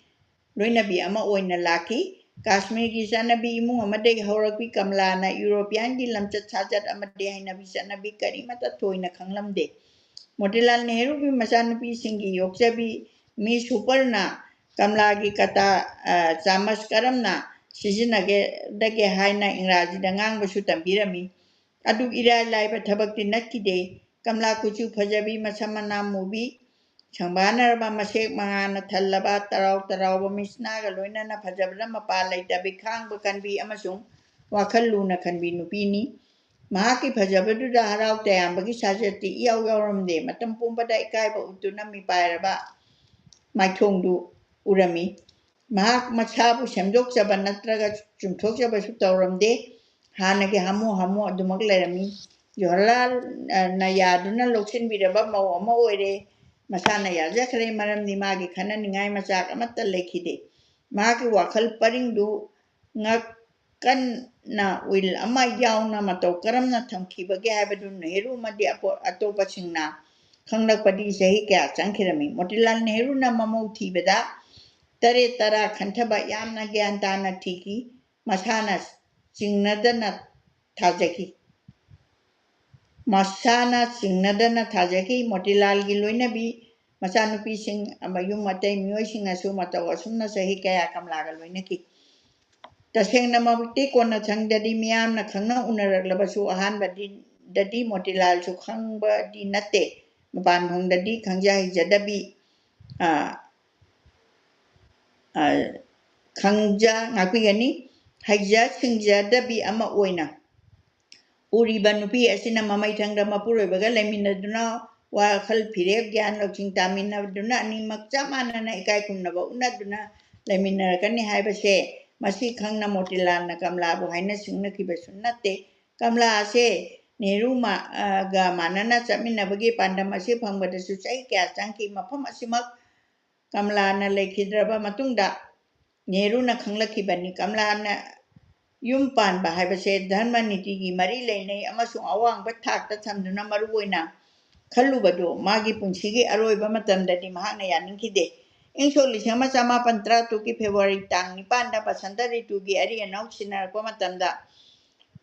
loinabi ama oina laki Kashmir gi sanabi imung amadegi haurakpi Kamlana European gi lamchat sajat amade hainabi sanabi karimata thoina khanglamde Motilal Nehru bi machanupi singi yokchabi mi Suparna Kamlagi kata chamas karamna sijinage dage haina ingraji dangang basu tambirami adu ira laiba thabakti nakkide Kamla kuchu phajabi machamana mubi Changbanarba masek mangana thallaba tarau misnaga loinana phajabra mapalai tabi khang bakanbi amasung wakhalluna khanbi nupini mahaki phajabaduda harau tayambagi sajati yauramde matam pumbada ikaiba utuna mi pairaba maithongdu urami mahak machabu semjokchaba natraga chumthokchaba su tauramde hanagi hamu adumak lerami Jawaharlal na yaduna loksinbiraba mau ama oire masana yajakhre maramni magi khananingai machak amatta lekhide magi wakhal paringdu ngak kan na will ama yauna matau karamna thamkhibage haibadu Nehru madi atopachingna khanglakpadi sahi kya changkhirami Motilal Nehru na mamau thibada tare tara khanthaba yamna gyan tana thiki masana chingnadana thajaki masana chingnadana thajaki Motilal gi loinabi machanupi sing amayum matai mioi sing asu matau asumna sahi kaya Kamlaga loinaki tasengna mabukti kona changdadi miyamna khangna unaraklabasu ahanbadi dadi Motilal su khangba di natte mapanhongdadi khangja hijadabi khangja ngakpigani haija singjadabi ama oina uriba nupi asina mamai thangda mapuroibaga leminaduna wakhal phireb gyan lokching taminaduna animak chamanana ikai kunnaba unaduna leminarakani haibase masi khangna Motilal na Kamla bu haina singna kibasu natte Kamla ase Nehru ma ga manana chaminabagi pandamase phangbadasu chai kya changki mafam asimak Kamla na lekhidraba matungda Nehru na khanglakibani Kamla na yum panba haibase dharma niti gi mari leinai amasung awangba thakta thamduna maruoina khallubado magi punchigi aroiba matamdadi mahakna yaningkhide ingcholi sama 1913 ki February tang 9 da basanta ritu gi ari anau sinarakpa matamda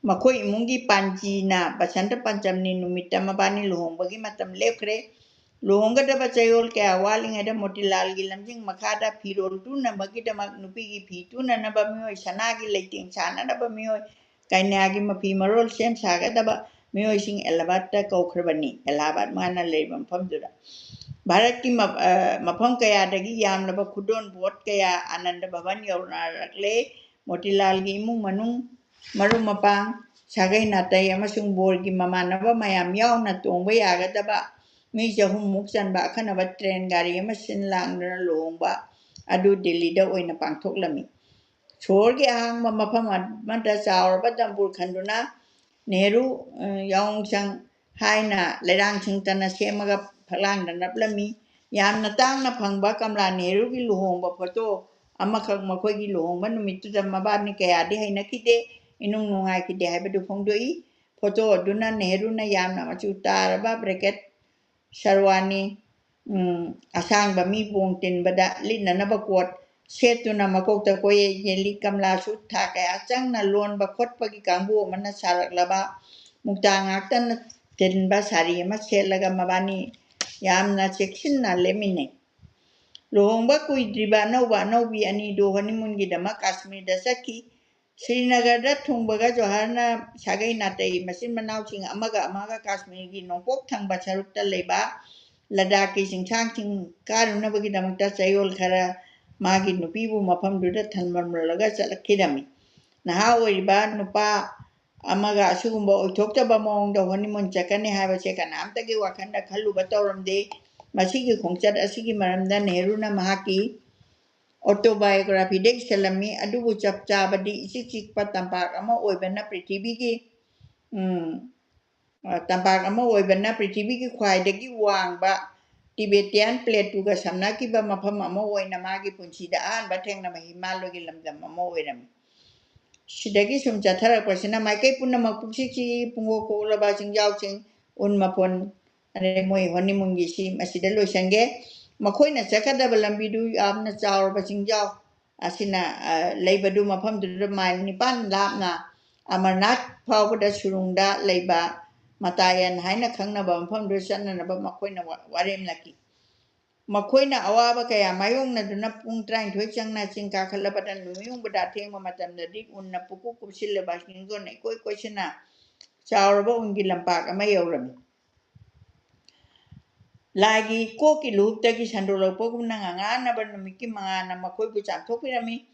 makhoi imungi panjina basanta panchamni numitta mabani luhongbagi matam lekhre luhonggadaba chayol kaya walingada Motilal gi lamjing makhada phirol tuna magidamak nupi gi phituna naba mioi sanagi leiting chananaba mioi kainagi mapi marol sem sagadaba mioi sing Allahabad ta kaukhrbani Allahabad mana leibam phamdura Bharat ki mafam kaya dagi yamlaba khudon vote kaya Ananda Bhavan yaunarakle Motilal gi imung manung maru mapang sagai natai amasung bor gi mamanaba mayam yauna tongba yagadaba mi jahum muksanba akhanaba train gari amasin langdana luhongba adu Delhi da oina pangthoklami chorgi ahangba mafam mata chawraba dampur khanduna Nehru yaungchang haina lerang chingtana semaga phalangda naplami yamna tangna phangba Kamla Nehru gi luhongba photo amakhak makhoi gi luhongba numittuda mabani kayadi haina khide inung nungai khide haibadu phongdoi photo aduna Nehru na yamna machu taraba bracket Sharwani asang ba mi buong tin bada lin na nabakot setu na makok ta ko yeli kamla su tha ka achang na lon ba khot pa gi kambu man na sarak laba mukta ngak tan tin ba sari ma sel laga mabani yam na chekshin na lemine lohongba kuidriba no bi ani do honeymoon gi dama kashmir da saki Srinagar da thungbaga joharna sagai natai masin manau ching amaga kashmir gi nongpok thangba charuk ta leba Ladakh ki singchang ching karuna bagi damakta chayol khara magi nupi bu mafam duda thanmarmulaga chalakhidami naha oiriba nupa amaga asugumba oithokta mong da honeymoon chakani haiba che kanamta gi wakhanda khalluba tawramde masigi khongchat asigi maramda Nehru na mahaki autobiography dek salami adubu chapchabadi isik patampak ama oibana prithibigi tampak ama oibana prithibigi khwaidagi wangba Tibetan Plateau ga samnakiba mafam ama oina magi punchida anba thengna Himalaya lamdam ama oirami sidagi sum chathara pasina maikai punna makpuksiki pungo kolaba chingjau ching un mapon ane moi honeymoon gi si masida loisange makoina chakadaba lambidu amna chawrba chingjau asina leibadu mafam du mail nipan lapna Amarnath phawbada surungda leiba matayan haina khangnaba mafam du sanna ba makoina warem laki makoina awaba kaya mayong na duna pung train thoi changna chingka khalabatan lumiyong bada thengma matamda dik unna puku kupsille basningo ne koi china chawraba ungi lampak ama yawrami lagi ko ki lupta ki sandolo pogumna ngana ba numiki mangana makoi bu cham thopirami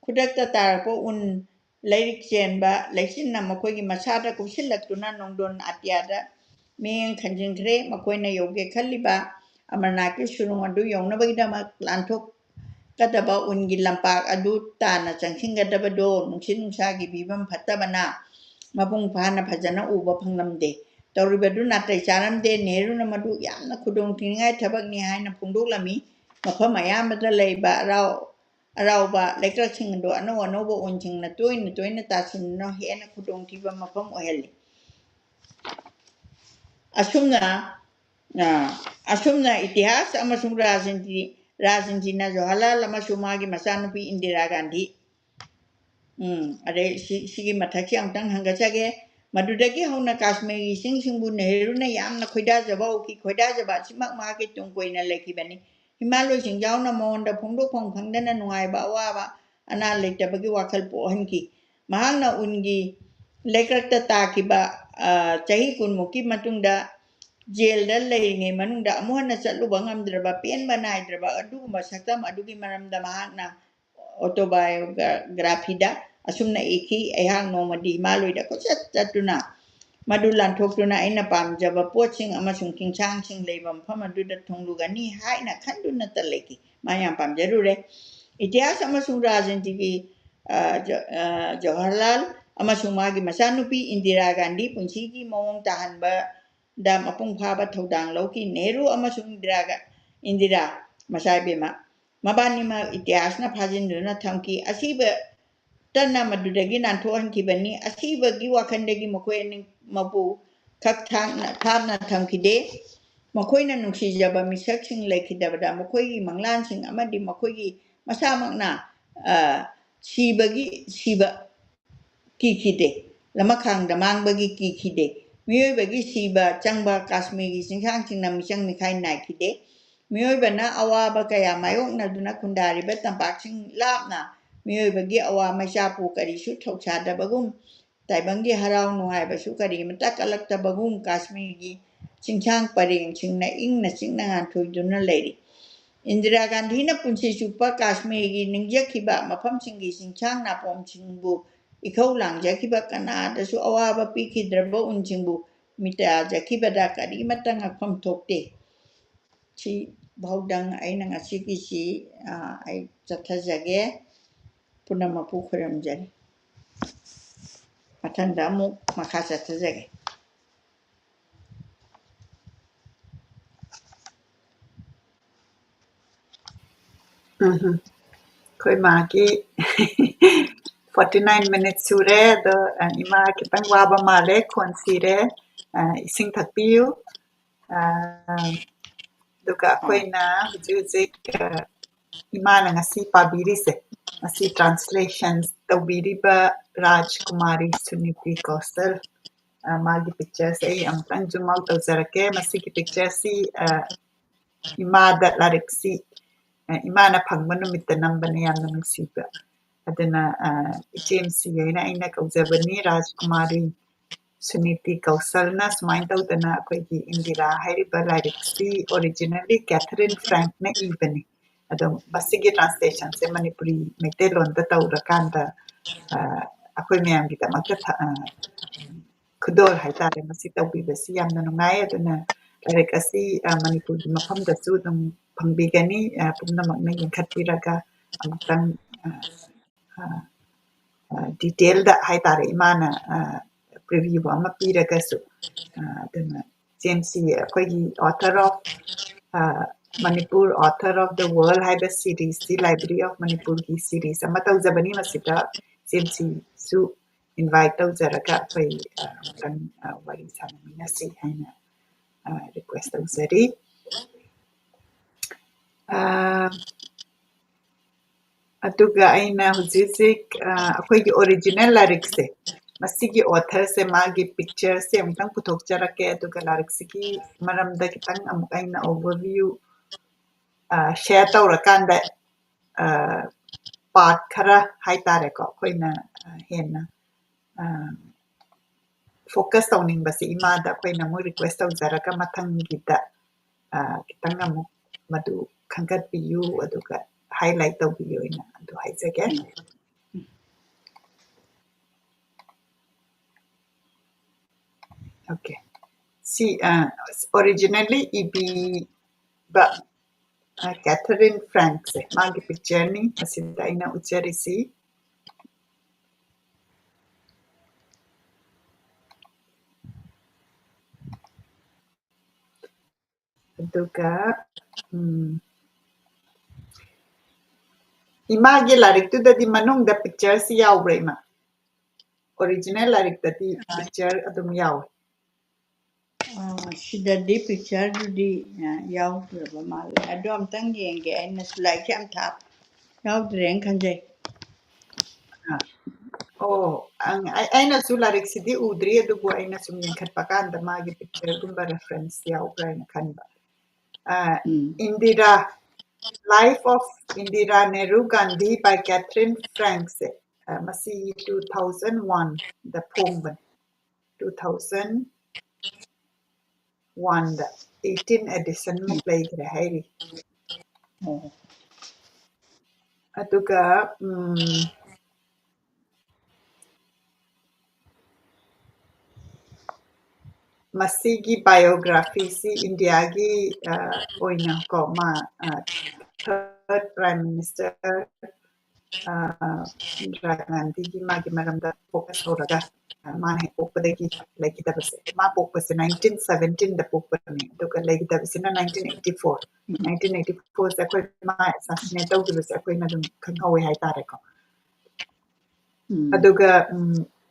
khudakta tarpo un leirik chenba leisin na makoi gi masada kupsillak tuna nongdon atyada meng khanjing khre makoina yoge khalliba Amarnath ki surung adu yongnabagidama lanthok kadaba ungi lampak adu tana changsingadaba do nungsin nungsagi bibam phattabana mapung phana phajana uba phangnamde tawribadu natai charamde Nehru na madu yamna khudong thingai thabak ni haina phungdoklami mafam ayambada leiba arauba lekrakching do anoba unching na toina tasin no hena khudong thiba mafam ohelli asumna itihas amasung rajinti na Jawaharlal amasung magi masanupi Indira Gandhi ade sigi mathaki amtang hangachage madudagi hauna Kashmir singbu Nehru na yamna khoida jaba simak magi tungkoina lekibani Himalaya singjau na monda phungdok phangdana nuai ba wa ana lektabagi wakhal pohanki mahangna ungi lekrakta takiba chahi kunmuki matungda jail da leine manungda amuhana chatluba ngamdraba penba naidraba adugumba sakam adugi maramda mahakna autobiography da asumna eki ehang nomadi Himalaya ko chatuna madulan thoktuna aina pamjaba poching amasung kingchang ching leibam phamaduda thonglugani haina khanduna taleki mayam pamjarure itihas amasung rajinti gi Jawaharlal amasung magi masanupi Indira Gandhi punsigi mawong tahanba da mapung phaba thodang loki Nehru amasung Indira masaibema mabani ma itihasna phajinduna thamki asiba tanna madudagi nanthohan kibani asiba gi wakhandagi makoini mapu thapna thamkide makoina nungsijaba misaksing lekhidabada makoigi manglansing amadi makoigi masamakna siba kikide lamakhangda mangbagi kikide miyoibagi siba changba Kashmir gi singchang chingna michang mikhai naikide miyoibana awaba kaya mayokna duna kundariba tampaksing lapna miyoibagi awa machapu karisu thokchadabagum taibangi harau nuhaibasu kari matakalaktabagum Kashmir gi singchang pareng chingna ingna chingna nganthoi leiri Indira Gandhi na punsi chupa Kashmir gi ningjakhiba mafam chingi singchang na pom chingbu ikhau langjakhiba kanada su awaba pikhidraba unchingbu mita jakhibada kari matanga kham thokte chi baudang aina ngasiki si ai chathajage punamapu khuramjari mathanda amuk makha chathajage khoi magi 49 minutes sure do ima kitang waba male kon sire ising thakpiu ꯑꯗꯨꯒ ꯑꯩꯈꯣꯏꯅ ꯍꯧꯖꯤꯛ ꯏꯃꯥꯅ ꯉꯁꯤ ꯄꯥꯕꯤꯔꯤꯁꯦ ꯉꯁꯤ ꯇ꯭ꯔꯥꯟꯁꯂꯦꯁꯟ ꯇꯧꯕꯤꯔꯤꯕ ꯔꯥꯖꯀꯨꯃꯥꯔꯤ ꯁꯨꯅꯤꯇꯤ ꯀꯧꯁꯜ ꯃꯥꯒꯤ ꯄꯤꯛꯆꯔꯁꯦ ꯑꯩ ꯑꯃꯨꯛꯇꯪ ꯖꯨꯝ ꯑꯥꯎꯠ ꯇꯧꯖꯔꯛꯀꯦ ꯃꯁꯤꯒꯤ ꯄꯤꯛꯆꯔꯁꯤ 이마다 라릭시 이마나 방문은 밑에 남반이 얌나 뭉시가 ಅದನ್ನ JMCನ ಐನ ಕೌಜಬನಿ ರಾಜಕುಮಾರಿ ಸುನೀತಿ ಕೌಸಲ್ನ ಸುಮಾಯಿನ್ ತೌದನ ಅꯩꯈꯣꯏꯒꯤ ಇಂದಿರಾ ಹೈರಿಬ ಲೈರಿಕ್ಸಿ ಒರಿಜಿನಲಿ ಕ್ಯಾಥರಿನ್ ಫ್ರಾಂಕ್ನ ಇಬನಿ ಅದು ಮಸಿಗೆ ಟ್ರಾನ್ಸ್ಲೇಷನ್ಸೆ ಮಣಿಪುರಿ ಮೈತೈಲೋನ್ದ ತೌರಕಾಂದ ꯑꯩꯈꯣꯏ ꯃꯌꯥꯝꯒꯤꯗꯃꯛꯇ ꯈꯨꯗꯣꯜ ꯍꯥꯏꯇꯥꯔꯦ ꯃꯁꯤ ꯇꯧꯕꯤꯕꯁꯤ ꯌꯥꯝꯅ ꯅꯨꯡꯉꯥꯏ ꯑꯗꯨꯅ ꯂꯥꯏꯔꯤꯛ ꯑꯁꯤ ꯃꯅꯤꯄꯨꯔꯒꯤ ꯃꯐꯝꯗꯁꯨ ꯑꯗꯨꯝ ꯐꯪꯕꯤꯒꯅꯤ ꯄꯨꯝꯅꯃꯛꯅ ꯌꯦꯡꯈꯠꯄꯤꯔꯒ ꯑꯃꯨꯛꯇꯪ ꯗꯤꯇꯦꯜꯗ ꯍꯥꯏꯇꯥꯔꯦ ꯏꯃꯥꯅ ꯄ꯭ꯔꯤꯚ꯭ꯌꯨ ꯑꯃ ꯄꯤꯔꯒꯁꯨ ꯑꯗꯨꯅ JMC ꯑꯩꯈꯣꯏꯒꯤ author of Manipur author of the ꯋꯥꯔꯜ ꯍꯥꯏꯕ ꯁꯤꯔꯤꯁꯁꯤ ꯂꯥꯏꯕ꯭ꯔꯦꯔꯤ ꯑꯣꯐ ꯃꯅꯤꯄꯨꯔꯒꯤ ꯁꯤꯔꯤꯁ ꯑꯃ ꯇꯧꯖꯕꯅꯤ ꯃꯁꯤꯗ JMCꯁꯨ invite tꯧꯖꯔꯒ ꯑꯩꯈꯣꯏ ꯑꯃꯨꯛꯇꯪ ꯋꯥꯔꯤ ꯁꯥꯟꯅꯃꯤꯟꯅꯁꯤ ꯍꯥꯏꯅ request tꯧꯖꯔꯤ ꯑꯗꯨꯒ ꯑꯩꯅ ꯍꯧꯖꯤꯛ ꯑꯩꯈꯣꯏꯒꯤ ꯑꯣꯔꯤꯖꯤꯅꯦꯜ ꯂꯥꯏꯔꯤꯛꯁꯦ ꯃꯁꯤꯒꯤ ꯑꯣꯊꯔꯁꯦ ꯃꯥꯒꯤ ꯄꯤꯛꯆꯔꯁꯦ ꯑꯃꯨꯛꯇꯪ ꯄꯨꯊꯣꯛꯆꯔꯛꯀꯦ ꯑꯗꯨꯒ ꯂꯥꯏꯔꯤꯛꯁꯤꯒꯤ ꯃꯔꯝꯗ ꯈꯤꯇꯪ ꯑꯃꯨꯛ ꯑꯩꯅ overview share ꯇꯧꯔꯀꯥꯟꯗ part ꯈꯔ ꯍꯥꯏꯇꯥꯔꯦꯀꯣ ꯑꯩꯈꯣꯏꯅ ꯍꯦꯟꯅ focus ꯇꯧꯅꯤꯡꯕꯁꯤ ꯏꯃꯥꯗ ꯑꯩꯈꯣꯏꯅ ꯑꯃꯨꯛ request ꯇꯧꯖꯔꯒ ꯃꯊꯪꯒꯤꯗ khitang amuk madu khanggatpiyu aduga highlight tawbiyu ina adu haizage okay see originally ibi ba Catherine Franks magi picture ni asinda ina ucharisi aduga imagi larik tu dadi manung da picture si yawbre ma original larik dadi picture adum yaw ꯁꯤꯗꯗꯤ ꯄꯤꯛꯆꯔꯗꯨꯗꯤ ꯌꯥꯎꯗ꯭ꯔꯕ ꯃꯥꯜꯂꯦ ꯑꯗꯣ ꯑꯝꯇꯪ ꯌꯦꯡꯒꯦ ꯑꯩꯅ ꯂꯥꯏꯔꯤꯛꯁꯦ ꯌꯥꯝ ꯌꯥꯎꯗ꯭ꯔꯦꯅ ꯈꯟꯖꯩ Oh, ainasu lariksidii udri adubu ainasum yenkhatpa kanda magi picture gumba reference yawbra aina khanba. Indira, Life of Indira Nehru Gandhi by Catherine Franks. Masi 2001 the Pongban 2001 the 18 edition mo play kare hairi. Aduga masigi biography si India gi oina ko ma third prime minister Indira Gandhi gi magi maramda focus horaga ma he pokpadagi laikidabase ma pokpase 1917 da pokpani aduga laikidabase na 1984 se koi ma assassinate tawdibase koi na dum khanghawi hai tare ko aduga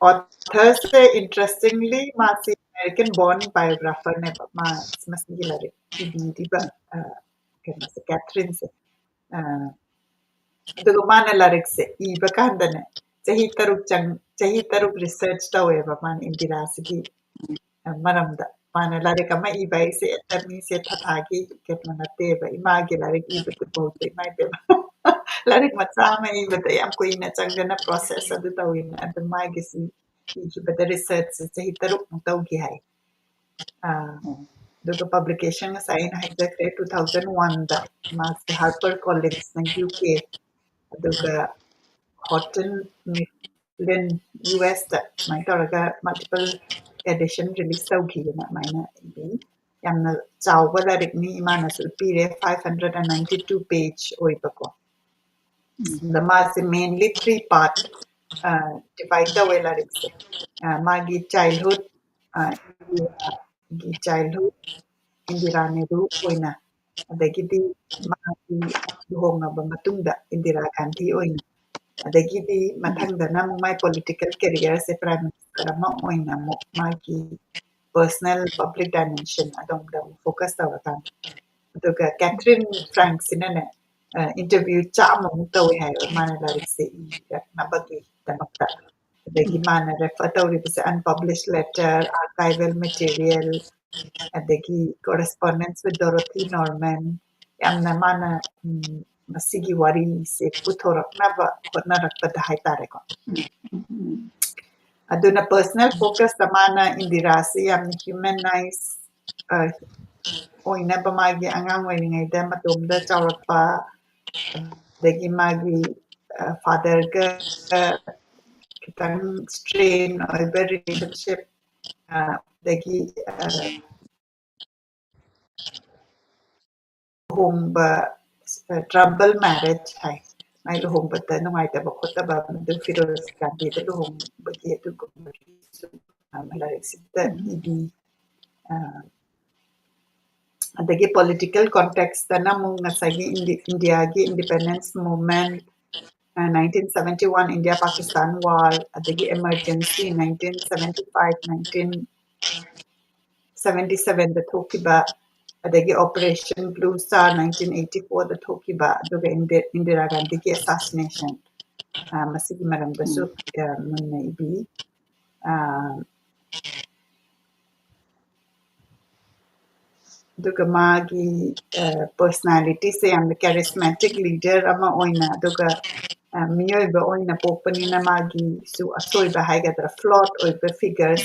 author se interestingly ma si American born biographer ne ma masigi lare diba Catherine se aduga mana larik se iba kandane chahi taruk research taweba man Indira sigi maramda mana larik ama iba se atami se thatagi ketna nateba imagi larik iba tu bote mai be larik macha ma iba da yam koina changana process adu tawina adu magi si iba da research chahi taruk tawgi hai the publication is in 2001 da mas Harper Collins na UK aduga Houghton Mifflin US da mai tawraga multiple edition release tawkhidana maina ibin yamna chawba larik ni imana su pire 592 page oibako the mas mainly three part divide the way larik se magi childhood Indira Nehru oina adagidi magi luhongnaba matungda Indira Gandhi oina adagidi mathangdana mai political career se prime minister ama oina magi personal public dimension adongda focus tawatan ꯑꯗꯨꯒ ꯀꯦꯊꯔꯤꯟ ꯐ꯭ꯔꯥꯡꯛꯁꯤꯅꯅꯦ interview ꯆꯥꯝꯃꯃꯨꯛ ꯇꯧꯋꯦ ꯍꯥꯏꯕ ꯃꯥꯅ ꯂꯥꯏꯔꯤꯛꯁꯦ ꯏꯔꯛꯅꯕꯒꯤꯗꯃꯛꯇ ꯑꯗꯒꯤ ꯃꯥꯅ refer ꯇꯧꯔꯤꯕꯁꯦ unpublished letter archival material adagi correspondence with Dorothy Norman yamna mana masigi warise puthoraknaba hotnarakpada haitarekko aduna personal focus tamana indirasi yamna humanize oinaba magi angang oiringaida matomda chawrakpa adagi magi father ga kitang strain oiba relationship adagi luhongba trouble marriage hai mai luhongbata nungaitaba khotaba madu Firoz Gandhi da luhongbagi adugumagi malariksita ibi adagi political context tana mung ngasagi India gi independence movement 1971 India Pakistan war adagi emergency 1975 1977 da thokiba adagi operation blue star 1984 da thokiba aduga Indira Gandhi gi assassination masigi maramdasu munna ibi aduga magi personality se yamna charismatic leader ama oina aduga miyoiba oina pokpanina magi su asoiba haigadra flawed oiba figures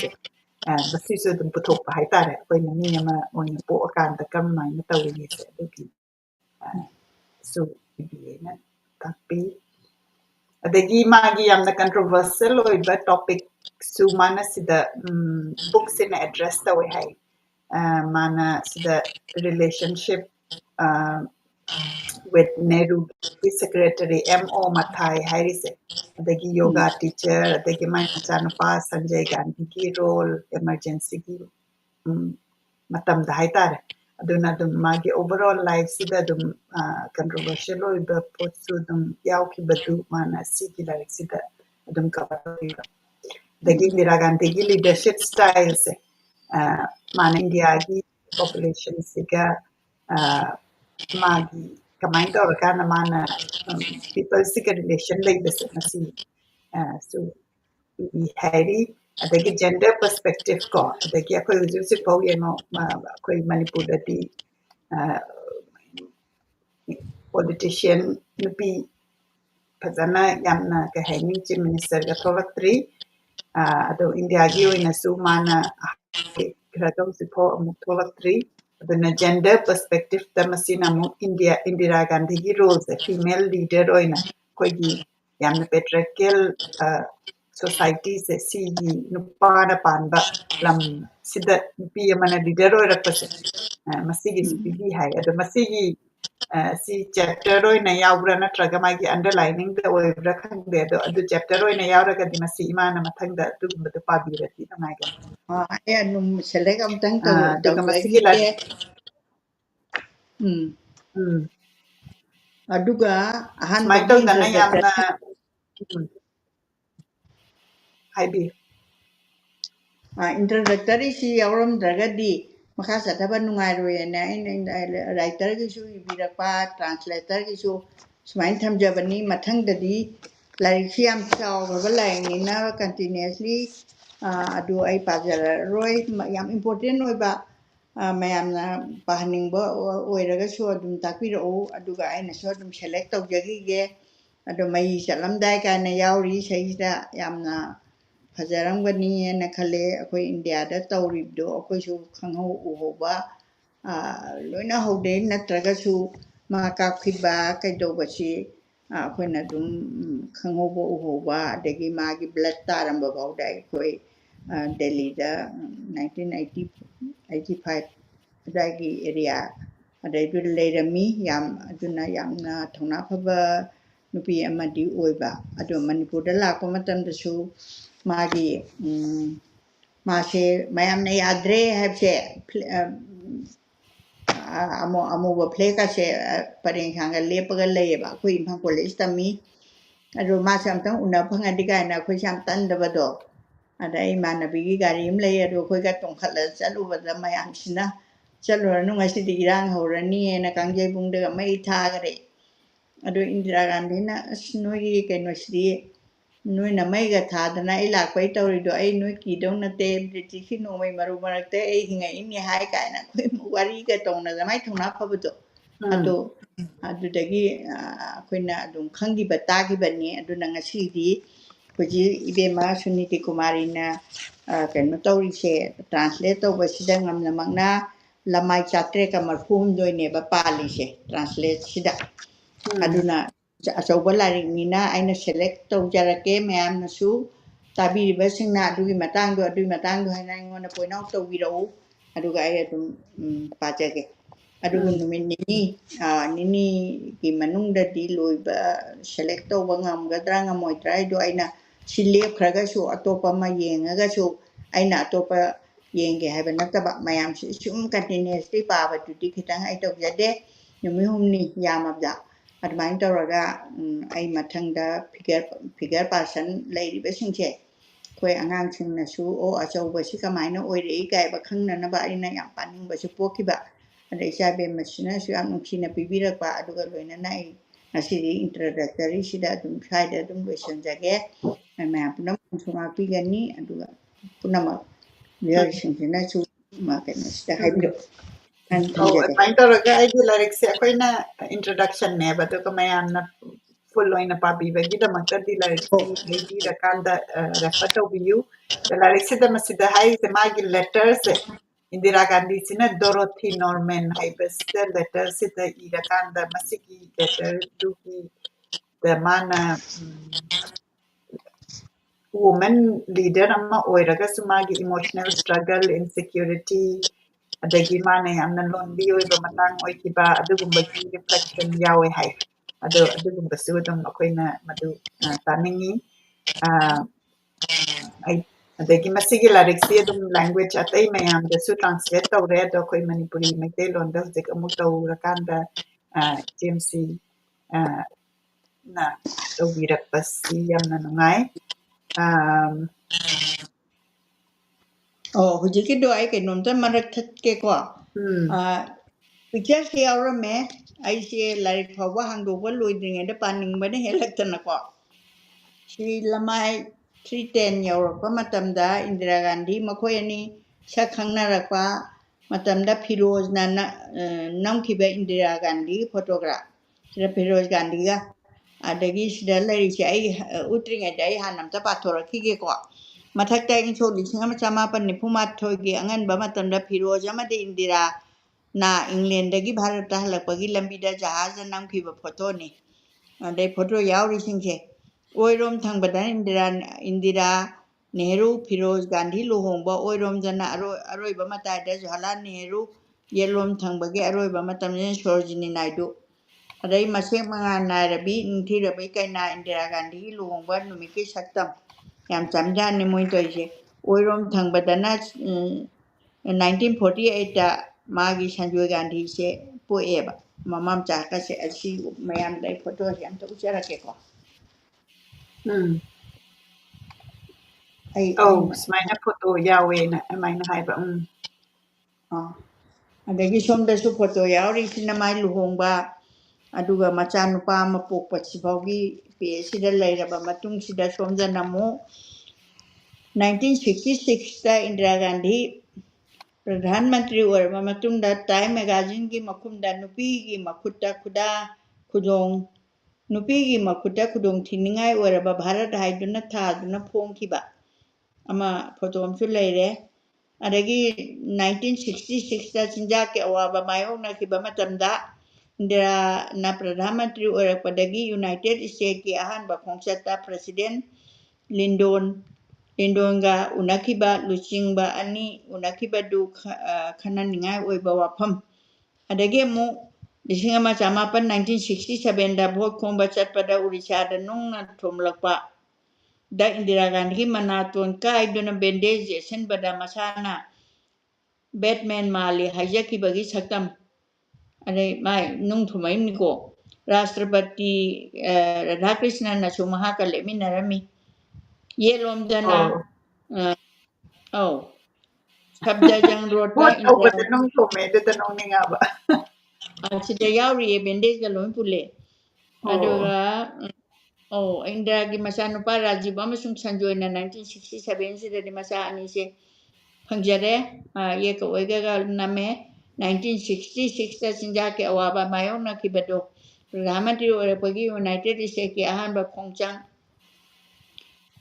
basisu dum puthokpa haitare akoina mi ama oina pokakanda kamaina tawini se adugi su ibiyena tapi adagi magi yamna controversial oiba topic su mana sida books in address tawe hai mana sida relationship with Nehru secretary M.O. Mathai hairise adagi yoga teacher adagi mai machanapa Sanjay Gandhi ki role emergency ki matamda haitare aduna dum magi overall life sida dum controversial oiba potsu dum yaukibadu mana sigi like sida dum cover adagi Indira Gandhi ki leadership style se mana India ki population siga magi kamain tawrakana mana people siga relation leibase masi so i hairi adagi gender perspective ko adagi akoi hujuse pau yeno akoi Manipur dati politician nupi fazana yamna kahani chief minister ga thoraktri ado India gi oina su mana kradom sipo amuk thoraktri aduna gender perspective ta masina mu Indira Gandhi gi roles female leader oina koigi yamna patriarchal society se sigi nupana panba lam sida nupi yamana leader oirakpase masigi supibi hai ado masigi si chapter oina yaubra natraga magi underlining da oibra khangde ado chapter oina yauragadi masi imana mathangda adugumadu pabirati nangaiga ai anum select amtang aduga masigi la aduga ahan smai to dana yamna haibi introductory si yauramdragadi makha sathaba nungairoyena writer gisu ibirakpa translator gisu sumain thamjabani mathangdadi lairikhi yam chawraba lainina continuously adu ai pajararoi yam important oiba mayamna pahaningba oiragasu adum takpirau aduga ainasu adum select tawjagige adu mai chalamdai kana yauri saisida yamna fajaramgani na khale akoi India da tawribdo akoi su khangau uhoba loina hode natragasu ma kakhiba kaidobasi akoina dum khangauba uhoba adagi magi blood taramba bauda akoi Delhi da 1985 adagi area adai du leirami yam aduna yamna thongna phaba nupi amadi oiba adu Manipur da lakpa matamdasu magi mase mayamna yadre habse amuba play ka se pareng hanga lepaga leyeba akoi Imphal college tami adu mase amtang una phangadi kaina akoi sam tandabado ada imanabi gi gari am lei adu akoi ga tongkhatla chalubada mayam sina ꯆꯠꯂꯨꯔꯅꯨ ꯉꯁꯤꯗꯤ ꯏꯔꯥꯡ ꯍꯧꯔꯅꯤꯅ ꯀꯥꯡꯖꯩꯕꯨꯡꯗꯒ ꯃꯩ ꯊꯥꯈꯔꯦ ꯑꯗꯨ ꯏꯟꯗꯤꯔꯥ ꯒꯥꯟꯙꯤꯅ ꯑꯁ ꯅꯣꯏꯒꯤ ꯀꯩꯅꯣꯁꯤꯗꯤ ꯅꯣꯏꯅ ꯃꯩꯒ ꯊꯥꯗꯅ ꯑꯩ ꯂꯥꯛꯄꯩ ꯇꯧꯔꯤꯗꯣ ꯑꯩ ꯅꯣꯏ ꯀꯤꯗꯧ ꯅꯠꯇꯦ ꯕ꯭ꯔꯤꯇꯤꯁꯀꯤ ꯅꯣꯡꯃꯩ ꯃꯔꯨ ꯃꯔꯛꯇ ꯑꯩ ꯍꯤꯡꯉꯛꯏꯅꯤ ꯍꯥꯏ ꯀꯥꯏꯅ ꯑꯩꯈꯣꯏ ꯋꯥꯔꯤꯒ ꯇꯧꯅꯗꯅ ꯃꯥꯏ ꯊꯧꯅꯥ ꯐꯕꯗꯣ ꯑꯗꯣ ꯑꯗꯨꯗꯒꯤ ꯑꯩꯈꯣꯏꯅ ꯑꯗꯨꯝ ꯈꯪꯈꯤꯕ ꯇꯥꯈꯤꯕꯅꯤ ꯑꯗꯨꯅ ꯉꯁꯤꯗꯤ ꯍꯧꯖꯤꯛ ꯏꯕꯦꯝꯃ ꯁꯨꯅꯤꯇꯤ ꯀꯨꯃꯥꯔꯤꯅ ꯀꯩꯅꯣ ꯇꯧꯔꯤꯁꯦ ꯇ꯭ꯔꯥꯟꯁꯂꯦꯠ ꯇꯧꯕꯁꯤꯗ ꯉꯝꯅꯃꯛꯅ ꯂꯃꯥꯏ 734ꯅꯦꯕ ꯄꯥꯜꯂꯤꯁꯦ ꯇ꯭ꯔꯥꯟꯁꯂꯦꯠꯁꯤꯗ ꯑꯗꯨꯅ ꯑꯆꯧꯕ ꯂꯥꯏꯔꯤꯛꯅꯤꯅ ꯑꯩꯅ ꯁꯦꯂꯦꯛ ꯇꯧꯖꯔꯛꯀꯦ ꯃꯌꯥꯝꯅꯁꯨ ꯇꯥꯕꯤꯔꯤꯕꯁꯤꯡꯅ ꯑꯗꯨꯒꯤ ꯃꯇꯥꯡꯗꯣ ꯍꯥꯏꯅ ꯑꯩꯉꯣꯟꯗ ꯄꯣꯏꯟ ꯑꯥꯎꯠ ꯇꯧꯕꯤꯔꯛꯎ ꯑꯗꯨꯒ ꯑꯩ ꯑꯗꯨꯝ ꯄꯥꯖꯒꯦ ꯑꯗꯨꯒ ꯅꯨꯃꯤꯠ ꯅꯤꯅꯤꯒꯤ ꯃꯅꯨꯡꯗꯗꯤ ꯂꯣꯏꯕ ꯁꯦꯂꯦꯛ ꯇꯧꯕ ꯉꯝꯒꯗ꯭ꯔꯥ ꯉꯝꯃꯣꯏꯗ꯭ꯔꯥ ꯍꯥꯏꯗꯣ ꯑꯩꯅ ꯁꯤ ꯂꯦꯞꯈ꯭ꯔꯒꯁꯨ ꯑꯇꯣꯞꯄ ꯑꯃ ꯌꯦꯡꯉꯒꯁꯨ ꯑꯩꯅ ꯑꯇꯣꯞꯄ ꯌꯦꯡꯒꯦ ꯍꯥꯏꯕ ꯅꯠꯇꯕ ꯃꯌꯥꯝꯁꯤ ꯁꯨꯝ ꯀꯟꯇꯤꯅ꯭ꯌꯨꯁꯂꯤ ꯄꯥꯕꯗꯨꯗꯤ ꯈꯤꯇꯪ ꯑꯩ ꯇꯧꯖꯗꯦ ꯅꯨꯃꯤꯠ 5ꯅꯤ ꯌꯥꯝꯃꯕꯗ ꯑꯗꯨꯃꯥꯏꯅ ꯇꯧꯔꯒ ꯑꯩ ꯃꯊꯪꯗ ꯐꯤꯒꯔ ꯄꯥꯔꯁꯟ ꯂꯩꯔꯤꯕꯁꯤꯡꯁꯦ ꯑꯩꯈꯣꯏ ꯑꯉꯥꯡꯁꯤꯡꯅꯁꯨ ꯑꯆꯧꯕꯁꯤ ꯀꯃꯥꯏꯅ ꯑꯣꯏꯔꯛꯏ ꯀꯥꯏꯕ ꯈꯪꯅꯅꯕ ꯑꯩꯅ ꯌꯥꯝ ꯄꯥꯅꯤꯡꯕꯁꯨ ꯄꯣꯛꯈꯤꯕ ꯑꯗ ꯏꯆꯥꯕꯦꯝꯃꯁꯤꯅꯁꯨ ꯌꯥꯝ ꯅꯨꯡꯁꯤꯅ ꯄꯤꯕꯤꯔꯛꯄ ꯑꯗꯨꯒ ꯂꯣꯏꯅꯅ ꯑꯩ ꯉꯁꯤꯗꯤ ꯏꯟꯇ꯭ꯔꯣꯗꯛꯇꯔꯤꯁꯤꯗ ꯑꯗꯨꯝ ꯁ꯭ꯋꯥꯏꯗ ꯑꯗꯨꯝ ꯂꯣꯏꯁꯤꯟꯖꯒꯦ ꯃꯌꯥꯝ ꯄꯨꯝꯅꯃꯛꯁꯨ ꯉꯥꯛꯄꯤꯒꯅꯤ ꯑꯗꯨꯒ ꯄꯨꯝꯅꯃꯛ ꯃꯤꯑꯣꯏꯁꯤꯡꯁꯤꯅꯁꯨ ꯀꯩꯅꯣꯁꯤꯗ ꯍꯥꯏꯕꯤꯔꯛꯎ ꯊꯝꯖꯒꯦ ꯑꯗꯨꯃꯥꯏꯅ ꯇꯧꯔꯒ ꯑꯩꯒꯤ ꯂꯥꯏꯔꯤꯛꯁꯦ ꯑꯩꯈꯣꯏꯅ introductionꯅꯦꯕ ꯑꯗꯨꯒ ꯃꯌꯥꯝꯅ full ꯑꯣꯏꯅ ꯄꯥꯕꯤꯕꯒꯤꯗꯃꯛꯇꯗꯤ ꯂꯥꯏꯔꯤꯛꯁꯤ ꯂꯩꯕꯤꯔꯀꯥꯟꯗ refer ꯇꯧꯕꯤꯌꯨ ꯂꯥꯏꯔꯤꯛꯁꯤꯗ ꯃꯁꯤꯗ ꯍꯥꯏꯔꯤꯁꯦ ꯃꯥꯒꯤ ꯂꯦꯇꯔꯁꯦ इंदिरा गांधीꯁꯤꯅ डोरोथी नॉर्मन हाइबꯁꯤꯗ लेटरꯁꯤꯗ इरकांदा मसिगी लेटरदुगी माना वुमेन लीडर अमा ओइरगसु मागी इमोशनल स्ट्रगल इनसिक्योरिटी अदगी माने यामना लोनली ओइबा मतांग ओइकिबा अदुगुंबगी रिफ्लेक्शन यावे हाय अदुगुंबसु अदुम अखोइना मदु तानिंगी आई अदगी मसिगी लारिक्सी अदुम लैंग्वेज अतै मयामदसु ट्रांसलेट तौरे अदो अखोइ मणिपुरी मैते लोंदा हुजिक अमुक तौरकांदा जेमसी ना तौबिरक्पसि यामना नुंगाई ꯍꯧꯖꯤꯛꯀꯤꯗꯣ ꯑꯩ ꯀꯩꯅꯣꯝꯇ ꯃꯔꯛ ꯊꯠꯀꯦꯀꯣ ꯄꯤꯛꯆꯔꯁꯦ ꯌꯥꯎꯔꯝꯃꯦ ꯑꯩꯁꯦ ꯂꯥꯏꯔꯤꯛ ꯐꯥꯎꯕ ꯍꯥꯡꯗꯣꯛꯄ ꯂꯣꯏꯗ꯭ꯔꯤꯉꯩꯗ ꯄꯥꯅꯤꯡꯕꯅ ꯍꯦꯜꯂꯛꯇꯅꯀꯣ ꯁꯤ ꯂꯃꯥꯏ 310 ꯌꯧꯔꯛꯄ ꯃꯇꯝꯗ ꯏꯟꯗꯤꯔꯥ ꯒꯥꯟꯙꯤ ꯃꯈꯣꯏ ꯑꯅꯤ ꯁꯛ ꯈꯪꯅꯔꯛꯄ ꯃꯇꯝꯗ ꯐꯤꯔꯣꯖꯅ ꯅꯝꯈꯤꯕ ꯏꯟꯗꯤꯔꯥ ꯒꯥꯟꯙꯤꯒꯤ ꯐꯣꯇꯣꯒ꯭ꯔꯥꯐ ꯁꯤꯗ ꯐꯤꯔꯣꯖ ꯒꯥꯟꯙꯤꯒ ꯑꯗꯒꯤ ꯁꯤꯗ ꯂꯩꯔꯤꯁꯦ ꯑꯩ ꯎꯠꯇ꯭ꯔꯤꯉꯩꯗ ꯑꯩ ꯍꯥꯟꯅ ꯑꯝꯇ ꯄꯥꯊꯣꯔꯛꯈꯤꯒꯦꯀꯣ ꯃꯊꯛꯇ ꯏꯪ ꯁꯣꯛ 1894ꯒꯤ ꯑꯉꯟꯕ ꯃꯇꯝꯗ ꯐꯤꯔꯣꯖ ꯑꯃꯗꯤ ꯏꯟꯗꯤꯔꯥ ꯅ ꯏꯪꯂꯦꯟꯗꯒꯤ ꯚꯥꯔꯠꯇ ꯍꯜꯂꯛꯄꯒꯤ ꯂꯝꯕꯤꯗ ꯖꯍꯥꯖꯗ ꯅꯝꯈꯤꯕ ꯐꯣꯇꯣꯅꯤ ꯑꯗꯩ ꯐꯣꯇꯣ ꯌꯥꯎꯔꯤꯁꯤꯡꯁꯦ ꯑꯣꯏꯔꯣꯝ ꯊꯪꯕꯗ ꯏꯟꯗꯤꯔꯥ ꯅꯦꯍꯔꯨ ꯐꯤꯔꯣꯖ ꯒꯥꯟꯙꯤ ꯂꯨꯍꯣꯡꯕ ꯑꯣꯏꯔꯣꯝꯗꯅ ꯑꯔꯣꯏꯕ ꯃꯇꯥꯏꯗ ꯖꯋꯥꯍꯔꯂꯥꯜ ꯅꯦꯍꯔꯨ ꯌꯦꯠꯂꯣꯝ ꯊꯪꯕꯒꯤ ꯑꯔꯣꯏꯕ ꯃꯇꯝꯗꯅ ꯁꯣꯔꯣꯖꯤꯅꯤ ꯅꯥꯏꯗꯨ ꯑꯗꯩ ꯃꯁꯦꯛ ꯃꯉꯥꯜ ꯅꯥꯏꯔꯕꯤ ꯅꯤꯡꯊꯤꯔꯕꯤ ꯀꯩꯅꯥ ꯏꯟꯗꯤꯔꯥ ꯒꯥꯟꯙꯤꯒꯤ ꯂꯨꯍꯣꯡꯕ ꯅꯨꯃꯤꯠꯀꯤ ꯁꯛꯇꯝ ꯌꯥꯝ ꯆꯝꯖꯥꯠꯅꯤ ꯃꯣꯏ ꯇꯧꯔꯤꯁꯦ ꯑꯣꯏꯔꯣꯝ ꯊꯪꯕꯗꯅ 1948ꯗ ꯃꯥꯒꯤ ꯁꯟꯖꯣꯏ ꯒꯥꯟꯙꯤꯁꯦ ꯄꯣꯛꯑꯦꯕ ꯃꯃꯥ ꯃꯆꯥꯀꯁꯦ ꯑꯁꯤ ꯃꯌꯥꯝꯗ ꯑꯩ ꯐꯣꯇꯣꯁꯦ ꯑꯝꯇ ꯎꯠꯆꯔꯛꯀꯦꯀꯣ ꯁꯨꯃꯥꯏꯅ ꯐꯣꯇꯣ ꯌꯥꯎꯋꯦꯅ ꯑꯗꯨꯃꯥꯏꯅ ꯍꯥꯏꯕ ꯑꯗꯒꯤ ꯁꯣꯝꯗꯁꯨ ꯐꯣꯇꯣ ꯌꯥꯎꯔꯤꯁꯤꯅ ꯃꯥꯏ ꯂꯨꯍꯣꯡꯕ ꯑꯗꯨꯒ ꯃꯆꯥꯅꯨꯄꯥ ꯑꯃ ꯄꯣꯛꯄꯁꯤꯐꯥꯎꯒꯤ ꯄꯦꯖꯁꯤꯗ ꯂꯩꯔꯕ ꯃꯇꯨꯡꯁꯤꯗ ꯁꯣꯝꯗꯅ ꯑꯃꯨꯛ 1966ꯗ ꯏꯟꯗꯤꯔꯥ ꯒꯥꯟꯙꯤ ꯄ꯭ꯔꯙꯥꯟ ꯃꯟꯇ꯭ꯔꯤ ꯑꯣꯏꯔꯕ ꯃꯇꯨꯡꯗ ꯇꯥꯏꯝ ꯃꯦꯒꯥꯖꯤꯟꯒꯤ ꯃꯈꯨꯝꯗ ꯅꯨꯄꯤꯒꯤ ꯃꯈꯨꯠꯇ ꯈꯨꯗꯣꯡ ꯊꯤꯅꯤꯡꯉꯥꯏ ꯑꯣꯏꯔꯕ ꯚꯥꯔꯠ ꯍꯥꯏꯗꯨꯅ ꯊꯥꯗꯨꯅ ꯐꯣꯡꯈꯤꯕ ꯑꯃ ꯐꯣꯇꯣ ꯑꯃꯁꯨ ꯂꯩꯔꯦ ꯑꯗꯒꯤ 1966ꯗ ꯆꯤꯟꯖꯥꯛꯀꯤ ꯑꯋꯥꯕ ꯃꯥꯌꯣꯛꯅꯈꯤꯕ ꯃꯇꯝꯗ ꯏꯟꯗꯤꯔꯥꯅ ꯄ꯭ꯔꯙꯥꯟ ꯃꯟꯇ꯭ꯔꯤ ꯑꯣꯏꯔꯛꯄꯗꯒꯤ ꯌꯨꯅꯥꯏꯇꯦꯗ ꯁ꯭ꯇꯦꯠꯀꯤ ꯑꯍꯥꯟꯕ ꯈꯣꯡꯆꯠꯇ ꯄ꯭ꯔꯁꯤꯗꯦꯟ ꯂꯤꯟꯗꯣꯟꯒ ꯎꯅꯈꯤꯕ ꯂꯨꯆꯤꯡꯕ ꯑꯅꯤ ꯎꯅꯈꯤꯕꯗꯨ ꯈꯟꯅꯅꯤꯡꯉꯥꯏ ꯑꯣꯏꯕ ꯋꯥꯐꯝ ꯑꯗꯒꯤ ꯑꯃꯨꯛ 1967ꯗ ꯚꯣꯠ ꯈꯣꯝꯕ ꯆꯠꯄꯗ ꯎꯔꯤꯁꯥꯗ ꯅꯨꯡꯅ ꯊꯣꯝꯂꯛꯄ ꯗ ꯏꯟꯗꯤꯔꯥ ꯒꯥꯟꯙꯤꯒꯤ ꯃꯅꯥꯇꯣꯟ ꯀꯥꯏꯗꯨꯅ ꯕꯦꯟꯗꯦꯖ ꯌꯦꯠꯁꯤꯟꯕꯗ ꯃꯁꯥꯅ ꯕꯦꯠꯃꯦꯟ ꯃꯥꯜꯂꯤ ꯍꯥꯏꯖꯈꯤꯕꯒꯤ ꯁꯛꯇꯝ ꯑꯗꯩ ꯃꯥꯏ ꯅꯨꯡ ꯊꯨꯝꯃꯛꯏꯅꯤꯀꯣ ꯔꯥꯁꯇ꯭ꯔꯄꯇꯤ ꯔꯥꯙꯥꯀ꯭ꯔꯤꯁꯅꯅꯁꯨ ꯃꯍꯥꯛꯀ ꯂꯦꯞꯃꯤꯟꯅꯔꯝꯃꯤ ꯌꯦꯠꯂꯣꯝꯗꯅ Kabjajang Road ba What over Indira the nung tome the nung nga ba? sida yauri bandage ga loin pule Oh. aduga Indira gi masanupa Rajiv amasung Sanjoy na 1967 sida di masa ani se phangjare ye ka oiga ga name 1966 ta sinja ke awaba mayong na kibado Pradhan Mantri oirapagi United States ki ahanba khongchang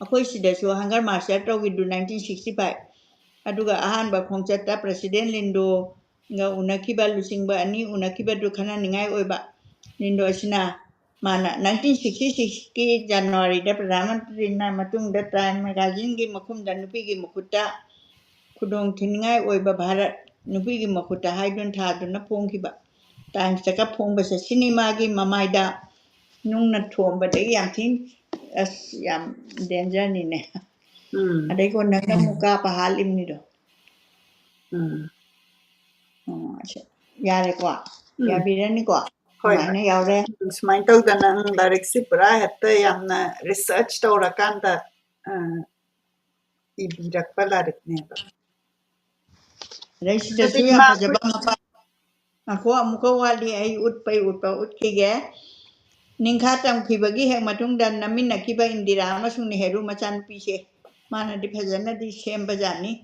akhoi sidasu hangar marshal tawgidu 1965 aduga ahanba khongchatta President Lindo nga unakiba lusingba ani unakiba du khana ningai oiba Lindo asina mana 1966 ki January da Pradhan Mantri na matung da Time magazine gi makhum da nupi gi mukutta khudong thingai oiba Bharat nupi gi mukutta haidun thaduna phongkiba Times ka phongba se cinema gi mamaida nungna thomba de yam thin as yam danger ni ne adai ko nanga muka pa halim ni do yare ko ya birani ko Hoi mana yaure sumain tawdana ang direct si pura hetta yamna research tawrakanda ibirakpa larikneba. dai sida Adi su ya ma pajaba mapa ako amuka wali ai ut ke ningkha tam khibagi he matung dan namin nakiba Indira amasung Nehru machan pise mana di phajana di sem bajani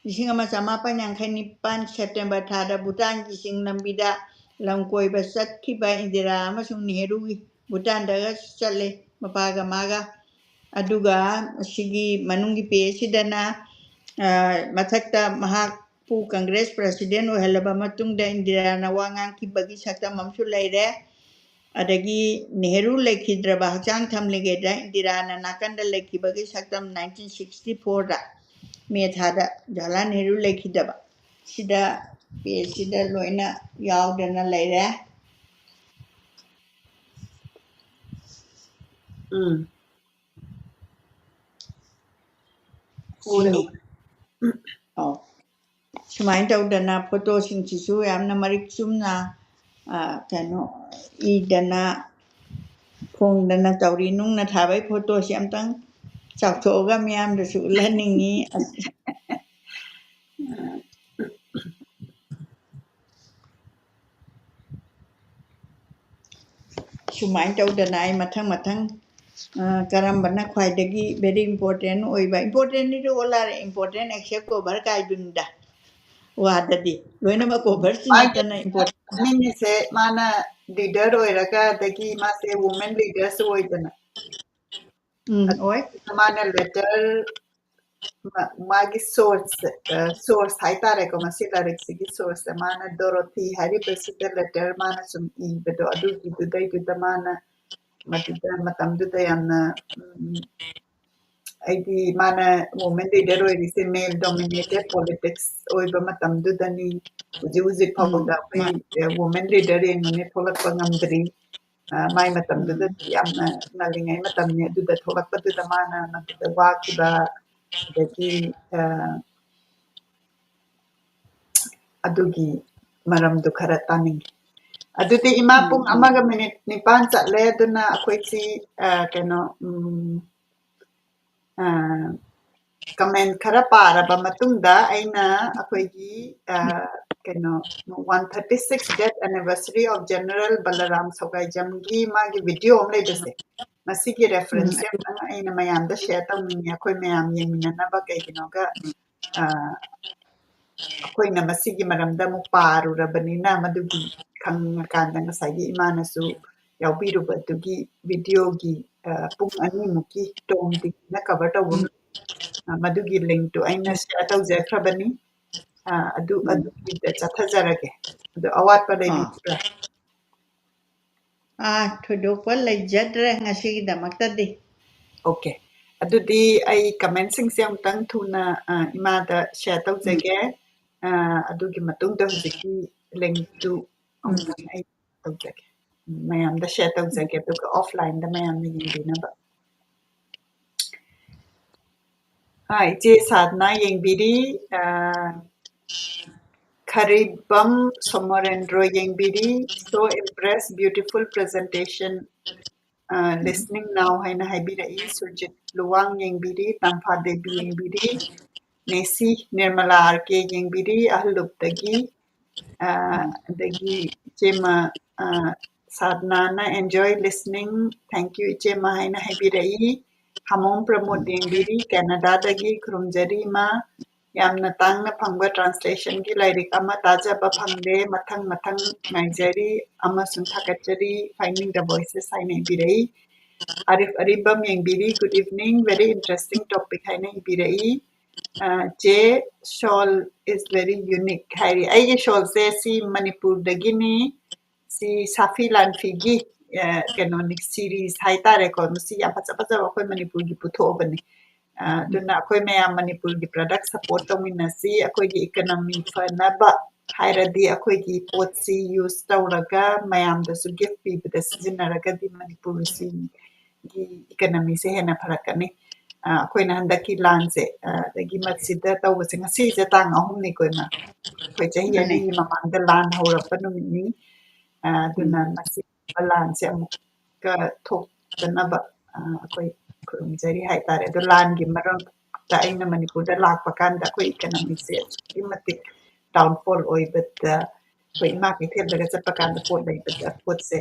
Lising ama samapa nyangkai nipan September thada Bhutan gising nambida langkoi basat kiba Indira amasung Nehru Bhutan daga challe mapaga maga aduga sigi manungi pe sidana mathakta mahak pu Congress President ohelaba matungda Indira na wangang kibagi sakta mamsu leire adagi Nehru lekhidraba hachang thamlegeda Indira na nakanda lekhibagi saktam 1964 da me thada Jawaharlal Nehru lekhidaba sida pe sida loina yaudana leire sini sumain taudana photo sing sisu yamna marik sumna kano idana phongdana tauri nungna thabai photo si amtang chawthoga miyam da su laningi sumain taudana ai mathang karambana khwaidagi very important oiba important ni ro olare important accept ko bar kai dunda wadadi loina ma ko bar sinatana important Nini se mana leader oiraga dagi ma se women leaders oidana. oi Mana letter magi source haitare ko masi direct sigi source mana Dorothy hari pesita letter mana sum I bedo adu gitu dai gitu mana matuda matamduda yamna aidi mana women leader oirise male dominated politics oiba matamdudani uji phawda women leader yengone tholakpa ngamdri mai matamduda yamna nalingai matamni aduda tholakpaduda mana maduda wakiba adagi adugi maramdu khara taning adudi ima pung amaga minute nipan chatle aduna akhoi kano comment khara paraba matungda aina akhoi kano 136 death anniversary of General Balaram Sogaijam gi magi video omle dase masigi reference aina mayamda share tawningi akhoi mayam yengminanaba kaiginoga akhoi masigi maramda mu parurabani madugi khangakanda ngasagi imanasu yaubiruba dugi video gi pung ani muki tongdi na cover tawu madugi link to aina share tawjakrabani adu da chathajarage adu awatpa leibitra thodopa leijadre ngasigidamaktadi okay adudi ai comment sing se amtang thuna imada share tawjage adugi matungda hujiki link to amtang ai tawjage mayamda share tawjage aduga offline da mayamna yengdinaba iche sadna yengbiri Kharibam Somarendro yengbiri so impressed beautiful presentation listening now haina haibira Surjit Luwang yengbiri Tampha Devi yengbiri Nesi Nirmala RK Yengbiri Ahlupdagi Dagi Chema Sadnana enjoy listening. Thank you Chema Haina Habirai Hamon Pramod Yengbiri Canada Dagi Krumjari Ma Yamna Tangna Pangwa translation gi Lyric Ama Tajaba Pangde Mathang Naijari Ama Sunthakachari Finding the Voices Haina Habirai Arif Aribam Yengbiri good evening very interesting topic Haina Habirai J shawl is very unique. Hari ay shawl se si Manipur dagini si Safi Lanfigi canonic series hai tare ko si ya pacha ko Manipur gi putho bani duna akoi mayam Manipur gi product support tawina si akoi gi economy fana ba hairadi akoi gi pot si use tawraga mayam da su gift pi da sijinaraga di Manipur si gi economy se hena pharakani ꯑꯩꯈꯣꯏꯅ ꯍꯟꯗꯛꯀꯤ ꯂꯥꯟꯁꯦ ꯑꯗꯒꯤ ꯃꯁꯤꯗ ꯇꯧꯕꯁꯦ ꯉꯁꯤꯁꯦ ꯇꯥꯡ 3ꯅꯤ ꯑꯩꯈꯣꯏꯅ ꯑꯩꯈꯣꯏ ꯆꯍꯤ 2ꯒꯤ ꯃꯃꯥꯡꯗ ꯂꯥꯟ ꯍꯧꯔꯛꯄ ꯅꯨꯃꯤꯠꯅꯤ ꯑꯗꯨꯅ ꯃꯁꯤ ꯂꯥꯟꯁꯦ ꯑꯃꯨꯛꯀ ꯊꯣꯛꯇꯅꯕ ꯑꯩꯈꯣꯏ ꯈꯨꯔꯨꯝꯖꯔꯤ ꯍꯥꯏꯇꯥꯔꯦ ꯑꯗꯣ ꯂꯥꯟꯒꯤ ꯃꯔꯛꯇ ꯑꯩꯅ ꯃꯅꯤꯄꯨꯔꯗ ꯂꯥꯛꯄ ꯀꯥꯟꯗ ꯑꯩꯈꯣꯏ ꯏꯀꯣꯅꯣꯃꯤꯁꯦ ꯑꯁꯨꯛꯀꯤ ꯃꯇꯤꯛ ꯗꯥꯎꯟꯐꯣꯜ ꯑꯣꯏꯕꯗ ꯑꯩꯈꯣꯏ ꯏꯃꯥ ꯀꯩꯊꯦꯜꯗꯒ ꯆꯠꯄ ꯀꯥꯟꯗ ꯄꯣꯠ ꯂꯩꯕꯗ ꯄꯣꯠꯁꯦ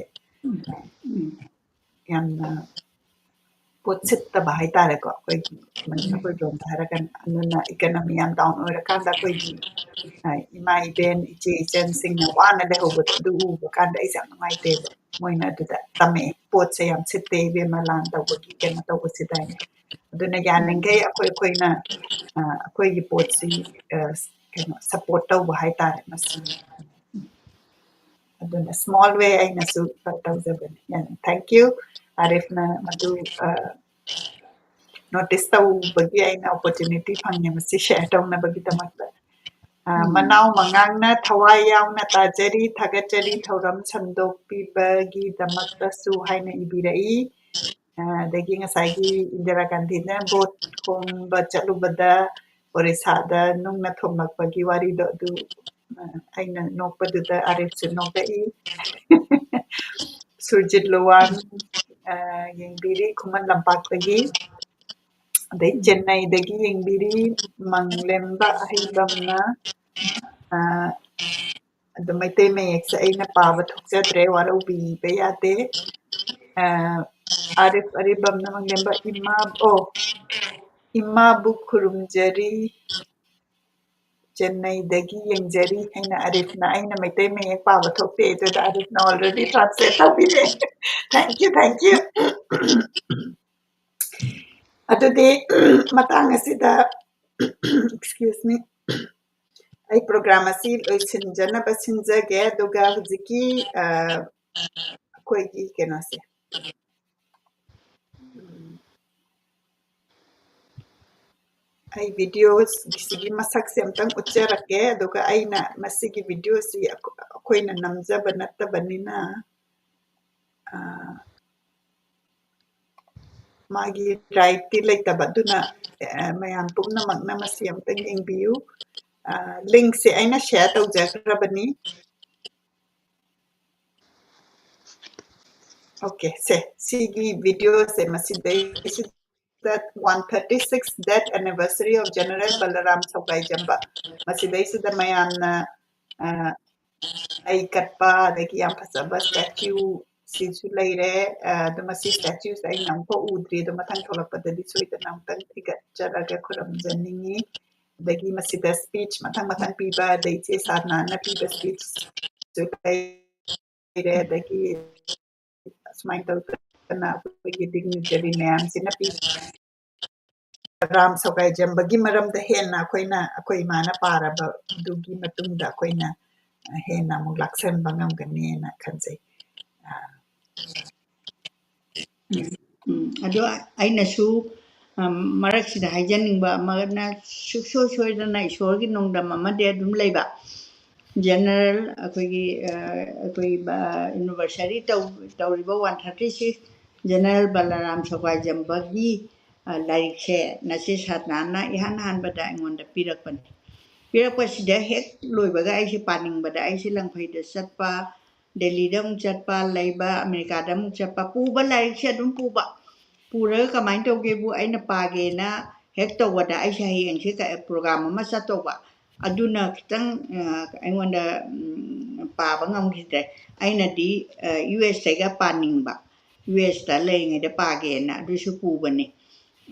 ꯌꯥꯝꯅ ꯄꯣꯠ ꯁꯤꯠꯇꯕ ꯍꯥꯏꯇꯥꯔꯦꯀꯣ ꯑꯩꯈꯣꯏ ꯂꯣꯟꯗ ꯍꯥꯏꯔꯒꯅ ꯑꯗꯨꯅ ꯏꯀꯣꯅꯣꯃꯤ ꯌꯥꯝ ꯗꯥꯎꯟ ꯑꯣꯏꯔꯀꯥꯟꯗ ꯑꯩꯈꯣꯏꯒꯤ ꯏꯃꯥ ꯏꯕꯦꯟ ꯏꯆꯦ ꯏꯆꯟꯁꯤꯡꯅ ꯋꯥꯅ ꯂꯩꯍꯧꯕꯗꯣ ꯑꯗꯨ ꯎꯕ ꯀꯥꯟꯗ ꯑꯩꯁꯦ ꯌꯥꯝ ꯅꯨꯡꯉꯥꯏꯇꯦꯕ ꯃꯣꯏꯅ ꯑꯗꯨꯗ ꯇꯝꯃꯛꯑꯦ ꯄꯣꯠꯁꯦ ꯌꯥꯝ ꯁꯤꯠꯇꯦ ꯏꯕꯦꯝꯃ ꯂꯥꯟ ꯇꯧꯕꯒꯤ ꯀꯩꯅꯣ ꯇꯧꯕꯁꯤꯗ ꯍꯥꯏꯅ ꯑꯗꯨꯅ ꯌꯥꯔꯤꯈꯩ ꯑꯩꯈꯣꯏꯅ ꯑꯩꯈꯣꯏꯒꯤ ꯄꯣꯠꯁꯤ ꯀꯩꯅꯣ ꯁꯞꯄꯣꯔꯠ ꯇꯧꯕ ꯍꯥꯏꯇꯥꯔꯦ ꯃꯁꯤ ꯑꯗꯨꯅ ꯁ꯭ꯃꯣꯜ ꯋꯦ ꯑꯩꯅꯁꯨ ꯇꯧꯖꯕꯅꯤ ꯊꯦꯡꯛ ꯌꯨ ꯑꯥꯔꯤꯐꯅ ꯃꯗꯨ ꯅꯣꯇꯤꯁ ꯇꯧꯕꯒꯤ ꯑꯩꯅ ꯑꯣꯄꯣꯔꯆꯨꯅꯤꯇꯤ ꯐꯪꯉꯦ ꯃꯁꯤ ꯁꯦꯌꯔ ꯇꯧꯅꯕꯒꯤꯗꯃꯛꯇ ꯃꯅꯥꯎ ꯃꯉꯥꯡꯅ ꯊꯋꯥꯏ ꯌꯥꯎꯅ ꯇꯥꯖꯔꯤ ꯊꯥꯒꯠꯆꯔꯤ ꯊꯧꯔꯝ ꯁꯟꯗꯣꯛꯄꯤꯕꯒꯤꯗꯃꯛꯇꯁꯨ ꯍꯥꯏꯅ ꯏꯕꯤꯔꯛꯏ ꯑꯗꯒꯤ ꯉꯁꯥꯏꯒꯤ ꯏꯟꯗꯤꯔꯥ ꯒꯥꯟꯙꯤꯅ ꯚꯣꯠ ꯈꯣꯝꯕ ꯆꯠꯂꯨꯕꯗ ꯑꯣꯔꯤꯁꯥꯗ ꯅꯨꯡꯅ ꯊꯣꯝꯂꯛꯄꯒꯤ ꯋꯥꯔꯤꯗꯣ ꯑꯗꯨ ꯑꯩꯅ ꯅꯣꯛꯄꯗꯨꯗ ꯑꯥꯔꯤꯐꯁꯨ ꯅꯣꯛꯂꯛꯏ ꯁꯨꯔꯖꯤꯠ ꯂꯨꯋꯥꯡ ꯌꯦꯡꯕꯤꯔꯤ ꯈꯨꯃꯟ ꯂꯝꯄꯥꯛꯇꯒꯤ ꯑꯗꯩ ꯆꯦꯟꯅꯥꯏꯗꯒꯤ ꯌꯦꯡꯕꯤꯔꯤ ꯃꯪꯂꯦꯝꯕ ꯑꯍꯩꯕꯝꯅ ꯑꯗꯨ ꯃꯩꯇꯩ ꯃꯌꯦꯛꯁꯦ ꯑꯩꯅ ꯄꯥꯕ ꯊꯣꯛꯆꯗ꯭ꯔꯦ ꯋꯥꯔꯧꯕꯤꯕ ꯌꯥꯗꯦ ꯑꯥꯔꯤꯐ ꯑꯔꯤꯕꯝꯅ ꯃꯪꯂꯦꯝꯕ ꯏꯃꯥꯕꯨ ꯈꯨꯔꯨꯝꯖꯔꯤ ꯆꯦꯟꯅꯥꯏꯗꯒꯤ ꯌꯦꯡꯖꯔꯤ ꯍꯥꯏꯅ ꯑꯥꯔꯤꯐꯅ ꯑꯩꯅ ꯃꯩꯇꯩ ꯃꯌꯦꯛ ꯄꯥꯕ ꯊꯣꯛꯇꯦ ꯑꯗꯨꯗ ꯑꯥꯔꯤꯐꯅ ꯑꯣꯜꯔꯦꯗꯤ ꯇ꯭ꯔꯥꯟꯁꯂꯦꯠ ꯇꯧꯕꯤꯔꯦ ꯊꯦꯡꯛ ꯌꯨ ꯑꯗꯨꯗꯤ ꯃꯇꯥꯡ ꯑꯁꯤꯗ excuse me ꯑꯩ ꯄ꯭ꯔꯣꯒ꯭ꯔꯥꯝ ꯑꯁꯤ ꯂꯣꯏꯁꯤꯟꯖꯅꯕ ꯁꯤꯟꯖꯒꯦ ꯑꯗꯨꯒ ꯍꯧꯖꯤꯛꯀꯤ ꯑꯩꯈꯣꯏꯒꯤ ꯀꯩꯅꯣꯁꯦ ꯑꯩ ꯚꯤꯗꯤꯑꯣꯁꯤꯒꯤ ꯃꯁꯛꯁꯦ ꯑꯝꯇꯪ ꯎꯠꯆꯔꯛꯀꯦ ꯑꯗꯨꯒ ꯑꯩꯅ ꯃꯁꯤꯒꯤ ꯚꯤꯗꯤꯑꯣꯁꯤ ꯑꯩꯈꯣꯏꯅ ꯅꯝꯖꯕ ꯅꯠꯇꯕꯅꯤꯅ ꯃꯥꯒꯤ ꯔꯥꯏꯠꯇꯤ ꯂꯩꯇꯕ ꯑꯗꯨꯅ ꯃꯌꯥꯝ ꯄꯨꯝꯅꯃꯛꯅ ꯃꯁꯤ ꯑꯝꯇꯪ ꯌꯦꯡꯕꯤꯌꯨ ꯂꯤꯡꯛꯁꯦ ꯑꯩꯅ ꯁꯦꯌꯔ ꯇꯧꯖꯈ꯭ꯔꯕꯅꯤ ꯑꯣꯀꯦ ꯁꯤꯒꯤ ꯚꯤꯗꯤꯑꯣꯁꯦ ꯃꯁꯤꯗꯩꯁꯤꯗ 136 death anniversary of General Balaram Sawgaijamba ꯃꯁꯤꯗꯩꯁꯤꯗ ꯃꯌꯥꯝꯅ ꯑꯩ ꯀꯠꯄ ꯑꯗꯒꯤ ꯌꯥꯝ ꯐꯖꯕ ꯁ꯭ꯇꯦꯆꯨ ꯁꯤꯁꯨ ꯂꯩꯔꯦ ꯑꯗꯣ ꯃꯁꯤ ꯁ꯭ꯇꯦꯆꯨꯁꯦ ꯑꯩꯅ ꯑꯃꯨꯛꯐꯥꯎ ꯎꯗ꯭ꯔꯤ ꯑꯗꯣ ꯃꯊꯪ ꯊꯣꯛꯂꯛꯄꯗꯗꯤ ꯁꯣꯏꯗꯅ ꯑꯃꯨꯛꯇꯪ ꯊꯤꯒꯠꯆꯔꯒ ꯈꯨꯔꯨꯝꯖꯅꯤꯡꯉꯤ ꯑꯗꯒꯤ ꯃꯁꯤꯗ ꯁ꯭ꯄꯤꯆ ꯃꯊꯪ ꯄꯤꯕ ꯑꯗꯩ ꯏꯆꯦ ꯁꯥꯗꯅꯥꯅ ꯄꯤꯕ ꯁ꯭ꯄꯤꯆꯁꯨ ꯂꯩꯔꯦ ꯑꯗꯒꯤ ꯑꯁꯨꯃꯥꯏꯅ ꯇꯧꯗꯅ ꯑꯩꯈꯣꯏꯒꯤ ꯗꯤꯒꯅꯤꯇꯔꯤ ꯃꯌꯥꯝꯁꯤꯅ ꯄꯤ ꯔꯥꯝ ꯁꯧꯒꯥꯏꯖꯝꯕꯒꯤ ꯃꯔꯝꯗ ꯍꯦꯟꯅ ꯑꯩꯈꯣꯏ ꯏꯃꯥꯅ ꯄꯥꯔꯕꯗꯨꯒꯤ ꯃꯇꯨꯡꯗ ꯑꯩꯈꯣꯏꯅ ꯍꯦꯟꯅ ꯑꯃꯨꯛ ꯂꯥꯛꯁꯟꯕ ꯉꯝꯒꯅꯤꯅ ꯈꯟꯖꯩ ꯑꯗꯣ ꯑꯩꯅꯁꯨ ꯃꯔꯛꯁꯤꯗ ꯍꯥꯏꯖꯅꯤꯡꯕ ꯑꯃꯅ ꯁꯨꯡꯁꯣꯏ ꯁꯣꯏꯗꯅ ꯏꯁꯣꯔꯒꯤ ꯅꯣꯡꯗꯝ ꯑꯃꯗꯤ ꯑꯗꯨꯝ ꯂꯩꯕ ꯖꯦꯅꯔꯦꯜ ꯑꯩꯈꯣꯏꯒꯤ ꯑꯦꯅꯤꯚꯔꯁꯔꯤ ꯇꯧꯔꯤꯕ 136 ꯖꯦꯅꯔꯦꯜ ꯕꯂꯔꯥꯝ ꯁꯧꯒꯥꯏꯖꯝꯕꯒꯤ ꯂꯥꯏꯔꯤꯛꯁꯦ ꯅꯆꯦ ꯁꯥꯗꯅꯥꯅ ꯏꯍꯥꯟ ꯍꯥꯟꯕꯗ ꯑꯩꯉꯣꯟꯗ ꯄꯤꯔꯛꯄꯅꯤ ꯄꯤꯔꯛꯄꯁꯤꯗ ꯍꯦꯛ ꯂꯣꯏꯕꯒ ꯑꯩꯁꯦ ꯄꯥꯅꯤꯡꯕꯗ ꯑꯩꯁꯦ ꯂꯪꯐꯩꯗ ꯆꯠꯄ ꯗꯦꯜꯂꯤꯗ ꯑꯃꯨꯛ ꯆꯠꯄ ꯂꯩꯕ ꯑꯃꯦꯔꯤꯀꯥꯗ ꯑꯃꯨꯛ ꯆꯠꯄ ꯄꯨꯕ ꯂꯥꯏꯔꯤꯛꯁꯦ ꯑꯗꯨꯝ ꯄꯨꯔꯒ ꯀꯃꯥꯏꯅ ꯇꯧꯒꯦꯕꯨ ꯑꯩꯅ ꯄꯥꯒꯦꯅ ꯍꯦꯛ ꯇꯧꯕꯗ ꯑꯩꯁꯦ ꯍꯌꯦꯡꯁꯦ ꯄ꯭ꯔꯣꯒ꯭ꯔꯥꯝ ꯑꯃ ꯆꯠꯇꯧꯕ ꯑꯗꯨꯅ ꯈꯤꯇꯪ ꯑꯩꯉꯣꯟꯗ ꯄꯥꯕ ꯉꯝꯈꯤꯗ꯭ꯔꯦ ꯑꯩꯅꯗꯤ ꯌꯨ ꯑꯦꯁꯇꯒ ꯄꯥꯅꯤꯡꯕ ꯌꯨ ꯑꯦꯁꯇ ꯂꯩꯔꯤꯉꯩꯗ ꯄꯥꯒꯦꯅ ꯑꯗꯨꯁꯨ ꯄꯨꯕꯅꯤ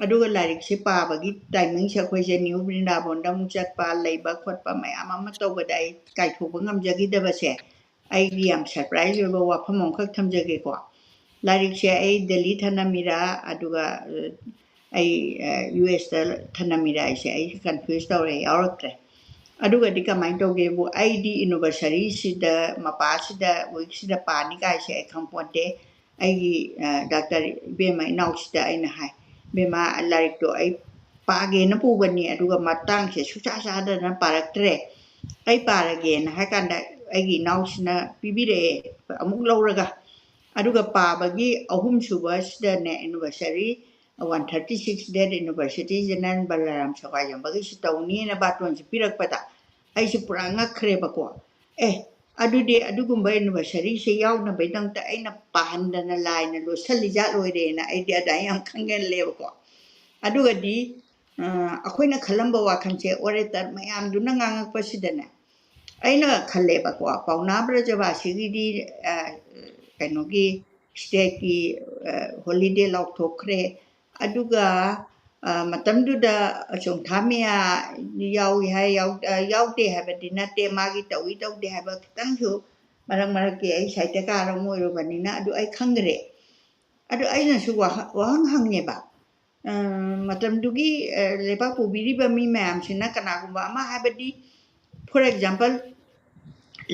ꯑꯗꯨꯒ ꯂꯥꯏꯔꯤꯛꯁꯦ ꯄꯥꯕꯒꯤ ꯇꯥꯏꯃꯤꯡꯁꯦ ꯑꯩꯈꯣꯏꯁꯦ ꯅ꯭ꯌꯨ ꯕ꯭ꯔꯤꯟꯗꯥꯕꯣꯟꯗ ꯑꯃꯨꯛ ꯆꯠꯄ ꯂꯩꯕ ꯈꯣꯠꯄ ꯃꯌꯥꯝ ꯑꯃ ꯇꯧꯕꯗ ꯑꯩ ꯀꯥꯏꯊꯣꯛꯄ ꯉꯝꯖꯈꯤꯗꯕꯁꯦ ꯑꯩꯒꯤ ꯌꯥꯝ ꯁꯔꯄ꯭ꯔꯥꯏꯖ ꯑꯣꯏꯕ ꯋꯥꯐꯝ ꯑꯃꯈꯛ ꯊꯝꯖꯒꯦꯀꯣ ꯂꯥꯏꯔꯤꯛꯁꯦ ꯑꯩ ꯗꯦꯜꯂꯤ ꯊꯅꯝꯃꯤꯔꯥ ꯑꯗꯨꯒ ꯑꯩ ꯌꯨ ꯑꯦꯁꯇ ꯊꯅꯝꯃꯤꯔꯥ ꯑꯩ ꯀꯟꯐ꯭ꯌꯨꯁ ꯇꯧꯔꯦ ꯌꯥꯎꯔꯛꯇ꯭ꯔꯦ ꯑꯗꯨꯒꯗꯤ ꯀꯃꯥꯏꯅ ꯇꯧꯒꯦꯕꯨ ꯑꯩꯗꯤ ꯌꯨꯅꯤꯚꯔꯁꯤꯇꯤꯁꯤꯗ ꯃꯄꯥꯁꯤꯗ ꯋꯤꯛꯁꯤꯗ ꯄꯥꯅꯤ ꯀꯥꯏꯁꯦ ꯑꯩ ꯈꯪꯄꯣꯟꯇꯦ ꯑꯩꯒꯤ ꯗꯥꯛꯇꯔ ꯏꯕꯦꯝꯃ ꯏꯅꯥꯎꯁꯤꯗ ꯑꯩꯅ ꯍꯥꯏ ꯏꯕꯦꯝꯃ ꯂꯥꯏꯔꯤꯛꯇꯣ ꯑꯩ ꯄꯥꯒꯦꯅ ꯄꯨꯕꯅꯤ ꯑꯗꯨꯒ ꯃꯇꯥꯡꯁꯦ ꯁꯨꯡꯆꯥ ꯆꯥꯗꯅ ꯄꯥꯔꯛꯇ꯭ꯔꯦ ꯑꯩ ꯄꯥꯔꯒꯦꯅ ꯍꯥꯏ ꯀꯥꯟꯗ ꯑꯩꯒꯤ ꯏꯅꯥꯎꯁꯤꯅ ꯄꯤꯕꯤꯔꯛꯑꯦ ꯑꯃꯨꯛ ꯂꯧꯔꯒ ꯑꯗꯨꯒ ꯄꯥꯕꯒꯤ ꯑꯍꯨꯝꯁꯨꯕꯁꯤꯗꯅꯦ ꯑꯦꯅꯤꯚꯔꯁꯔꯤ 136 ꯗꯦꯠ ꯌꯨꯅꯤꯚꯔꯁꯤꯇꯤ ꯖꯦꯅꯔꯦꯜ ꯕꯂꯔꯥꯝ ꯁꯀ꯭ꯋꯥꯏꯖꯝꯕꯒꯤꯁꯨ ꯇꯧꯅꯤꯅ ꯕꯥꯇꯣꯟꯁꯦ ꯄꯤꯔꯛꯄꯗ ꯑꯩꯁꯦ ꯄꯨꯔꯥ ꯉꯛꯈ꯭ꯔꯦꯕꯀꯣ ꯑꯗꯨꯗꯤ ꯑꯗꯨꯒꯨꯝꯕ ꯑꯦꯅꯤꯚꯔꯁꯔꯤꯁꯦ ꯌꯥꯎꯅꯕꯒꯤꯗꯃꯛꯇ ꯑꯩꯅ ꯄꯥꯍꯟꯗꯅ ꯂꯥꯏꯅ ꯂꯣꯠꯁꯤꯜꯂꯤꯖꯥꯠ ꯑꯣꯏꯔꯦꯅ ꯑꯩꯗꯤ ꯑꯗꯨꯃꯥꯏꯅ ꯌꯥꯝ ꯈꯪꯒꯜꯂꯦꯕꯀꯣ ꯑꯗꯨꯒꯗꯤ ꯑꯩꯈꯣꯏꯅ ꯈꯜꯂꯝꯕ ꯋꯥꯈꯜꯁꯦ ꯑꯣꯔꯦꯇꯔ ꯃꯌꯥꯝꯗꯨꯅ ꯉꯥꯡꯉꯛꯄꯁꯤꯗꯅꯦ ꯑꯩꯅ ꯈꯜꯂꯦꯕꯀꯣ ꯄꯥꯎꯅꯥ ꯕ꯭ꯔꯖꯕꯥꯁꯤꯒꯤꯗꯤ ꯀꯩꯅꯣꯒꯤ ꯁ꯭ꯇꯦꯠꯀꯤ ꯍꯣꯂꯤꯗꯦ ꯂꯥꯎꯊꯣꯛꯈ꯭ꯔꯦ ꯑꯗꯨꯒ ꯃꯇꯝꯗꯨꯗ ꯆꯣꯡꯊꯥꯃꯤꯌꯥ ꯌꯥꯎꯏ ꯍꯥꯏ ꯌꯥꯎꯗꯦ ꯍꯥꯏꯕꯗꯤ ꯅꯠꯇꯦ ꯃꯥꯒꯤ ꯇꯧꯏ ꯇꯧꯗꯦ ꯍꯥꯏꯕ ꯈꯤꯇꯪꯁꯨ ꯃꯔꯛꯀꯤ ꯑꯩ ꯁꯥꯍꯤꯇ꯭ꯌꯀꯥꯔ ꯑꯃ ꯑꯣꯏꯔꯨꯕꯅꯤꯅ ꯑꯗꯨ ꯑꯩ ꯈꯪꯗ꯭ꯔꯦ ꯑꯗꯨ ꯑꯩꯅꯁꯨ ꯋꯥꯍꯪ ꯍꯪꯉꯦꯕ ꯃꯇꯝꯗꯨꯒꯤ ꯂꯩꯕꯥꯛ ꯄꯨꯕꯤꯔꯤꯕ ꯃꯤ ꯃꯌꯥꯝꯁꯤꯅ ꯀꯅꯥꯒꯨꯝꯕ ꯑꯃ ꯍꯥꯏꯕꯗꯤ ꯐꯣꯔ ꯑꯦꯛꯖꯥꯝꯄꯜ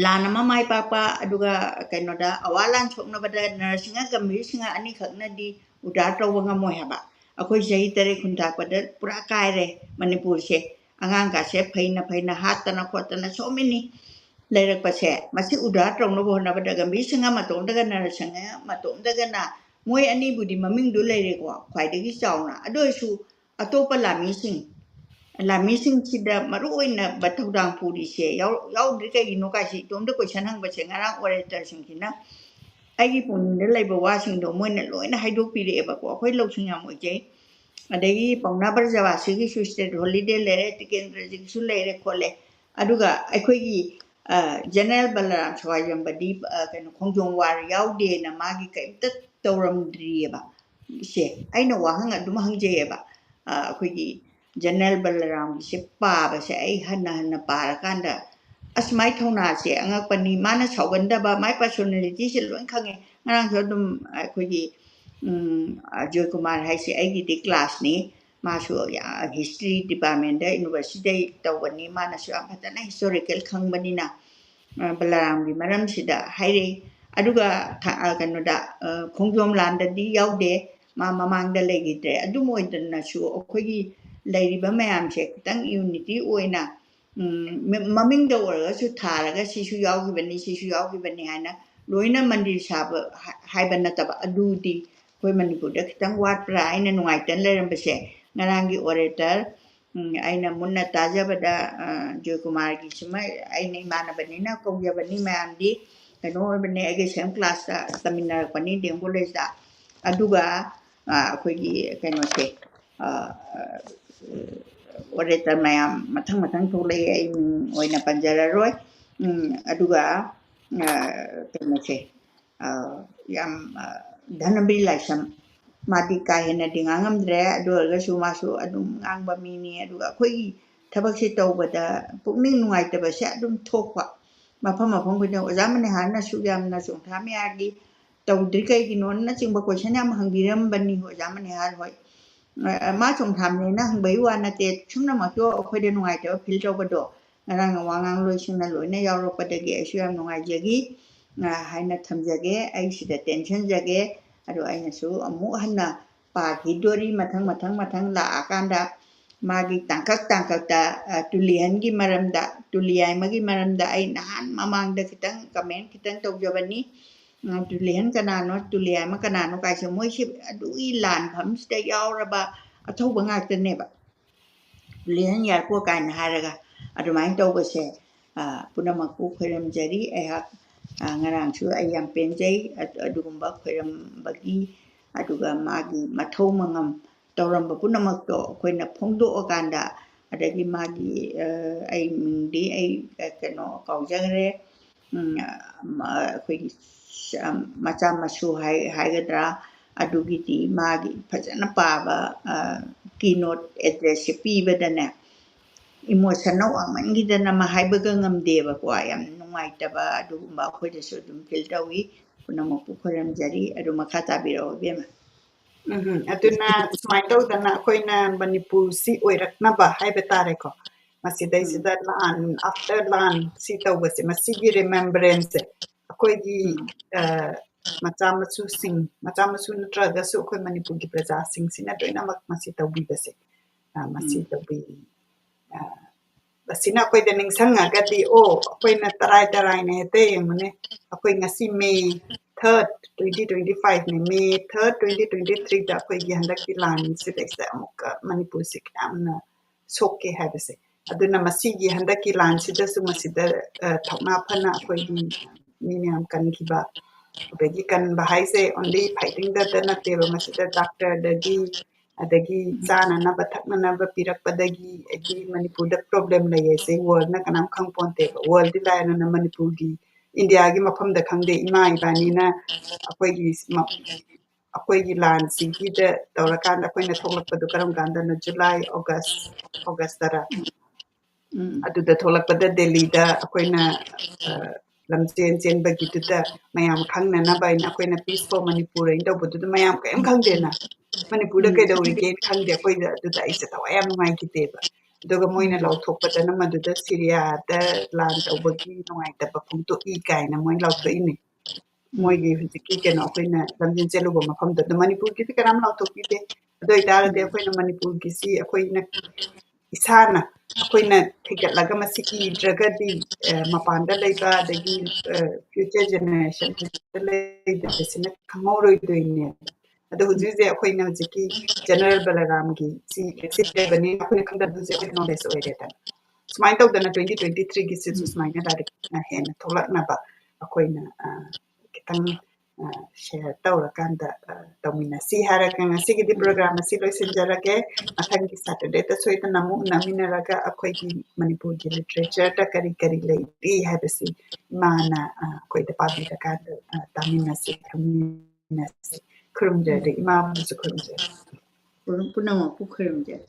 ꯂꯥꯟ ꯑꯃ ꯃꯥꯏ ꯄꯥꯛꯄ ꯑꯗꯨꯒ ꯀꯩꯅꯣꯗ ꯑꯋꯥ ꯂꯥꯟ ꯁꯣꯛꯅꯕꯗ ꯅꯔꯁꯤꯡꯍ ꯒꯝꯚꯤꯔꯁꯤꯡꯍ ꯑꯅꯤꯈꯛꯅꯗꯤ ꯎꯗꯥꯔ ꯇꯧꯕ ꯉꯝꯃꯣꯏ ꯍꯥꯏꯕ ꯑꯩꯈꯣꯏ ꯆꯍꯤ 3 ꯈꯨꯟꯇꯥꯛꯄꯗ ꯄꯨꯔꯥ ꯀꯥꯏꯔꯦ ꯃꯅꯤꯄꯨꯔꯁꯦ ꯑꯉꯥꯡꯒꯥꯁꯦ ꯐꯩꯅ ꯍꯥꯠꯇꯅ ꯈꯣꯠꯇꯅ so many ꯂꯩꯔꯛꯄꯁꯦ ꯃꯁꯤ ꯎꯗꯥꯔ ꯇꯧꯅꯕ ꯍꯣꯠꯅꯕꯗ ꯒꯝꯚꯤꯔꯁꯤꯡꯍ ꯃꯇꯣꯝꯗꯒ ꯅꯔꯁꯤꯡꯍ ꯃꯇꯣꯝꯗꯒꯅ ꯃꯣꯏ ꯑꯅꯤꯕꯨꯗꯤ ꯃꯃꯤꯡꯗꯨ ꯂꯩꯔꯦꯀꯣ ꯈ꯭ꯋꯥꯏꯗꯒꯤ ꯆꯥꯎꯅ ꯑꯗꯨ ꯑꯣꯏꯔꯁꯨ ꯑꯇꯣꯞꯄ ꯂꯥꯟꯃꯤꯁꯤꯡꯁꯤꯗ ꯃꯔꯨꯑꯣꯏꯅ ꯊꯧꯗꯥꯡ ꯄꯨꯔꯤꯁꯦ ꯌꯥꯎꯗ꯭ꯔꯤ ꯀꯩꯒꯤꯅꯣ ꯀꯥꯏꯁꯤ ꯏꯇꯣꯝꯗ ꯀꯣꯏꯁꯟ ꯍꯪꯕꯁꯦ ꯉꯔꯥꯡ ꯑꯣꯔꯦꯇꯔꯁꯤꯡꯁꯤꯅ ꯑꯩꯒꯤ ꯄꯨꯛꯅꯤꯡꯗ ꯂꯩꯕ ꯋꯥꯁꯤꯡꯗꯣ ꯃꯣꯏꯅ ꯂꯣꯏꯅ ꯍꯥꯏꯗꯣꯛꯄꯤꯔꯛꯑꯦꯕꯀꯣ ꯑꯩꯈꯣꯏ ꯂꯧꯁꯤꯡ ꯌꯥꯝ ꯑꯣꯏꯖꯩ ꯑꯗꯒꯤ ꯄꯥꯎꯅꯥ ꯕ꯭ꯔꯖꯕꯥꯁꯤꯒꯤꯁꯨ ꯁ꯭ꯇꯦꯠ ꯍꯣꯂꯤꯗꯦ ꯂꯩꯔꯦ ꯇꯤꯀꯦꯟꯗ꯭ꯔꯖꯤꯒꯤꯁꯨ ꯂꯩꯔꯦ ꯈꯣꯠꯂꯦ ꯑꯗꯨꯒ ꯑꯩꯈꯣꯏꯒꯤ ꯖꯦꯅꯔꯦꯜ ꯕꯂꯔꯥꯝ ꯁꯀ꯭ꯋꯥꯏꯖꯝꯕꯗꯤ ꯀꯩꯅꯣ ꯈꯣꯡꯖꯣꯝ ꯋꯥꯔ ꯌꯥꯎꯗꯦꯅ ꯃꯥꯒꯤ ꯀꯩꯝꯇ ꯇꯧꯔꯝꯗ꯭ꯔꯤꯑꯕ ꯑꯩꯅ ꯋꯥꯍꯪ ꯑꯗꯨꯝ ꯍꯪꯖꯩꯑꯕ ꯑꯩꯈꯣꯏꯒꯤ ꯖꯦꯅꯔꯦꯜ ꯕꯂꯔꯥꯝꯒꯤꯁꯦ ꯄꯥꯕꯁꯦ ꯑꯩ ꯍꯟꯅ ꯄꯥꯔꯀꯥꯟꯗ ꯑꯁ ꯃꯥꯏ ꯊꯧꯅꯥꯁꯦ ꯑꯉꯛꯄꯅꯤ ꯃꯥꯅ ꯁꯥꯎꯒꯟꯗꯕ ꯃꯥꯏ ꯄꯔꯁꯣꯅꯦꯂꯤꯇꯤꯁꯦ ꯂꯣꯏ ꯈꯪꯉꯦ ꯉꯔꯥꯡꯁꯨ ꯑꯗꯨꯝ ꯑꯩꯈꯣꯏꯒꯤ ꯖꯣꯏꯀꯨꯃꯥꯔ ꯍꯥꯏꯁꯦ ꯑꯩꯒꯤꯗꯤ ꯀ꯭ꯂꯥꯁꯅꯤ ꯃꯥꯁꯨ ꯍꯤꯁꯇ꯭ꯔꯤ ꯗꯤꯄꯥꯔꯠꯃꯦꯟꯗ ꯌꯨꯅꯤꯚꯔꯁꯤꯇꯤꯗ ꯇꯧꯕꯅꯤ ꯃꯥꯅꯁꯨ ꯌꯥꯝ ꯐꯖꯅ ꯍꯤꯁꯇꯣꯔꯤꯀꯦꯜ ꯈꯪꯕꯅꯤꯅ ꯕꯂꯔꯥꯝꯒꯤ ꯃꯔꯝꯁꯤꯗ ꯍꯥꯏꯔꯛꯏ ꯑꯗꯨꯒ ꯀꯩꯅꯣꯗ ꯈꯣꯡꯖꯣꯝ ꯂꯥꯟꯗꯗꯤ ꯌꯥꯎꯗꯦ ꯃꯥ ꯃꯃꯥꯡꯗ ꯂꯩꯈꯤꯗ꯭ꯔꯦ ꯑꯗꯨꯝ ꯑꯣꯏꯗꯅꯁꯨ ꯑꯩꯈꯣꯏꯒꯤ ꯂꯩꯔꯤꯕ ꯃꯌꯥꯝꯁꯦ ꯈꯤꯇꯪ ꯌꯨꯅꯤꯇꯤ ꯑꯣꯏꯅ ꯃꯃꯤꯡꯗ ꯑꯣꯏꯔꯒꯁꯨ ꯊꯥꯔꯒ ꯁꯤꯁꯨ ꯌꯥꯎꯈꯤꯕꯅꯤ ꯍꯥꯏꯅ ꯂꯣꯏꯅ ꯃꯟꯗꯤꯔ ꯁꯥꯕ ꯍꯥꯏꯕ ꯅꯠꯇꯕ ꯑꯗꯨꯗꯤ ꯑꯩꯈꯣꯏ ꯃꯅꯤꯄꯨꯔꯗ ꯈꯤꯇꯪ ꯋꯥꯠꯄ꯭ꯔꯥ ꯑꯩꯅ ꯅꯨꯡꯉꯥꯏꯇꯅ ꯂꯩꯔꯝꯕꯁꯦ ꯉꯔꯥꯡꯒꯤ ꯑꯣꯔꯦꯇꯔ ꯑꯩꯅ ꯃꯨꯟꯅ ꯇꯥꯖꯕꯗ ꯖꯣꯏꯀꯨꯃꯥꯔꯒꯤꯁꯤꯃ ꯑꯩꯅ ꯏꯃꯥꯟꯅꯕꯅꯤꯅ ꯀꯧꯖꯕꯅꯤ ꯃꯌꯥꯝꯗꯤ ꯀꯩꯅꯣ ꯑꯣꯏꯕꯅꯦ ꯑꯩꯒꯤ ꯁꯦꯝ ꯀ꯭ꯂꯥꯁꯇ ꯇꯝꯃꯤꯟꯅꯔꯛꯄꯅꯤ ꯗꯤ ꯑꯦꯝ ꯀꯣꯂꯦꯖꯇ ꯑꯗꯨꯒ ꯑꯩꯈꯣꯏꯒꯤ ꯀꯩꯅꯣꯁꯦ ꯑꯣꯔꯦꯇꯔ ꯃꯌꯥꯝ ꯃꯊꯪ ꯊꯣꯛꯂꯛꯑꯦ ꯑꯩ ꯃꯤꯡ ꯑꯣꯏꯅ ꯄꯟꯖꯔꯔꯣꯏ ꯑꯗꯨꯒ ꯀꯩꯅꯣꯁꯦ ꯌꯥꯝ ꯙꯅꯕꯤꯔ ꯂꯥꯏꯁ꯭ꯔꯝ ꯃꯥꯗꯤ ꯀꯥ ꯍꯦꯟꯅꯗꯤ ꯉꯥꯡꯉꯝꯗ꯭ꯔꯦ ꯑꯗꯨ ꯑꯣꯏꯔꯒꯁꯨ ꯃꯥꯁꯨ ꯑꯗꯨꯝ ꯉꯥꯡꯕ ꯃꯤꯅꯤ ꯑꯗꯨꯒ ꯑꯩꯈꯣꯏꯒꯤ ꯊꯕꯛꯁꯦ ꯇꯧꯕꯗ ꯄꯨꯛꯅꯤꯡ ꯅꯨꯡꯉꯥꯏꯇꯕꯁꯦ ꯑꯗꯨꯝ ꯊꯣꯛꯄ ꯃꯐꯝ ꯈꯨꯗꯤꯡ ꯑꯣꯖꯥ ꯃꯅꯤꯍꯥꯔꯅꯁꯨ ꯌꯥꯝꯅ ꯆꯣꯡꯊꯥꯃꯤꯌꯥꯒꯤ ꯇꯧꯗ꯭ꯔꯤ ꯀꯩꯒꯤꯅꯣꯅꯆꯤꯡꯕ ꯀꯣꯏꯁꯟ ꯌꯥꯝ ꯍꯪꯕꯤꯔꯝꯕꯅꯤ ꯑꯣꯖꯥ ꯃꯅꯤꯍꯥꯔ ꯍꯣꯏ ꯃꯥ ꯆꯣꯡꯊꯥꯝꯅꯦꯅ ꯍꯪꯕꯒꯤ ꯋꯥ ꯅꯠꯇꯦ ꯁꯨꯝꯅꯃꯛꯇꯣ ꯑꯩꯈꯣꯏꯗ ꯅꯨꯡꯉꯥꯏꯇꯕ ꯐꯤꯜ ꯇꯧꯕꯗꯣ ꯉꯔꯥꯡ ꯋꯥꯉꯥꯡꯂꯣꯏꯁꯤꯡꯅ ꯂꯣꯏꯅ ꯌꯥꯎꯔꯛꯄꯗꯒꯤ ꯑꯩꯁꯨ ꯌꯥꯝ ꯅꯨꯡꯉꯥꯏꯖꯈꯤ ꯍꯥꯏꯅ ꯊꯝꯖꯒꯦ ꯑꯩ ꯁꯤꯗ ꯇꯦꯟꯁꯟꯖꯒꯦ ꯑꯗꯣ ꯑꯩꯅꯁꯨ ꯑꯃꯨꯛ ꯍꯟꯅ ꯄꯥꯈꯤꯗꯣꯔꯤ ꯃꯊꯪ ꯂꯥꯛꯑꯀꯥꯟꯗ ꯃꯥꯒꯤ ꯇꯥꯡꯀꯛꯇ ꯇꯨꯂꯤꯍꯟꯒꯤ ꯃꯔꯝꯗ ꯇꯨꯂꯤꯌꯥꯏꯃꯒꯤ ꯃꯔꯝꯗ ꯑꯩ ꯅꯍꯥꯟ ꯃꯃꯥꯡꯗ ꯈꯤꯇꯪ ꯀꯃꯦꯟ ꯈꯤꯇꯪ ꯇꯧꯖꯕꯅꯤ ꯇꯨꯂꯤꯍꯟ ꯀꯅꯥꯅꯣ ꯇꯨꯂꯤꯌꯥꯏꯃ ꯀꯅꯥꯅꯣ ꯀꯥꯏꯁꯦ ꯃꯣꯏꯁꯤ ꯑꯗꯨꯒꯤ ꯂꯥꯟꯐꯝꯁꯤꯗ ꯌꯥꯎꯔꯕ ꯑꯊꯧꯕ ꯉꯥꯛꯇꯅꯦꯕ ꯇꯨꯂꯤꯍꯟ ꯌꯥꯏꯔꯤꯄꯣꯛ ꯀꯥꯏꯅ ꯍꯥꯏꯔꯒ ꯑꯗꯨꯃꯥꯏꯅ ꯇꯧꯕꯁꯦ ꯄꯨꯝꯅꯃꯛꯄꯨ ꯈꯣꯏꯔꯝꯖꯔꯤ ꯑꯩꯍꯥꯛ ꯉꯔꯥꯡꯁꯨ ꯑꯩ ꯌꯥꯝ ꯄꯦꯟꯖꯩ ꯑꯗꯨꯒꯨꯝꯕ ꯈꯣꯏꯔꯝꯕꯒꯤ ꯑꯗꯨꯒ ꯃꯥꯒꯤ ꯃꯊꯧ ꯃꯉꯝ ꯇꯧꯔꯝꯕ ꯄꯨꯝꯅꯃꯛꯇꯣ ꯑꯩꯈꯣꯏꯅ ꯐꯣꯡꯗꯣꯛꯑꯀꯥꯟꯗ ꯑꯗꯒꯤ ꯃꯥꯒꯤ ꯑꯩ ꯃꯤꯡꯗꯤ ꯑꯩ ꯀꯩꯅꯣ ꯀꯥꯎꯖꯈ꯭ꯔꯦ ꯑꯩꯈꯣꯏꯒꯤ ꯃꯆꯥ ꯃꯁꯨ ꯍꯥꯏꯒꯗ꯭ꯔꯥ ꯑꯗꯨꯒꯤꯗꯤ ꯃꯥꯒꯤ ꯐꯖꯅ ꯄꯥꯕ ꯀꯤꯅꯣꯠ ꯑꯦꯗ꯭ꯔꯦꯁꯁꯦ ꯄꯤꯕꯗꯅꯦ ꯏꯃꯣꯁꯟꯅ ꯋꯥꯡꯃꯟꯈꯤꯗꯅ ꯍꯥꯏꯕꯒ ꯉꯝꯗꯦꯕꯀꯣ ꯌꯥꯝ ꯅꯨꯡꯉꯥꯏꯇꯕ ꯑꯗꯨꯒꯨꯝꯕ ꯑꯩꯈꯣꯏꯗꯁꯨ ꯑꯗꯨꯝ ꯐꯤꯜ ꯇꯧꯏ ꯄꯨꯝꯅꯃꯛꯄꯨ ꯈꯣꯏꯔꯝꯖꯔꯤ ꯑꯗꯨ ꯃꯈꯥ ꯇꯥꯕꯤꯔꯛꯑꯣ ꯏꯕꯦꯝꯃ ꯑꯗꯨꯅ ꯁꯨꯃꯥꯏꯅ ꯇꯧꯗꯅ ꯑꯩꯈꯣꯏꯅ ꯃꯅꯤꯄꯨꯔꯁꯤ ꯑꯣꯏꯔꯛꯅꯕ ꯍꯥꯏꯕ ꯇꯥꯔꯦꯀꯣ ꯃꯁꯤꯗꯩꯁꯤꯗ ꯂꯥꯟ ꯑꯥꯐꯇꯔ ꯂꯥꯟ ꯁꯤ ꯇꯧꯕꯁꯦ ꯃꯁꯤꯒꯤ ꯔꯤꯃꯦꯝꯕꯔꯦꯟꯁꯁꯦ ꯑꯩꯈꯣꯏꯒꯤ ꯃꯆꯥ ꯃꯁꯨ ꯅꯠꯇ꯭ꯔꯒꯁꯨ ꯑꯩꯈꯣꯏ ꯃꯅꯤꯄꯨꯔꯒꯤ ꯄ꯭ꯔꯖꯥꯁꯤꯡꯁꯤꯅ ꯂꯣꯏꯅꯃꯛ ꯃꯁꯤ ꯇꯧꯕꯤꯕꯁꯦ ꯃꯁꯤ ꯇꯧꯕꯤ ꯃꯁꯤꯅ ꯑꯩꯈꯣꯏꯗ ꯅꯤꯡꯁꯤꯡꯉꯒꯗꯤ ꯑꯩꯈꯣꯏꯅ ꯇꯔꯥꯏꯅ ꯍꯦꯛꯇ ꯌꯦꯡꯉꯨꯅꯦ ꯑꯩꯈꯣꯏ ꯉꯁꯤ ꯃꯦ 3, 2025ꯅꯦ ꯃꯦ 3, 2023ꯗ ꯑꯩꯈꯣꯏꯒꯤ ꯍꯟꯗꯛꯀꯤ ꯂꯥꯟꯁꯤꯗꯩꯁꯤꯗ ꯑꯃꯨꯛꯀ ꯃꯅꯤꯄꯨꯔꯁꯤ ꯌꯥꯝꯅ ꯁꯣꯛꯀꯦ ꯍꯥꯏꯕꯁꯦ ꯑꯗꯨꯅ ꯃꯁꯤꯒꯤ ꯍꯟꯗꯛꯀꯤ ꯂꯥꯟꯁꯤꯗꯁꯨ ꯃꯁꯤꯗ ꯊꯧꯅꯥ ꯐꯅ ꯑꯩꯈꯣꯏꯒꯤ ꯃꯤ ꯃꯌꯥꯝ ꯀꯟꯈꯤꯕ ꯑꯗꯒꯤ ꯀꯟꯕ ꯍꯥꯏꯁꯦ ꯑꯣꯟꯂꯤ ꯐꯥꯏꯇꯤꯡꯗꯇ ꯅꯠꯇꯦꯕ ꯃꯁꯤꯗ ꯗꯥꯛꯇꯔꯗꯒꯤ ꯑꯗꯒꯤ ꯆꯥꯅꯅꯕ ꯊꯛꯅꯅꯕ ꯄꯤꯔꯛꯄꯗꯒꯤ ꯑꯩꯒꯤ ꯃꯅꯤꯄꯨꯔꯗ ꯄ꯭ꯔꯣꯕ꯭ꯂꯦꯝ ꯂꯩꯌꯦꯁꯦ ꯋꯥꯔꯜꯗꯅ ꯀꯅꯥꯝ ꯈꯪꯄꯣꯟꯇꯦꯕ ꯋꯥꯔꯜꯗꯤ ꯂꯥꯏꯔꯅ ꯃꯅꯤꯄꯨꯔꯒꯤ ꯏꯟꯗꯤꯌꯥꯒꯤ ꯃꯐꯝꯗ ꯈꯪꯗꯦ ꯏꯃꯥ ꯏꯕꯥꯅꯤꯅ ꯑꯩꯈꯣꯏꯒꯤ ꯂꯥꯟꯁꯤꯒꯤꯗ ꯇꯧꯔꯀꯥꯟꯗ ꯑꯩꯈꯣꯏꯅ ꯊꯣꯛꯂꯛꯄꯗꯣ ꯀꯔꯝ ꯀꯥꯟꯗꯅ ꯖꯨꯂꯥꯏ ꯑꯣꯒꯁꯇꯔ ꯑꯗꯨꯗ ꯊꯣꯛꯂꯛꯄꯗ ꯗꯦꯜꯂꯤꯗ ꯑꯩꯈꯣꯏꯅ ꯂꯝꯖꯦꯟ ꯆꯦꯟꯕꯒꯤꯗꯨꯗ ꯃꯌꯥꯝ ꯈꯪꯅꯅꯕ ꯑꯩꯈꯣꯏꯅ ꯄꯤꯁ ꯐꯣꯔ ꯃꯅꯤꯄꯨꯔ ꯑꯩꯅ ꯇꯧꯕꯗꯨꯗ ꯃꯌꯥꯝ ꯀꯔꯤꯝ ꯈꯪꯗꯦꯅ ꯃꯅꯤꯄꯨꯔꯗ ꯀꯩꯗꯧꯔꯤꯒꯦꯅ ꯈꯪꯗꯦ ꯑꯩꯈꯣꯏꯗ ꯑꯗꯨꯗ ꯑꯩꯁꯦ ꯊꯋꯥꯏ ꯌꯥꯝ ꯅꯨꯡꯉꯥꯏꯈꯤꯗꯦꯕ ꯑꯗꯨꯒ ꯃꯣꯏꯅ ꯂꯥꯎꯊꯣꯛꯄꯗꯅ ꯃꯗꯨꯗ ꯁꯤꯔꯤꯌꯥꯗ ꯂꯥꯟ ꯇꯧꯕꯒꯤ ꯅꯨꯡꯉꯥꯏꯇꯕ ꯐꯣꯡꯗꯣꯛꯏ ꯀꯥꯏꯅ ꯃꯣꯏ ꯂꯥꯎꯊꯣꯛꯏꯅꯦ ꯃꯣꯏꯒꯤ ꯍꯧꯖꯤꯛꯀꯤ ꯀꯩꯅꯣ ꯑꯩꯈꯣꯏꯅ ꯂꯝꯖꯦꯟ ꯆꯦꯜꯂꯨꯕ ꯃꯐꯝꯗ ꯃꯅꯤꯄꯨꯔꯒꯤꯗꯤ ꯀꯅꯥꯝ ꯂꯥꯎꯊꯣꯛꯄꯤꯗꯦ ꯑꯗꯨ ꯑꯣꯏꯇꯥꯔꯗꯤ ꯑꯩꯈꯣꯏꯅ ꯃꯅꯤꯄꯨꯔꯒꯤꯁꯤ ꯑꯩꯈꯣꯏꯅ ꯏꯁꯥꯅ ꯑꯩꯈꯣꯏꯅ ꯊꯤꯒꯠꯂꯒ ꯃꯁꯤ ꯏꯗ꯭ꯔꯒꯗꯤ ꯃꯄꯥꯟꯗ ꯂꯩꯕ ꯑꯗꯒꯤ ꯐ꯭ꯌꯨꯆꯔ ꯖꯦꯅꯦꯔꯦꯁꯟ ꯂꯩꯕꯁꯤꯅ ꯈꯪꯍꯧꯔꯣꯏꯗꯣꯏꯅꯦ ꯑꯗꯣ ꯍꯧꯖꯤꯛ ꯑꯩꯈꯣꯏꯅ ꯍꯧꯖꯤꯛꯀꯤ ꯖꯦꯅꯔꯦꯜ ꯕꯂꯔꯥꯝꯒꯤ ꯁꯤ ꯂꯩꯕꯅꯤꯅ ꯑꯩꯈꯣꯏꯅ ꯈꯪꯗꯕꯁꯦ ꯑꯩꯈꯣꯏ ꯅꯣꯂꯦꯖ ꯑꯣꯏꯔꯦꯗꯅ ꯁꯨꯃꯥꯏꯅ ꯇꯧꯗꯅ 2023ꯒꯤꯁꯤꯁꯨ ꯁꯨꯃꯥꯏꯅ ꯂꯥꯏꯔꯤꯛ ꯍꯦꯟꯅ ꯊꯣꯛꯂꯛꯅꯕ ꯑꯩꯈꯣꯏꯅ ꯈꯤꯇꯪ ꯁꯦꯌꯔ ꯇꯧꯔꯀꯥꯟꯗ ꯇꯧꯃꯤꯟꯅꯁꯤ ꯍꯥꯏꯔꯒ ꯉꯁꯤꯒꯤꯗꯤ ꯄ꯭ꯔꯣꯒ꯭ꯔꯥꯝ ꯑꯁꯤ ꯂꯣꯏꯁꯤꯟꯖꯔꯒꯦ ꯃꯊꯪꯒꯤ ꯁꯦꯇꯔꯗꯦꯗ ꯁꯣꯏꯗꯅ ꯑꯃꯨꯛ ꯎꯅꯃꯤꯟꯅꯔꯒ ꯑꯩꯈꯣꯏꯒꯤ ꯃꯅꯤꯄꯨꯔꯒꯤ ꯂꯤꯇꯔꯦꯆꯔꯗ ꯀꯔꯤ ꯀꯔꯤ ꯂꯩꯔꯤ ꯍꯥꯏꯕꯁꯤ ꯏꯃꯥꯅ ꯑꯩꯈꯣꯏꯗ ꯄꯥꯕꯤꯔꯀꯥꯟꯗ ꯇꯥꯃꯤꯟꯅꯁꯤ ꯈꯨꯔꯨꯝꯖꯔꯤ ꯏꯃꯥꯕꯨꯁꯨ ꯈꯨꯔꯨꯝꯖꯔꯤ ꯄꯨꯝꯅꯃꯛꯄꯨ ꯈꯣꯏꯔꯝꯖꯔꯤ